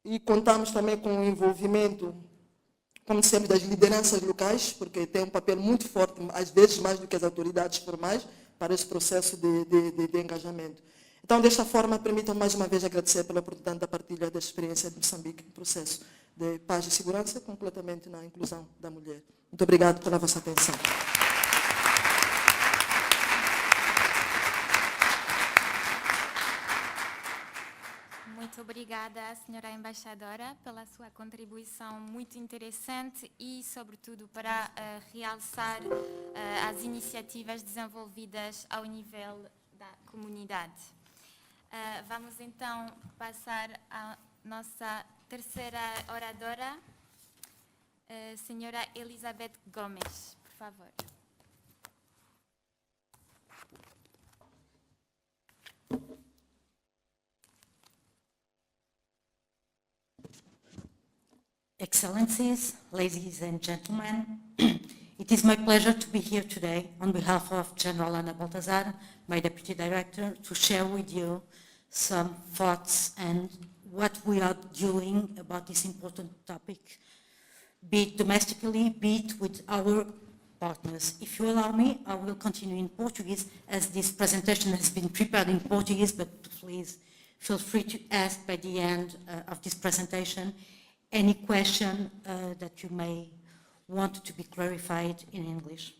Speaker 11: E contamos também com o envolvimento, como dissemos, das lideranças locais, porque tem um papel muito forte, às vezes mais do que as autoridades formais, para esse processo de engajamento. Então, desta forma, permitam mais uma vez agradecer pela oportunidade da partilha da experiência de Moçambique no processo de paz e segurança, completamente na inclusão da mulher. Muito obrigado pela vossa atenção.
Speaker 9: Muito obrigada, senhora embaixadora, pela sua contribuição muito interessante e, sobretudo, para realçar as iniciativas desenvolvidas ao nível da comunidade. Vamos então passar à nossa terceira oradora, senhora Elizabeth Gomes, por favor.
Speaker 12: Excellencies, ladies and gentlemen, it is my pleasure to be here today on behalf of General Ana Baltazar, my Deputy Director, to share with you some thoughts and what we are doing about this important topic, be it domestically, be it with our partners. If you allow me, I will continue in Portuguese, as this presentation has been prepared in Portuguese, but please feel free to ask by the end of this presentation any question that you may want to be clarified in English.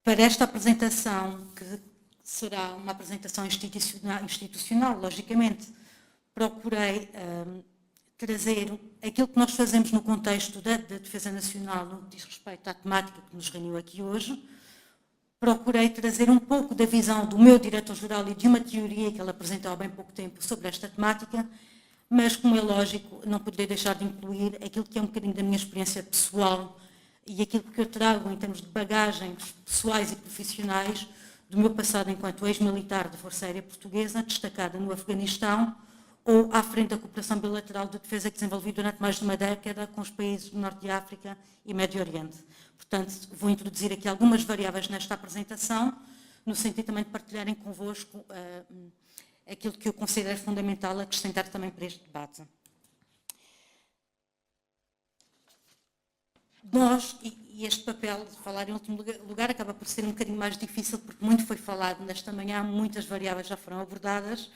Speaker 12: Para esta apresentação, que será uma apresentação institucional, logicamente, procurei trazer aquilo que nós fazemos no contexto da Defesa Nacional no que diz respeito à temática que nos reuniu aqui hoje. Procurei trazer um pouco da visão do meu diretor-geral e de uma teoria que ele apresentou há bem pouco tempo sobre esta temática, mas, como é lógico, não poderia deixar de incluir aquilo que é um bocadinho da minha experiência pessoal e aquilo que eu trago em termos de bagagens pessoais e profissionais do meu passado enquanto ex-militar da Força Aérea Portuguesa, destacada no Afeganistão, ou à frente da cooperação bilateral de defesa que desenvolvi durante mais de uma década com os países do Norte de África e Médio Oriente. Portanto, vou introduzir aqui algumas variáveis nesta apresentação, no sentido também de partilharem convosco aquilo que eu considero fundamental acrescentar também para este debate. Nós, e este papel de falar em último lugar acaba por ser um bocadinho mais difícil, porque muito foi falado nesta manhã, muitas variáveis já foram abordadas.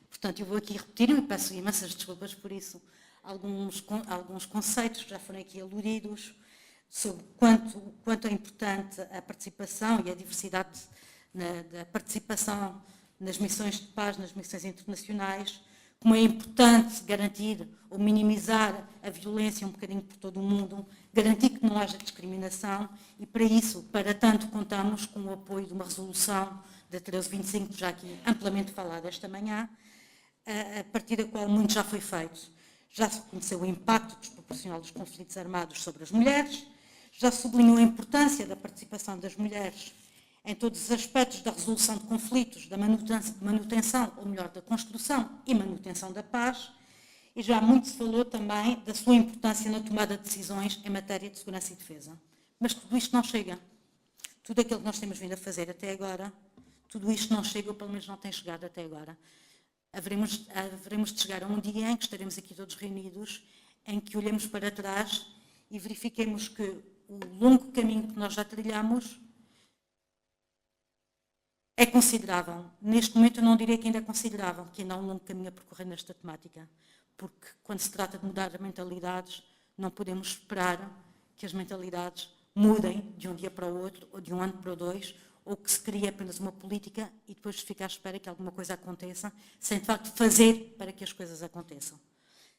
Speaker 12: Portanto, eu vou aqui repetir, e peço imensas desculpas por isso, alguns conceitos que já foram aqui aludidos, sobre quanto é importante a participação e a diversidade da participação nas missões de paz, nas missões internacionais, como é importante garantir ou minimizar a violência um bocadinho por todo o mundo, garantir que não haja discriminação e, para isso, para tanto, contamos com o apoio de uma resolução da 1325, já aqui amplamente falada esta manhã, a partir da qual muito já foi feito. Já se reconheceu o impacto desproporcional dos conflitos armados sobre as mulheres, já se sublinhou a importância da participação das mulheres em todos os aspectos da resolução de conflitos, da manutenção, ou melhor, da construção e manutenção da paz, e já muito se falou também da sua importância na tomada de decisões em matéria de segurança e defesa. Mas tudo isto não chega. Tudo aquilo que nós temos vindo a fazer até agora, tudo isto não chega, ou pelo menos não tem chegado até agora. Haveremos de chegar a um dia em que estaremos aqui todos reunidos, em que olhemos para trás e verifiquemos que o longo caminho que nós já trilhamos é considerável. Neste momento eu não diria que ainda é considerável, que ainda há um longo caminho a percorrer nesta temática, porque quando se trata de mudar as mentalidades, não podemos esperar que as mentalidades mudem de um dia para o outro, ou de um ano para o dois, ou que se crie apenas uma política e depois se fica à espera que alguma coisa aconteça, sem de facto fazer para que as coisas aconteçam.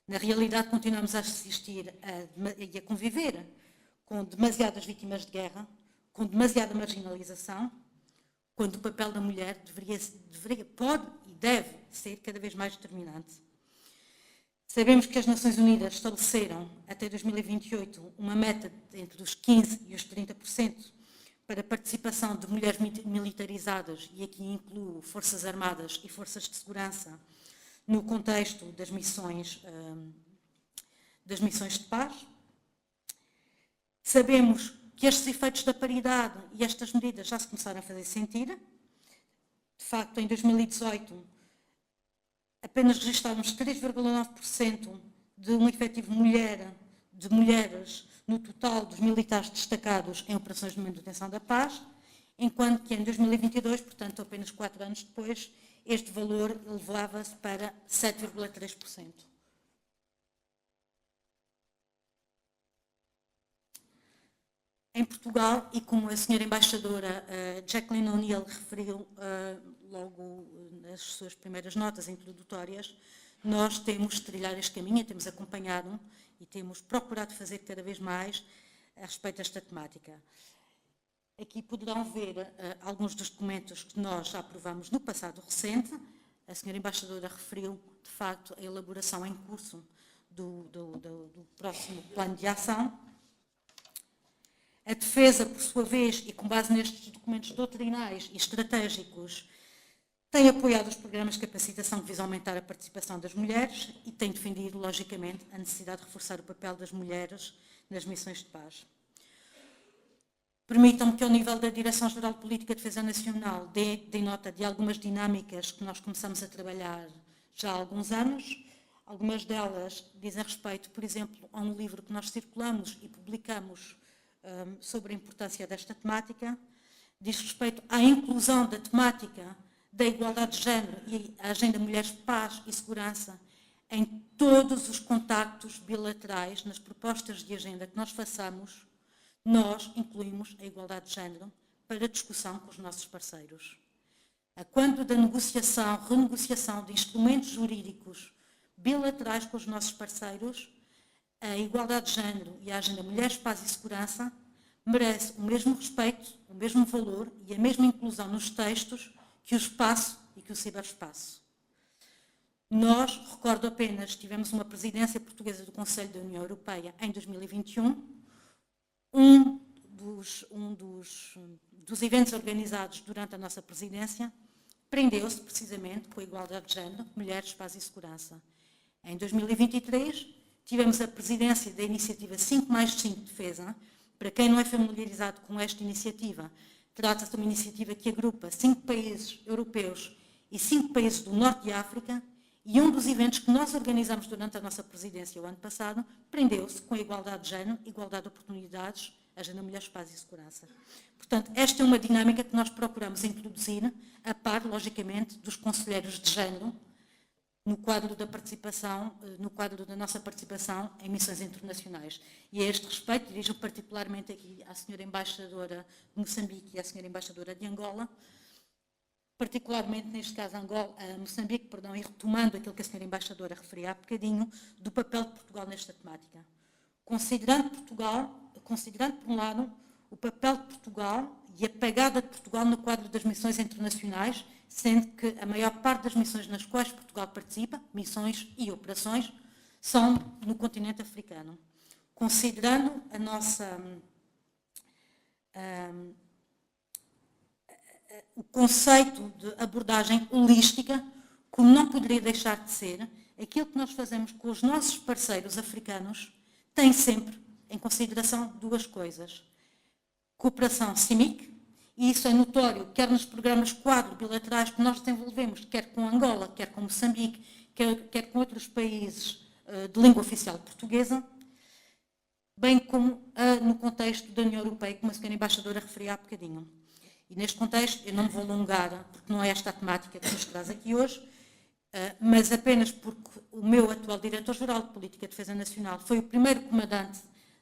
Speaker 12: Na realidade, continuamos a assistir e a conviver com demasiadas vítimas de guerra, com demasiada marginalização, quando o papel da mulher pode e deve ser cada vez mais determinante. Sabemos que as Nações Unidas estabeleceram até 2028 uma meta entre os 15% e os 30% para a participação de mulheres militarizadas, e aqui incluo Forças Armadas e Forças de Segurança, no contexto das missões de paz. Sabemos que estes efeitos da paridade e estas medidas já se começaram a fazer sentir. De facto, em 2018, apenas registramos 3,9% de um efetivo de mulheres no total dos militares destacados em operações de manutenção da paz, enquanto que em 2022, portanto apenas 4 anos depois, este valor elevava-se para 7,3%. Em Portugal, e como a senhora embaixadora Jacqueline O'Neill referiu logo nas suas primeiras notas introdutórias, nós temos de trilhar este caminho, temos acompanhado e temos procurado fazer cada vez mais a respeito desta temática. Aqui poderão ver alguns dos documentos que nós já aprovamos no passado recente. A senhora embaixadora referiu, de facto, a elaboração em curso do próximo plano de ação. A defesa, por sua vez, e com base nestes documentos doutrinais e estratégicos, tem apoiado os programas de capacitação que visam aumentar a participação das mulheres e tem defendido, logicamente, a necessidade de reforçar o papel das mulheres nas missões de paz. Permitam-me que, ao nível da Direção-Geral de Política de Defesa Nacional, dê nota de algumas dinâmicas que nós começamos a trabalhar já há alguns anos. Algumas delas dizem respeito, por exemplo, a um livro que nós circulamos e publicamos sobre a importância desta temática. Diz respeito à inclusão da temática da igualdade de género e a agenda Mulheres, Paz e Segurança em todos os contactos bilaterais, nas propostas de agenda que nós façamos, nós incluímos a igualdade de género para discussão com os nossos parceiros. A quando da negociação, renegociação de instrumentos jurídicos bilaterais com os nossos parceiros, a igualdade de género e a agenda Mulheres, Paz e Segurança merece o mesmo respeito, o mesmo valor e a mesma inclusão nos textos que o espaço e que o ciberespaço. Nós, recordo apenas, tivemos uma presidência portuguesa do Conselho da União Europeia em 2021. Um dos eventos organizados durante a nossa presidência prendeu-se precisamente com a igualdade de género, mulheres, paz e segurança. Em 2023, tivemos a presidência da iniciativa 5+5 Defesa. Para quem não é familiarizado com esta iniciativa, trata-se de uma iniciativa que agrupa 5 países europeus e 5 países do Norte de África, e um dos eventos que nós organizamos durante a nossa presidência o ano passado prendeu-se com a igualdade de género, igualdade de oportunidades, agenda Mulheres, Paz e Segurança. Portanto, esta é uma dinâmica que nós procuramos introduzir, a par, logicamente, dos conselheiros de género, no quadro da participação, no quadro da nossa participação em missões internacionais. E a este respeito, dirijo particularmente aqui à senhora embaixadora de Moçambique e à senhora embaixadora de Angola, particularmente neste caso Moçambique, e retomando aquilo que a senhora embaixadora referia há bocadinho, do papel de Portugal nesta temática. Considerando, por um lado, o papel de Portugal e a pegada de Portugal no quadro das missões internacionais, sendo que a maior parte das missões nas quais Portugal participa, missões e operações, são no continente africano. Considerando a nossa... o conceito de abordagem holística, como não poderia deixar de ser, aquilo que nós fazemos com os nossos parceiros africanos tem sempre em consideração duas coisas. Cooperação CIMIC, e isso é notório, quer nos programas quadro bilaterais que nós desenvolvemos, quer com Angola, quer com Moçambique, quer com outros países de língua oficial portuguesa, bem como no contexto da União Europeia, como a senhora embaixadora referia há bocadinho. E neste contexto, eu não me vou alongar, porque não é esta a temática que nos traz aqui hoje, mas apenas porque o meu atual diretor-geral de Política de Defesa Nacional foi o primeiro comandante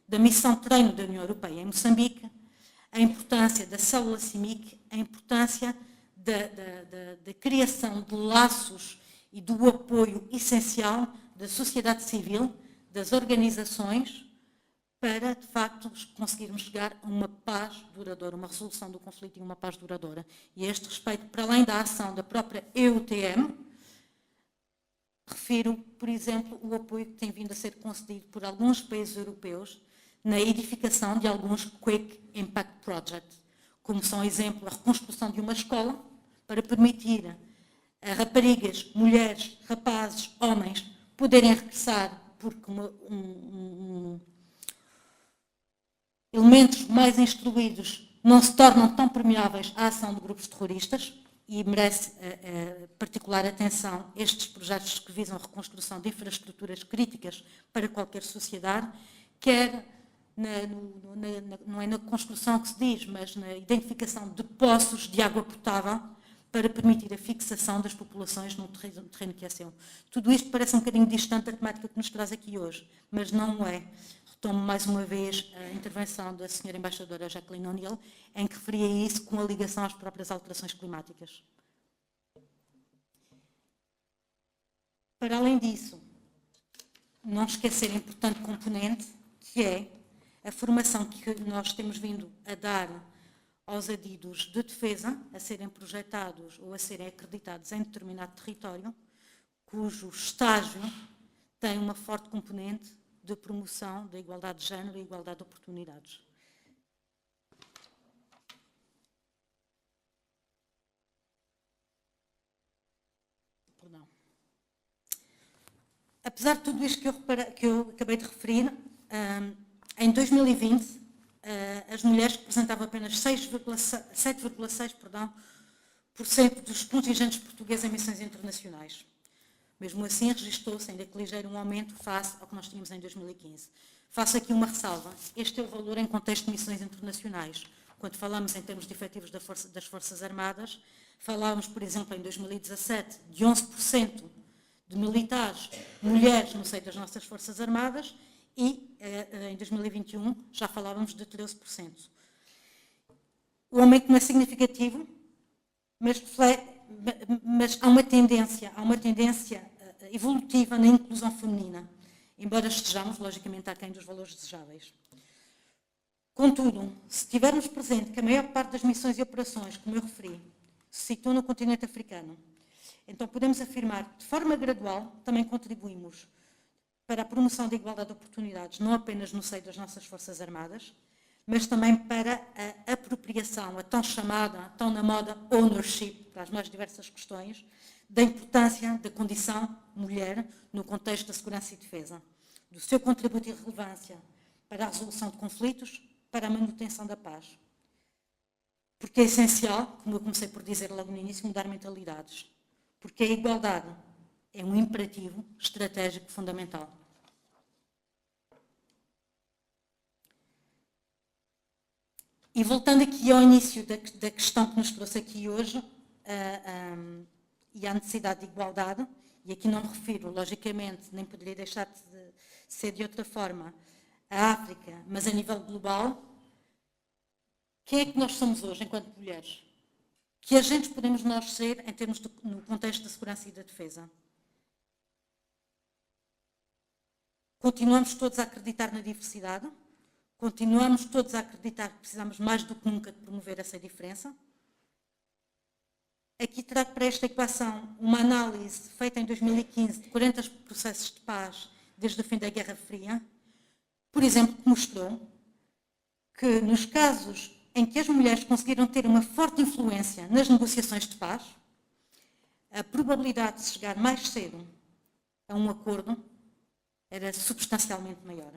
Speaker 12: da missão de treino da União Europeia em Moçambique, a importância da célula CIMIC, a importância da criação de laços e do apoio essencial da sociedade civil, das organizações, para, de facto, conseguirmos chegar a uma paz duradoura, uma resolução do conflito e uma paz duradoura. E a este respeito, para além da ação da própria EUTM, refiro, por exemplo, o apoio que tem vindo a ser concedido por alguns países europeus na edificação de alguns Quick Impact Projects, como são, exemplo, a reconstrução de uma escola para permitir a raparigas, mulheres, rapazes, homens poderem regressar, porque elementos mais instruídos não se tornam tão permeáveis à ação de grupos terroristas, e merece particular atenção estes projetos que visam a reconstrução de infraestruturas críticas para qualquer sociedade, quer não é na construção que se diz, mas na identificação de poços de água potável para permitir a fixação das populações num terreno que é seu. Tudo isto parece um bocadinho distante da temática que nos traz aqui hoje, mas não é. Retomo mais uma vez a intervenção da senhora embaixadora Jacqueline O'Neill, em que referia isso com a ligação às próprias alterações climáticas. Para além disso, não esquecer a importante componente, que é a formação que nós temos vindo a dar aos adidos de defesa, a serem projetados ou a serem acreditados em determinado território, cujo estágio tem uma forte componente de promoção da igualdade de género e igualdade de oportunidades. Perdão. Apesar de tudo isto que eu acabei de referir, em 2020, as mulheres representavam apenas 7,6% dos contingentes portugueses em missões internacionais. Mesmo assim, registrou-se ainda que ligeiro um aumento face ao que nós tínhamos em 2015. Faço aqui uma ressalva. Este é o valor em contexto de missões internacionais. Quando falamos em termos de efetivos das Forças Armadas, falávamos, por exemplo, em 2017, de 11% de militares, mulheres no seio das nossas Forças Armadas, e em 2021 já falávamos de 13%. O aumento não é significativo, mas há uma tendência evolutiva na inclusão feminina, embora estejamos, logicamente, aquém dos valores desejáveis. Contudo, se tivermos presente que a maior parte das missões e operações, como eu referi, se situam no continente africano, então podemos afirmar que, de forma gradual, também contribuímos para a promoção da igualdade de oportunidades, não apenas no seio das nossas Forças Armadas, mas também para a apropriação, a tão chamada, tão na moda, ownership, para as mais diversas questões, da importância da condição mulher no contexto da segurança e defesa, do seu contributo e relevância para a resolução de conflitos, para a manutenção da paz. Porque é essencial, como eu comecei por dizer logo no início, mudar mentalidades. Porque a igualdade é um imperativo estratégico fundamental. E voltando aqui ao início da questão que nos trouxe aqui hoje, e à necessidade de igualdade, e aqui não me refiro, logicamente, nem poderia deixar de ser de outra forma, a África, mas a nível global, quem é que nós somos hoje enquanto mulheres? Que agentes podemos nós ser em termos no contexto da segurança e da defesa? Continuamos todos a acreditar na diversidade? Continuamos todos a acreditar que precisamos mais do que nunca de promover essa diferença? Aqui trago para esta equação uma análise feita em 2015 de 40 processos de paz desde o fim da Guerra Fria, por exemplo, que mostrou que nos casos em que as mulheres conseguiram ter uma forte influência nas negociações de paz, a probabilidade de chegar mais cedo a um acordo era substancialmente maior.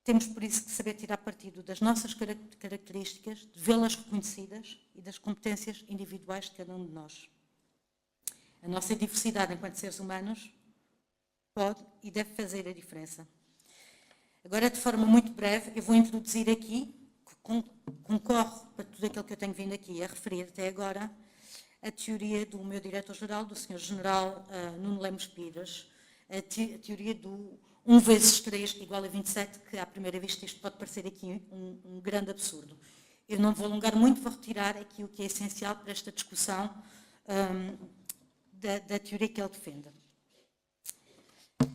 Speaker 12: Temos, por isso, que saber tirar partido das nossas características, de vê-las reconhecidas e das competências individuais de cada um de nós. A nossa diversidade enquanto seres humanos pode e deve fazer a diferença. Agora, de forma muito breve, eu vou introduzir aqui, que concorre para tudo aquilo que eu tenho vindo aqui a referir até agora, a teoria do meu diretor-geral, do Sr. General Nuno Lemos Pires, a teoria do 1 vezes 3 igual a 27, que à primeira vista isto pode parecer aqui um grande absurdo. Eu não vou alongar muito, vou retirar aqui o que é essencial para esta discussão da teoria que ele defende.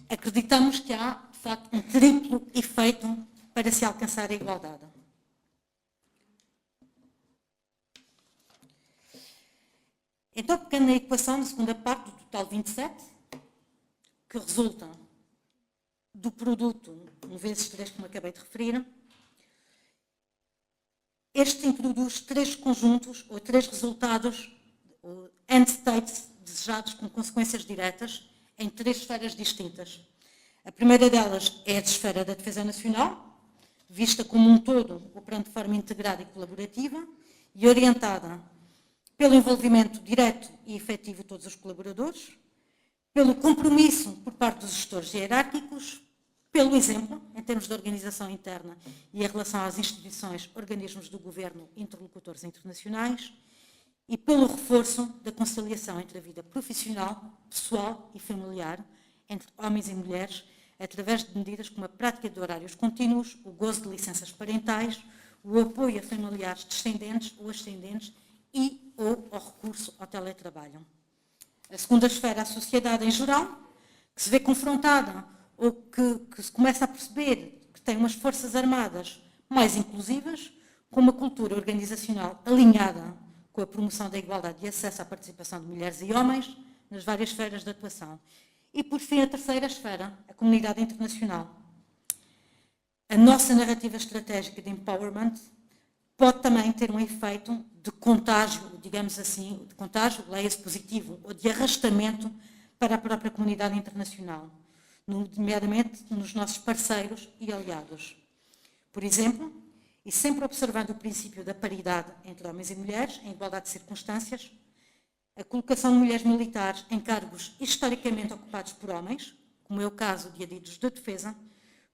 Speaker 12: Acreditamos que há, de facto, um triplo efeito para se alcançar a igualdade. Então, pegando na equação, na segunda parte, do total 27, que resulta do produto 1 vezes 3, como acabei de referir, este introduz 3 conjuntos, ou 3 resultados, ou end states desejados com consequências diretas, em 3 esferas distintas. A primeira delas é a esfera da defesa nacional, vista como um todo, operando de forma integrada e colaborativa, e orientada pelo envolvimento direto e efetivo de todos os colaboradores, pelo compromisso por parte dos gestores hierárquicos, pelo exemplo, em termos de organização interna e em relação às instituições, organismos do governo e interlocutores internacionais, e pelo reforço da conciliação entre a vida profissional, pessoal e familiar, entre homens e mulheres, através de medidas como a prática de horários contínuos, o gozo de licenças parentais, o apoio a familiares descendentes ou ascendentes e ou ao recurso ao teletrabalho. A segunda esfera, a sociedade em geral, que se vê confrontada ou que se começa a perceber que tem umas forças armadas mais inclusivas, com uma cultura organizacional alinhada com a promoção da igualdade e acesso à participação de mulheres e homens nas várias esferas de atuação. E, por fim, a terceira esfera, a comunidade internacional. A nossa narrativa estratégica de empowerment pode também ter um efeito de contágio, digamos assim, de contágio, leia-se positivo, ou de arrastamento para a própria comunidade internacional, nomeadamente nos nossos parceiros e aliados. Por exemplo, e sempre observando o princípio da paridade entre homens e mulheres, em igualdade de circunstâncias, a colocação de mulheres militares em cargos historicamente ocupados por homens, como é o caso de adidos de defesa,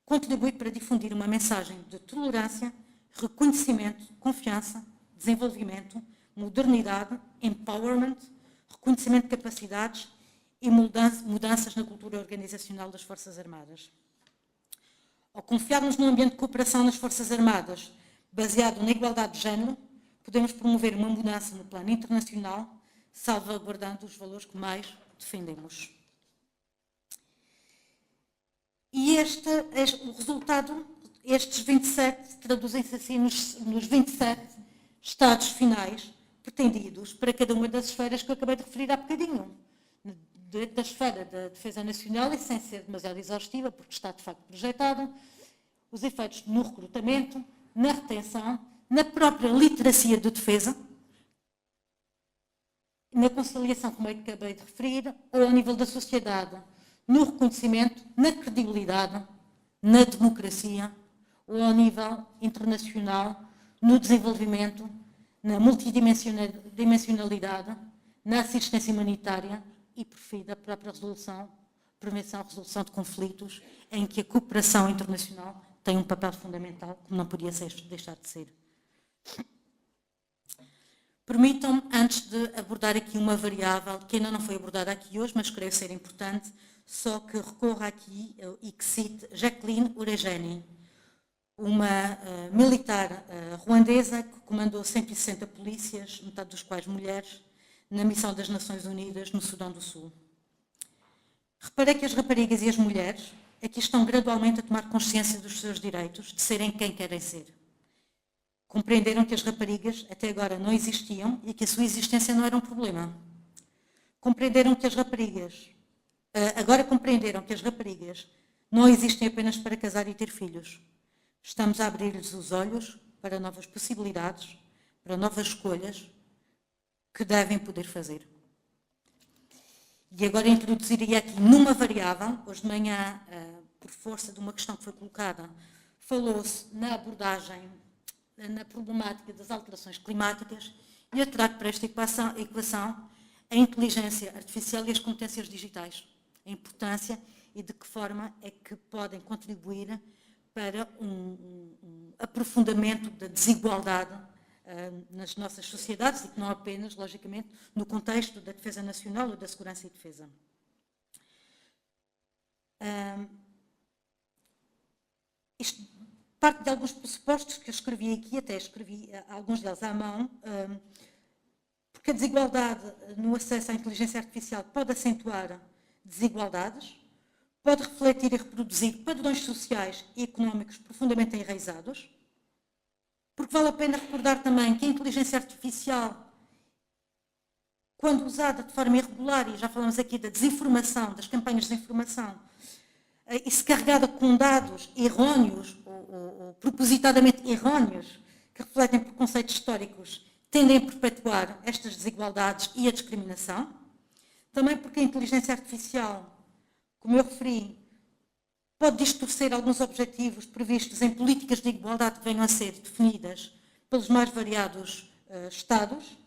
Speaker 12: contribui para difundir uma mensagem de tolerância, reconhecimento, confiança, desenvolvimento, modernidade, empowerment, reconhecimento de capacidades e mudanças na cultura organizacional das Forças Armadas. Ao confiarmos num ambiente de cooperação nas Forças Armadas, baseado na igualdade de género, podemos promover uma mudança no plano internacional, salvaguardando os valores que mais defendemos. E o resultado, estes 27, traduzem-se assim nos 27 estados finais pretendidos para cada uma das esferas que eu acabei de referir há bocadinho. Da esfera da defesa nacional, e sem ser demasiado exaustiva, porque está de facto projetado, os efeitos no recrutamento, na retenção, na própria literacia de defesa, na conciliação, como eu acabei de referir, ou ao nível da sociedade, no reconhecimento, na credibilidade, na democracia, ou ao nível internacional, no desenvolvimento, na multidimensionalidade, na assistência humanitária e, por fim, da própria prevenção, resolução de conflitos, em que a cooperação internacional tem um papel fundamental, como não podia deixar de ser. Permitam-me, antes de abordar aqui uma variável que ainda não foi abordada aqui hoje, mas creio ser importante, só que recorra aqui e que cite Jacqueline Uregeni, uma militar ruandesa que comandou 160 polícias, metade dos quais mulheres, na missão das Nações Unidas no Sudão do Sul. Reparei que as raparigas e as mulheres aqui estão gradualmente a tomar consciência dos seus direitos, de serem quem querem ser. Compreenderam que as raparigas até agora não existiam e que a sua existência não era um problema. Compreenderam que as raparigas, agora compreenderam que as raparigas não existem apenas para casar e ter filhos. Estamos a abrir-lhes os olhos para novas possibilidades, para novas escolhas que devem poder fazer. E agora introduziria aqui numa variável, hoje de manhã, por força de uma questão que foi colocada, falou-se na abordagem, na problemática das alterações climáticas, e eu trago para esta equação a inteligência artificial e as competências digitais, a importância e de que forma é que podem contribuir para um aprofundamento da desigualdade nas nossas sociedades e que não apenas, logicamente, no contexto da defesa nacional ou da segurança e defesa. Isto parte de alguns pressupostos que eu escrevi aqui, até escrevi alguns deles à mão, porque a desigualdade no acesso à inteligência artificial pode acentuar desigualdades, pode refletir e reproduzir padrões sociais e económicos profundamente enraizados, porque vale a pena recordar também que a inteligência artificial, quando usada de forma irregular, e já falamos aqui da desinformação, das campanhas de desinformação, e se carregada com dados erróneos ou propositadamente erróneos, que refletem preconceitos históricos, tendem a perpetuar estas desigualdades e a discriminação. Também porque a inteligência artificial, como eu referi, pode distorcer alguns objetivos previstos em políticas de igualdade que venham a ser definidas pelos mais variados Estados,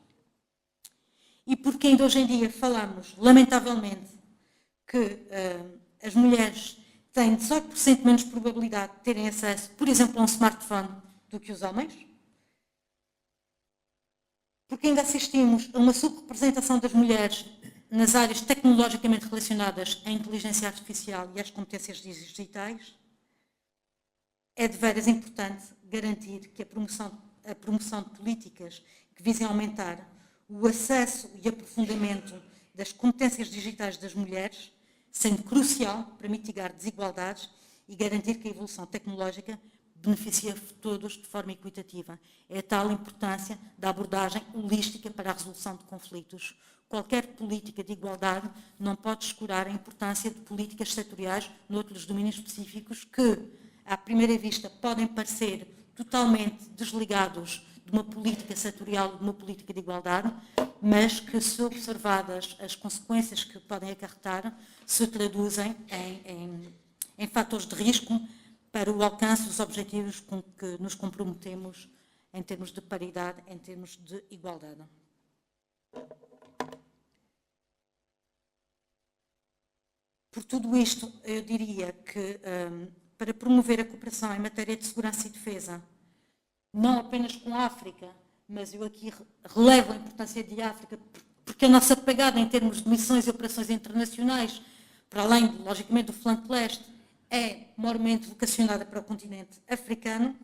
Speaker 12: e porque ainda hoje em dia falamos, lamentavelmente, que as mulheres têm 18% menos probabilidade de terem acesso, por exemplo, a um smartphone do que os homens, porque ainda assistimos a uma subrepresentação das mulheres nas áreas tecnologicamente relacionadas à inteligência artificial e às competências digitais, é de veras importante garantir que a promoção de políticas que visem aumentar o acesso e aprofundamento das competências digitais das mulheres, sendo crucial para mitigar desigualdades e garantir que a evolução tecnológica beneficia todos de forma equitativa. É a tal importância da abordagem holística para a resolução de conflitos. Qualquer política de igualdade não pode descurar a importância de políticas setoriais noutros domínios específicos que, à primeira vista, podem parecer totalmente desligados de uma política setorial, de uma política de igualdade, mas que, se observadas as consequências que podem acarretar, se traduzem em fatores de risco para o alcance dos objetivos com que nos comprometemos em termos de paridade, em termos de igualdade. Por tudo isto, eu diria que, para promover a cooperação em matéria de segurança e defesa, não apenas com a África, mas eu aqui relevo a importância de África, porque a nossa pegada em termos de missões e operações internacionais, para além, logicamente, do flanco leste, é maiormente vocacionada para o continente africano.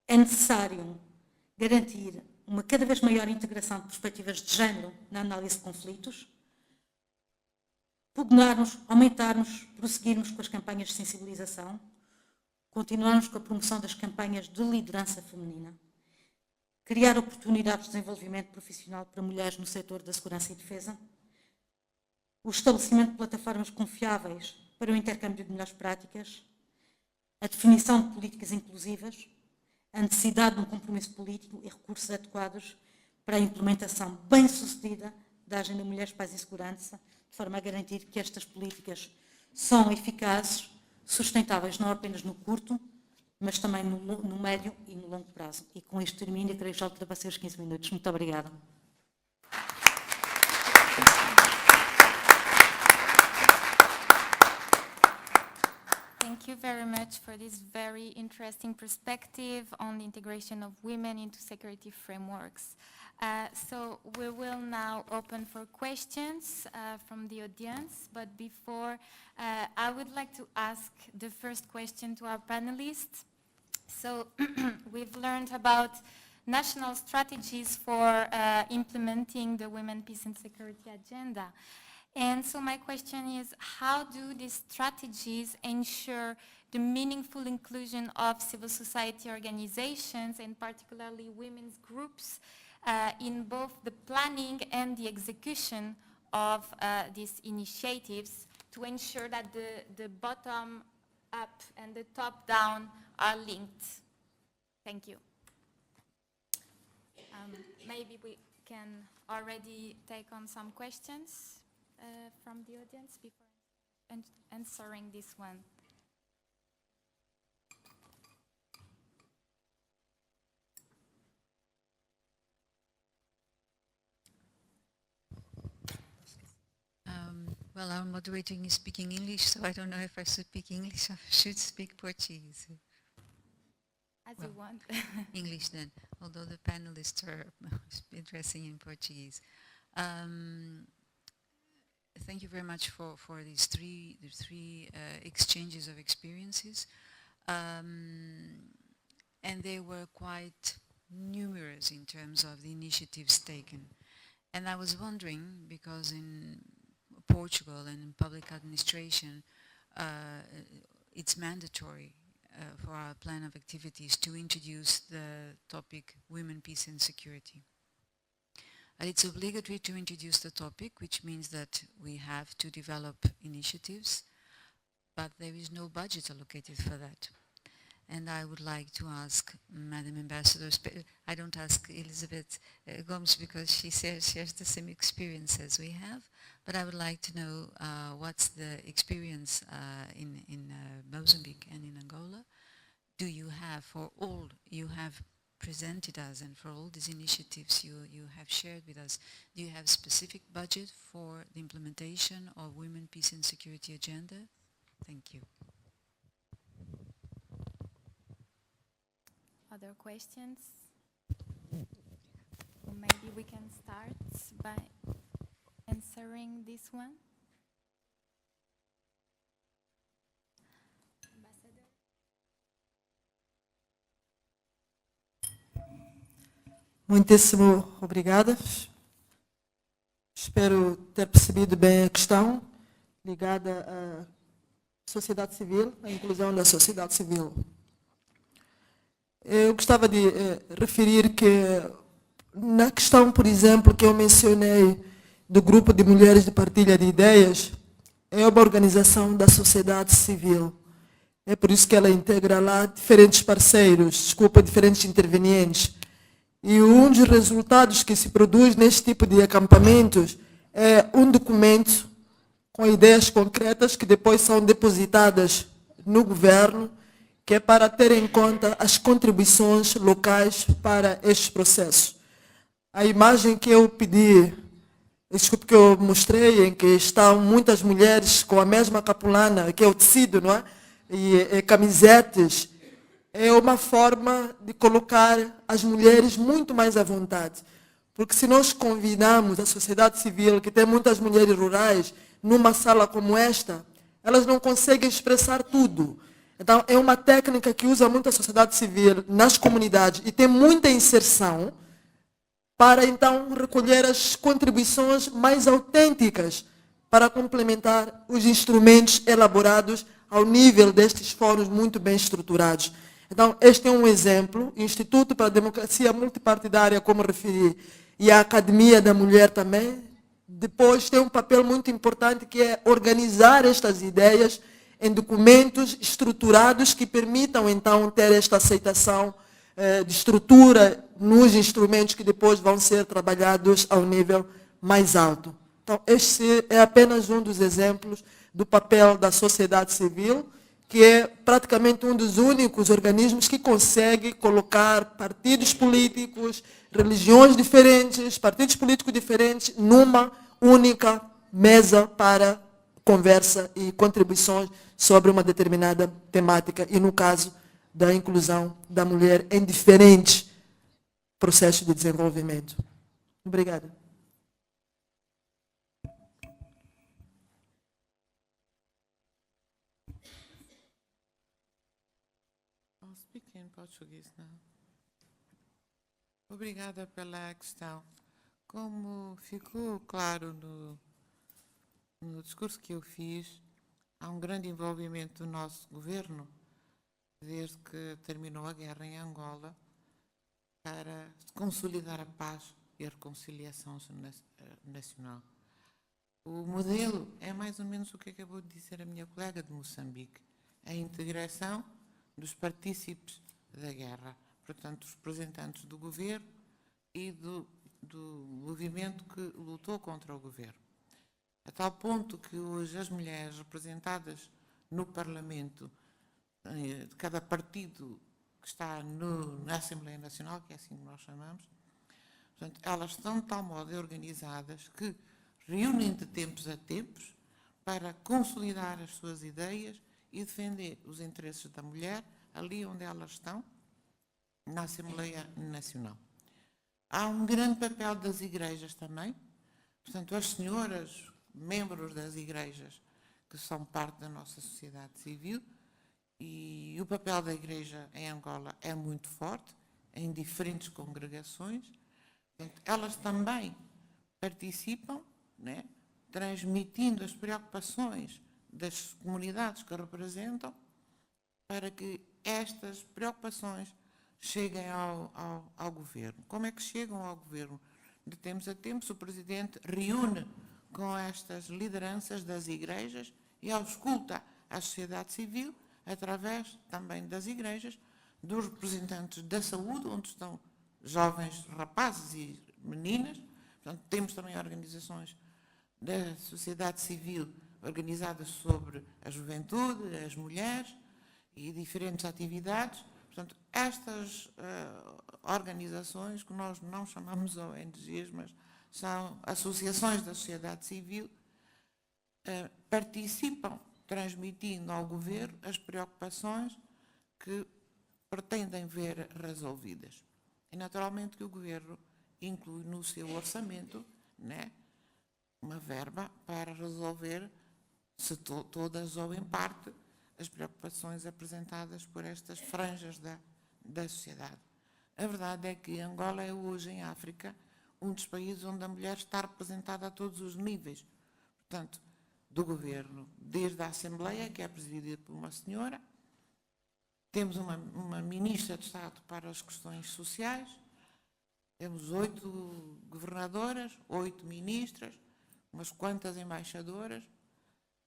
Speaker 12: É necessário garantir uma cada vez maior integração de perspectivas de género na análise de conflitos, pugnarmos, aumentarmos, prosseguirmos com as campanhas de sensibilização, continuarmos com a promoção das campanhas de liderança feminina, criar oportunidades de desenvolvimento profissional para mulheres no setor da segurança e defesa, o estabelecimento de plataformas confiáveis para o intercâmbio de melhores práticas, a definição de políticas inclusivas, a necessidade de um compromisso político e recursos adequados para a implementação bem-sucedida da Agenda Mulheres, Paz e Segurança, de forma a garantir que estas políticas são eficazes, sustentáveis não apenas no curto, mas também no médio e no longo prazo. E com isto termino e creio que já ultrapassei os 15 minutos. Muito obrigada.
Speaker 9: Thank you very much for this very interesting perspective on the integration of women into security frameworks. So we will now open for questions from the audience, but before I would like to ask the first question to our panelists. So we've learned about national strategies for implementing the Women, Peace and Security agenda. And so my question is, how do these strategies ensure the meaningful inclusion of civil society organizations, and particularly women's groups, in both the planning and the execution of these initiatives to ensure that the bottom up and the top down are linked? Thank you. Maybe we can already take on some questions from the audience before answering this one.
Speaker 13: Well, our moderator is speaking English, so I don't know if I should speak English or should speak Portuguese.
Speaker 9: As you want.
Speaker 13: English then, although the panelists are addressing in Portuguese. Thank you very much for these three exchanges of experiences. And they were quite numerous in terms of the initiatives taken. And I was wondering, because in Portugal and in public administration, it's mandatory for our plan of activities to introduce the topic Women, Peace and Security. It's obligatory to introduce the topic, which means that we have to develop initiatives, but there is no budget allocated for that. And I would like to ask Madam Ambassador, I don't ask Elizabeth Gomes because she shares the same experience as we have, but I would like to know what's the experience in Mozambique and in Angola. Do you have, for all you have presented us and for all these initiatives you have shared with us, do you have specific budget for the implementation of Women, Peace and Security agenda? Thank you.
Speaker 9: Other questions? Maybe we can start by answering this one. Ambassador?
Speaker 11: Muitíssimo obrigada. Espero ter percebido bem a questão ligada à sociedade civil, à inclusão da sociedade civil. Eu gostava de referir que na questão, por exemplo, que eu mencionei do grupo de mulheres de partilha de ideias, é uma organização da sociedade civil. É por isso que ela integra lá diferentes parceiros, diferentes intervenientes. E um dos resultados que se produz neste tipo de acampamentos é um documento com ideias concretas que depois são depositadas no governo, que é para ter em conta as contribuições locais para estes processos. A imagem que eu pedi, que eu mostrei, em que estão muitas mulheres com a mesma capulana, que é o tecido, não é? E camisetes, é uma forma de colocar as mulheres muito mais à vontade. Porque se nós convidamos a sociedade civil, que tem muitas mulheres rurais, numa sala como esta, elas não conseguem expressar tudo. Então, é uma técnica que usa muito a sociedade civil nas comunidades e tem muita inserção para, então, recolher as contribuições mais autênticas para complementar os instrumentos elaborados ao nível destes fóruns muito bem estruturados. Então, este é um exemplo. O Instituto para a Democracia Multipartidária, como referi, e a Academia da Mulher também, depois tem um papel muito importante que é organizar estas ideias em documentos estruturados que permitam, então, ter esta aceitação de estrutura nos instrumentos que depois vão ser trabalhados ao nível mais alto. Então, este é apenas um dos exemplos do papel da sociedade civil, que é praticamente um dos únicos organismos que consegue colocar partidos políticos, religiões diferentes, partidos políticos diferentes, numa única mesa para conversa e contribuições sobre uma determinada temática, e no caso da inclusão da mulher em diferentes processos de desenvolvimento. Obrigada.
Speaker 10: I'll speak in Portuguese now. Obrigada pela questão. Como ficou claro no discurso que eu fiz, há um grande envolvimento do nosso governo, desde que terminou a guerra em Angola, para consolidar a paz e a reconciliação nacional. O modelo é mais ou menos o que acabou de dizer a minha colega de Moçambique, a integração dos partícipes da guerra, portanto, os representantes do governo e do movimento que lutou contra o governo. A tal ponto que hoje as mulheres representadas no Parlamento, de cada partido que está na Assembleia Nacional, que é assim que nós chamamos, portanto, elas estão de tal modo organizadas que reúnem de tempos a tempos para consolidar as suas ideias e defender os interesses da mulher ali onde elas estão, na Assembleia Nacional. Há um grande papel das igrejas também, portanto, as senhoras, membros das igrejas, que são parte da nossa sociedade civil, e o papel da igreja em Angola é muito forte, em diferentes congregações. Portanto, elas também participam, né, transmitindo as preocupações das comunidades que representam, para que estas preocupações cheguem ao governo. Como é que chegam ao governo? De tempos a tempos, o presidente reúne com estas lideranças das igrejas e ausculta a sociedade civil, através também das igrejas, dos representantes da saúde, onde estão jovens rapazes e meninas. Portanto, temos também organizações da sociedade civil organizadas sobre a juventude, as mulheres e diferentes atividades. Portanto, estas organizações, que nós não chamamos ONGs, mas são associações da sociedade civil, participam transmitindo ao governo as preocupações que pretendem ver resolvidas. E, naturalmente, que o governo inclui no seu orçamento, né, uma verba para resolver, se todas ou em parte, as preocupações apresentadas por estas franjas da sociedade. A verdade é que Angola é hoje, em África, um dos países onde a mulher está representada a todos os níveis. Portanto, do governo, desde a Assembleia, que é presidida por uma senhora, temos uma ministra de Estado para as questões sociais, temos 8 governadoras, 8 ministras, umas quantas embaixadoras.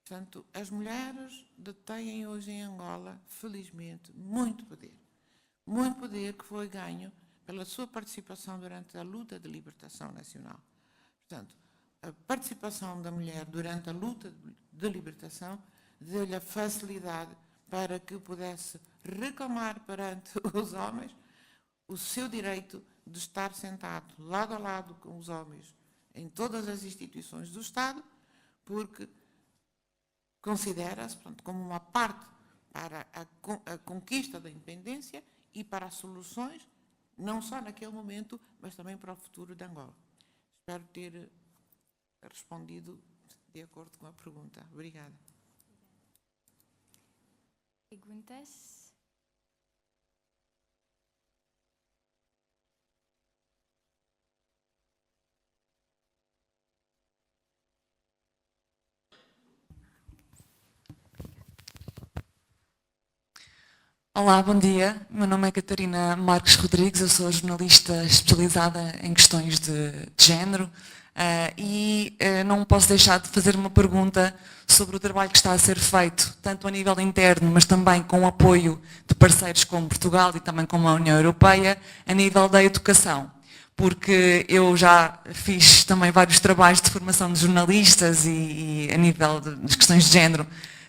Speaker 10: Portanto, as mulheres detêm hoje em Angola, felizmente, muito poder que foi ganho pela sua participação durante a luta de libertação nacional. Portanto, a participação da mulher durante a luta de libertação deu-lhe a facilidade para que pudesse reclamar perante os homens o seu direito de estar sentado lado a lado com os homens em todas as instituições do Estado, porque considera-se, portanto, como uma parte para a conquista da independência e para as soluções, não só naquele momento, mas também para o futuro de Angola. Espero ter respondido de acordo com a pergunta. Obrigada.
Speaker 9: perguntas?
Speaker 14: Olá, bom dia. Meu nome é Catarina Marques Rodrigues, eu sou jornalista especializada em questões de género e não posso deixar de fazer uma pergunta sobre o trabalho que está a ser feito, tanto a nível interno, mas também com o apoio de parceiros como Portugal e também como a União Europeia, a nível da educação. Porque eu já fiz também vários trabalhos de formação de jornalistas e a nível das questões de género,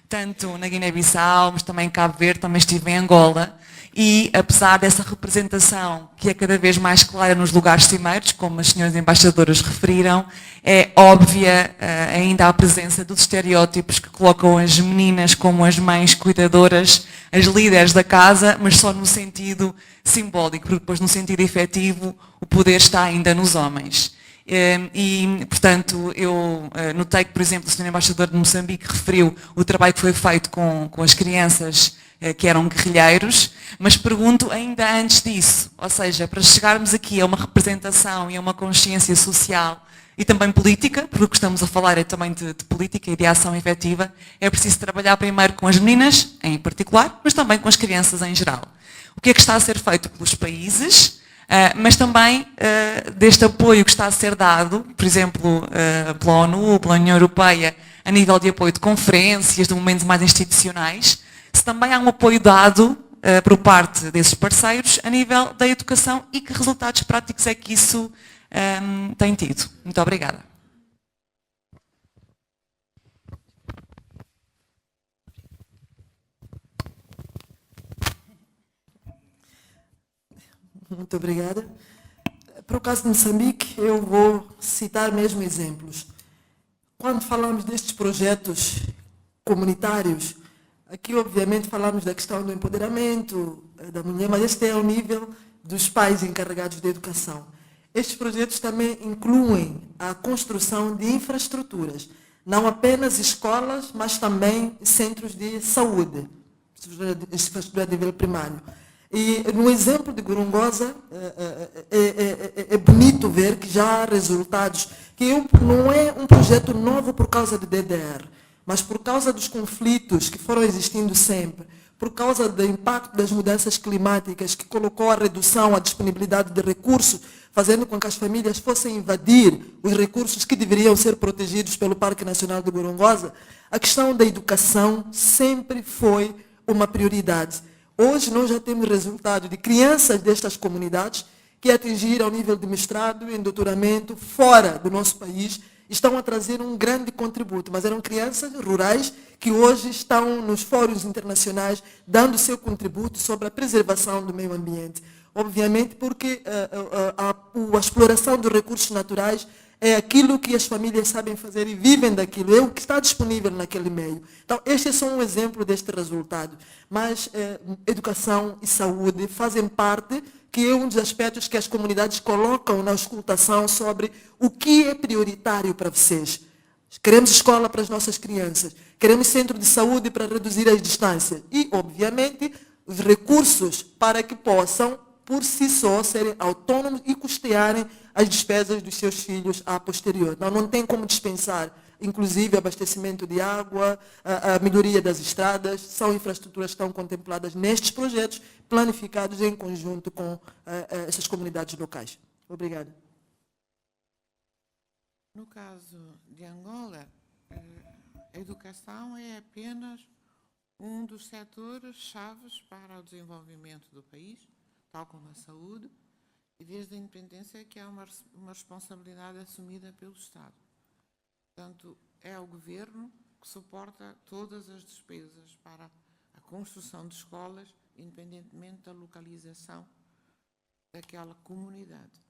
Speaker 14: tanto na Guiné-Bissau, mas também em Cabo Verde, também estive em Angola, e apesar dessa representação que é cada vez mais clara nos lugares cimeiros, como as senhoras embaixadoras referiram, é óbvia ainda a presença dos estereótipos que colocam as meninas como as mães cuidadoras, as líderes da casa, mas só no sentido simbólico, porque depois no sentido efetivo o poder está ainda nos homens. E, portanto, eu notei que, por exemplo, o Sr. Embaixador de Moçambique referiu o trabalho que foi feito com as crianças que eram guerrilheiros, mas pergunto ainda antes disso, ou seja, para chegarmos aqui a uma representação e a uma consciência social e também política, porque o que estamos a falar é também de política e de ação efetiva, é preciso trabalhar primeiro com as meninas, em particular, mas também com as crianças em geral. O que é que está a ser feito pelos países? Mas também deste apoio que está a ser dado, por exemplo, pela ONU, pela União Europeia, a nível de apoio de conferências, de momentos mais institucionais, se também há um apoio dado por parte desses parceiros a nível da educação e que resultados práticos é que isso tem tido. Muito obrigada.
Speaker 11: Muito obrigada. Para o caso de Moçambique, eu vou citar mesmo exemplos. Quando falamos destes projetos comunitários, aqui obviamente falamos da questão do empoderamento da mulher, mas este é ao nível dos pais encarregados de educação. Estes projetos também incluem a construção de infraestruturas, não apenas escolas, mas também centros de saúde, infraestrutura de nível primário. E no exemplo de Gorongosa, é bonito ver que já há resultados, que não é um projeto novo por causa do DDR, mas por causa dos conflitos que foram existindo sempre, por causa do impacto das mudanças climáticas que colocou a redução, a disponibilidade de recursos, fazendo com que as famílias fossem invadir os recursos que deveriam ser protegidos pelo Parque Nacional de Gorongosa, a questão da educação sempre foi uma prioridade. Hoje nós já temos resultado de crianças destas comunidades que atingiram o nível de mestrado e doutoramento fora do nosso país, estão a trazer um grande contributo, mas eram crianças rurais que hoje estão nos fóruns internacionais dando seu contributo sobre a preservação do meio ambiente. Obviamente porque a exploração dos recursos naturais é aquilo que as famílias sabem fazer e vivem daquilo, é o que está disponível naquele meio. Então, este é só um exemplo deste resultado. Mas educação e saúde fazem parte, que é um dos aspectos que as comunidades colocam na auscultação sobre o que é prioritário para vocês. Queremos escola para as nossas crianças, queremos centro de saúde para reduzir as distâncias e, obviamente, os recursos para que possam, por si só, serem autônomos e custearem as despesas dos seus filhos a posterior. Então, não tem como dispensar, inclusive, abastecimento de água, a melhoria das estradas, são infraestruturas que estão contempladas nestes projetos, planificados em conjunto com essas comunidades locais. Obrigada.
Speaker 10: No caso de Angola, a educação é apenas um dos setores chaves para o desenvolvimento do país, tal como a saúde, e desde a independência que é uma responsabilidade assumida pelo Estado. Portanto, é o governo que suporta todas as despesas para a construção de escolas, independentemente da localização daquela comunidade.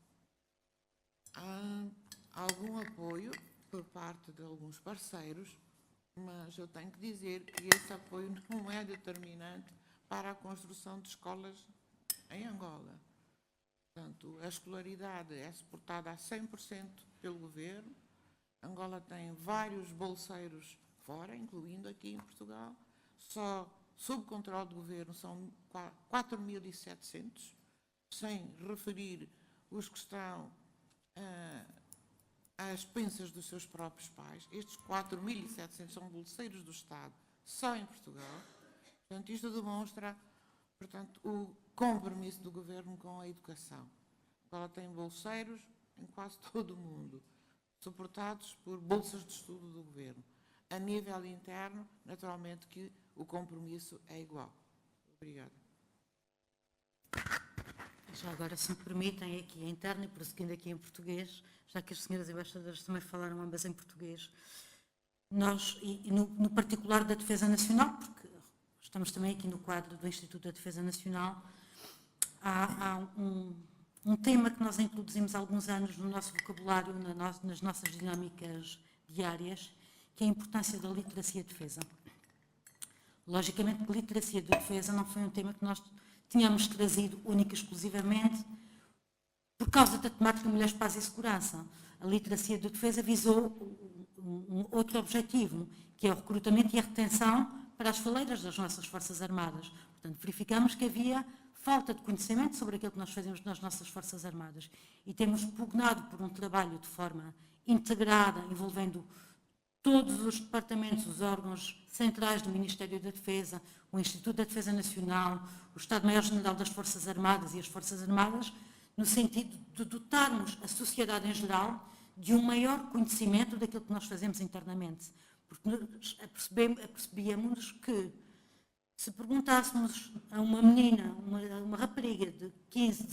Speaker 10: Há algum apoio por parte de alguns parceiros, mas eu tenho que dizer que esse apoio não é determinante para a construção de escolas em Angola. Portanto, a escolaridade é suportada a 100% pelo governo. Angola tem vários bolseiros fora, incluindo aqui em Portugal. Só sob controle do governo são 4.700, sem referir os que estão às expensas dos seus próprios pais. Estes 4.700 são bolseiros do Estado, só em Portugal. Portanto, isto demonstra, portanto, o compromisso do governo com a educação. Ela tem bolseiros em quase todo o mundo, suportados por bolsas de estudo do governo. A nível interno, naturalmente que o compromisso é igual. Obrigada.
Speaker 12: Já agora, se me permitem, aqui a interna e prosseguindo aqui em português, já que as senhoras embaixadoras também falaram ambas em português, nós, e no particular da Defesa Nacional, porque estamos também aqui no quadro do Instituto da Defesa Nacional, há um tema que nós introduzimos há alguns anos no nosso vocabulário, nas nossas dinâmicas diárias, que é a importância da literacia de defesa. Logicamente que literacia de defesa não foi um tema que nós tínhamos trazido única e exclusivamente por causa da temática Mulheres, Paz e Segurança. A literacia de defesa visou um outro objetivo, que é o recrutamento e a retenção para as fileiras das nossas Forças Armadas. Portanto, verificamos que havia falta de conhecimento sobre aquilo que nós fazemos nas nossas Forças Armadas e temos pugnado por um trabalho de forma integrada, envolvendo todos os departamentos, os órgãos centrais do Ministério da Defesa, o Instituto da Defesa Nacional, o Estado-Maior-General das Forças Armadas e as Forças Armadas, no sentido de dotarmos a sociedade em geral de um maior conhecimento daquilo que nós fazemos internamente. Porque apercebíamos que, se perguntássemos a uma menina, uma rapariga de 15,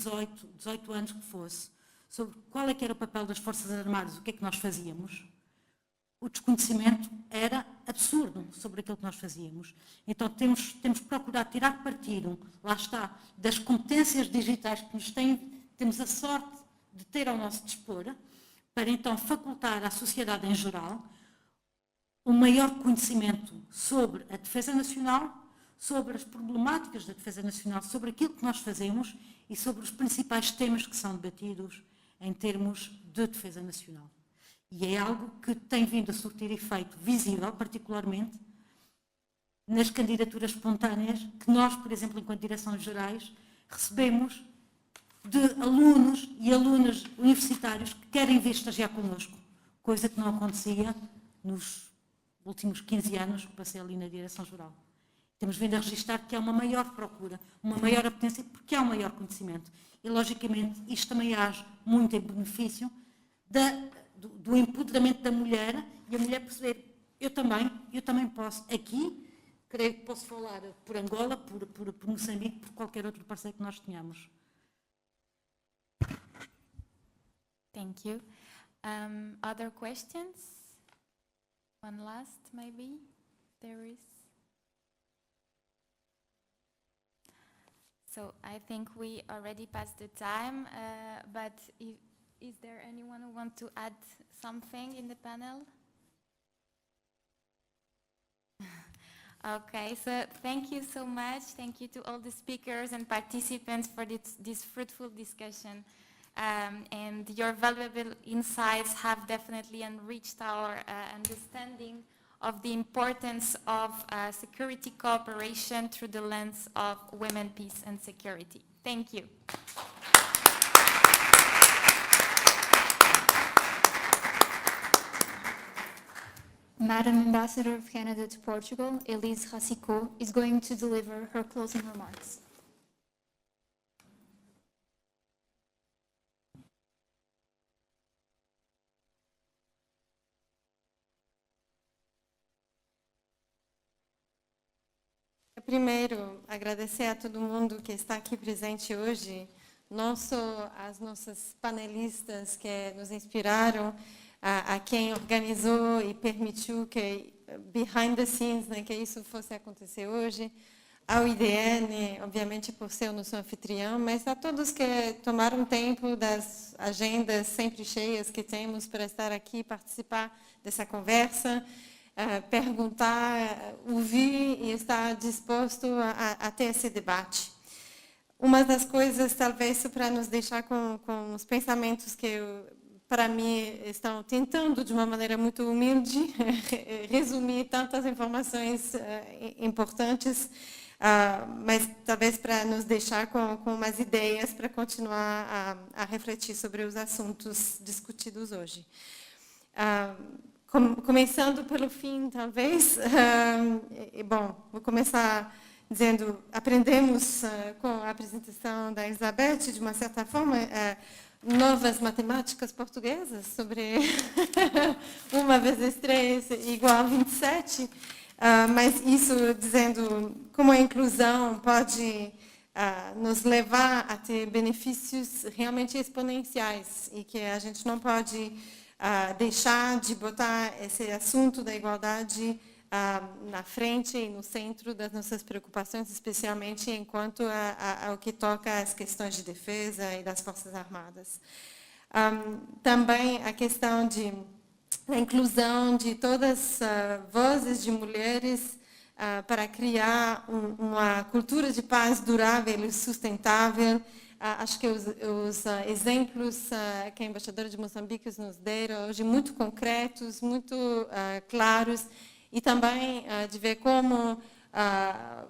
Speaker 12: 18 anos que fosse, sobre qual é que era o papel das Forças Armadas, o que é que nós fazíamos, o desconhecimento era absurdo sobre aquilo que nós fazíamos. Então temos procurado tirar partido, lá está, das competências digitais que temos a sorte de ter ao nosso dispor, para então facultar à sociedade em geral um maior conhecimento sobre a defesa nacional, sobre as problemáticas da defesa nacional, sobre aquilo que nós fazemos e sobre os principais temas que são debatidos em termos de defesa nacional. E é algo que tem vindo a surtir efeito visível, particularmente, nas candidaturas espontâneas que nós, por exemplo, enquanto direções-gerais, recebemos de alunos e alunas universitários que querem vir estagiar connosco, coisa que não acontecia nos últimos 15 anos que passei ali na Direção-Geral. Temos vindo a registrar que há uma maior procura, uma maior apetência, porque há um maior conhecimento. E, logicamente, isto também age muito em benefício do empoderamento da mulher e a mulher perceber, eu também posso, aqui, creio que posso falar por Angola, por Moçambique, por qualquer outro parceiro que nós tenhamos.
Speaker 9: Thank you. Other questions? One last, maybe? There is. So I think we already passed the time, but is there anyone who wants to add something in the panel? Okay, so thank you so much. Thank you to all the speakers and participants for this fruitful discussion. And your valuable insights have definitely enriched our understanding of the importance of security cooperation through the lens of women, peace and security. Thank you.
Speaker 1: Madam Ambassador of Canada to Portugal, Elise Racicot, is going to deliver her closing remarks.
Speaker 15: Primeiro, agradecer a todo mundo que está aqui presente hoje, não só as nossas panelistas que nos inspiraram, a quem organizou e permitiu que, behind the scenes, né, que isso fosse acontecer hoje, ao IDN, obviamente por ser o nosso anfitrião, mas a todos que tomaram tempo das agendas sempre cheias que temos para estar aqui e participar dessa conversa, perguntar, ouvir e estar disposto a ter esse debate. Uma das coisas, talvez, para nos deixar com os pensamentos que eu para mim, estão tentando, de uma maneira muito humilde, resumir tantas informações importantes, mas talvez para nos deixar com umas ideias para continuar a refletir sobre os assuntos discutidos hoje. Começando pelo fim, talvez. Bom, vou começar dizendo, aprendemos com a apresentação da Elizabeth, de uma certa forma, novas matemáticas portuguesas sobre 1 vezes 3 igual a 27, mas isso dizendo como a inclusão pode nos levar a ter benefícios realmente exponenciais e que a gente não pode deixar de botar esse assunto da igualdade na frente e no centro das nossas preocupações, especialmente enquanto ao que toca às questões de defesa e das Forças Armadas. Também a questão da inclusão de todas as vozes de mulheres para criar uma cultura de paz durável e sustentável. Acho que os exemplos que a embaixadora de Moçambique nos deram hoje, muito concretos, muito claros, e também de ver como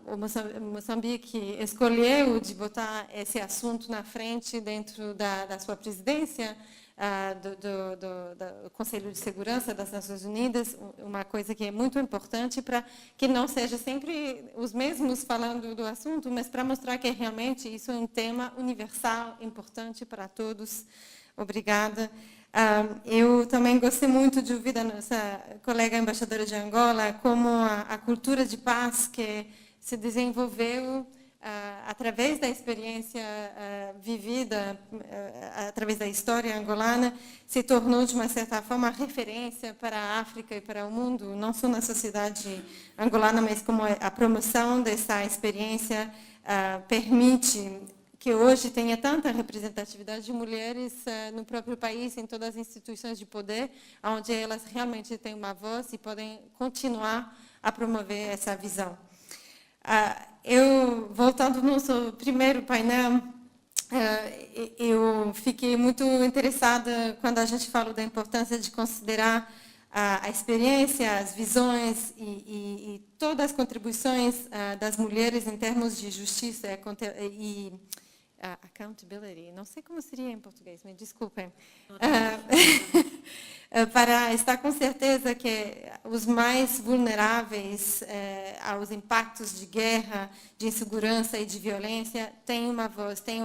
Speaker 15: o Moçambique escolheu de botar esse assunto na frente dentro da sua presidência do Conselho de Segurança das Nações Unidas, uma coisa que é muito importante para que não seja sempre os mesmos falando do assunto, mas para mostrar que realmente isso é um tema universal, importante para todos. Obrigada. Eu também gostei muito de ouvir da nossa colega embaixadora de Angola como a cultura de paz que se desenvolveu através da experiência vivida, através da história angolana, se tornou, de uma certa forma, referência para a África e para o mundo, não só na sociedade angolana, mas como a promoção dessa experiência permite que hoje tenha tanta representatividade de mulheres no próprio país, em todas as instituições de poder, onde elas realmente têm uma voz e podem continuar a promover essa visão. Voltando ao nosso primeiro painel, eu fiquei muito interessada quando a gente fala da importância de considerar a experiência, as visões e todas as contribuições das mulheres em termos de justiça e accountability, não sei como seria em português, me desculpem, para estar com certeza que os mais vulneráveis aos impactos de guerra, de insegurança e de violência têm uma voz, têm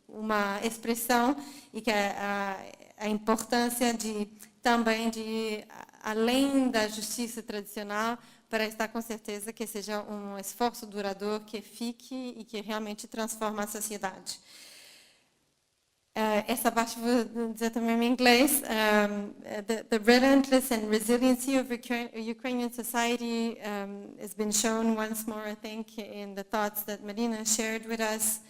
Speaker 15: uma expressão, e que a importância também de ir além da justiça tradicional, para estar com certeza que seja um esforço duradouro, que fique e que realmente transforme a sociedade. Essa parte vou dizer também em inglês. The relentless and resiliency of Ukrainian society has been shown once more, I think, in the thoughts that Marina shared with us,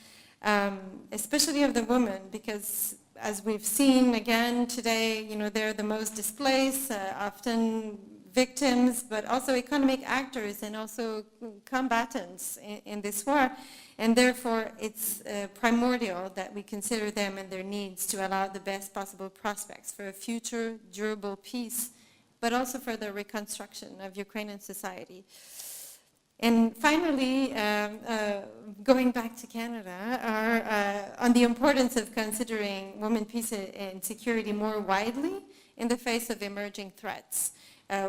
Speaker 15: especially of the women, because as we've seen again today, they're the most displaced, often victims, but also economic actors and also combatants in this war. And therefore, it's primordial that we consider them and their needs to allow the best possible prospects for a future durable peace, but also for the reconstruction of Ukrainian society. And finally, going back to Canada, on the importance of considering women, peace, and security more widely in the face of emerging threats,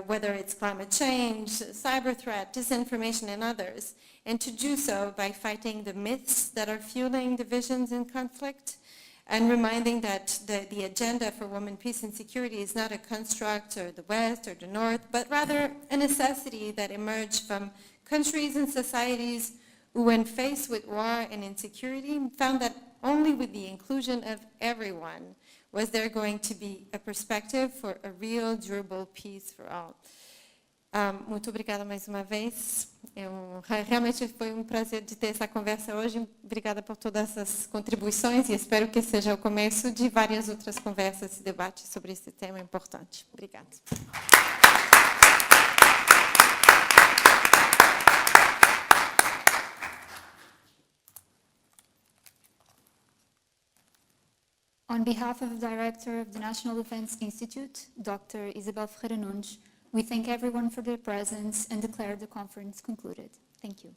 Speaker 15: whether it's climate change, cyber threat, disinformation, and others, and to do so by fighting the myths that are fueling divisions and conflict, and reminding that the agenda for women, peace, and security is not a construct or the West or the North, but rather a necessity that emerged from countries and societies who, when faced with war and insecurity, found that only with the inclusion of everyone was there going to be a perspective for a real, durable peace for all. Muito obrigada mais uma vez. Realmente foi um prazer de ter essa conversa hoje. Obrigada por todas as contribuições e espero que seja o começo de várias outras conversas e debates sobre esse tema importante. Obrigada.
Speaker 1: On behalf of the Director of the National Defense Institute, Dr. Isabel Ferreira Nunes, we thank everyone for their presence and declare the conference concluded. Thank you.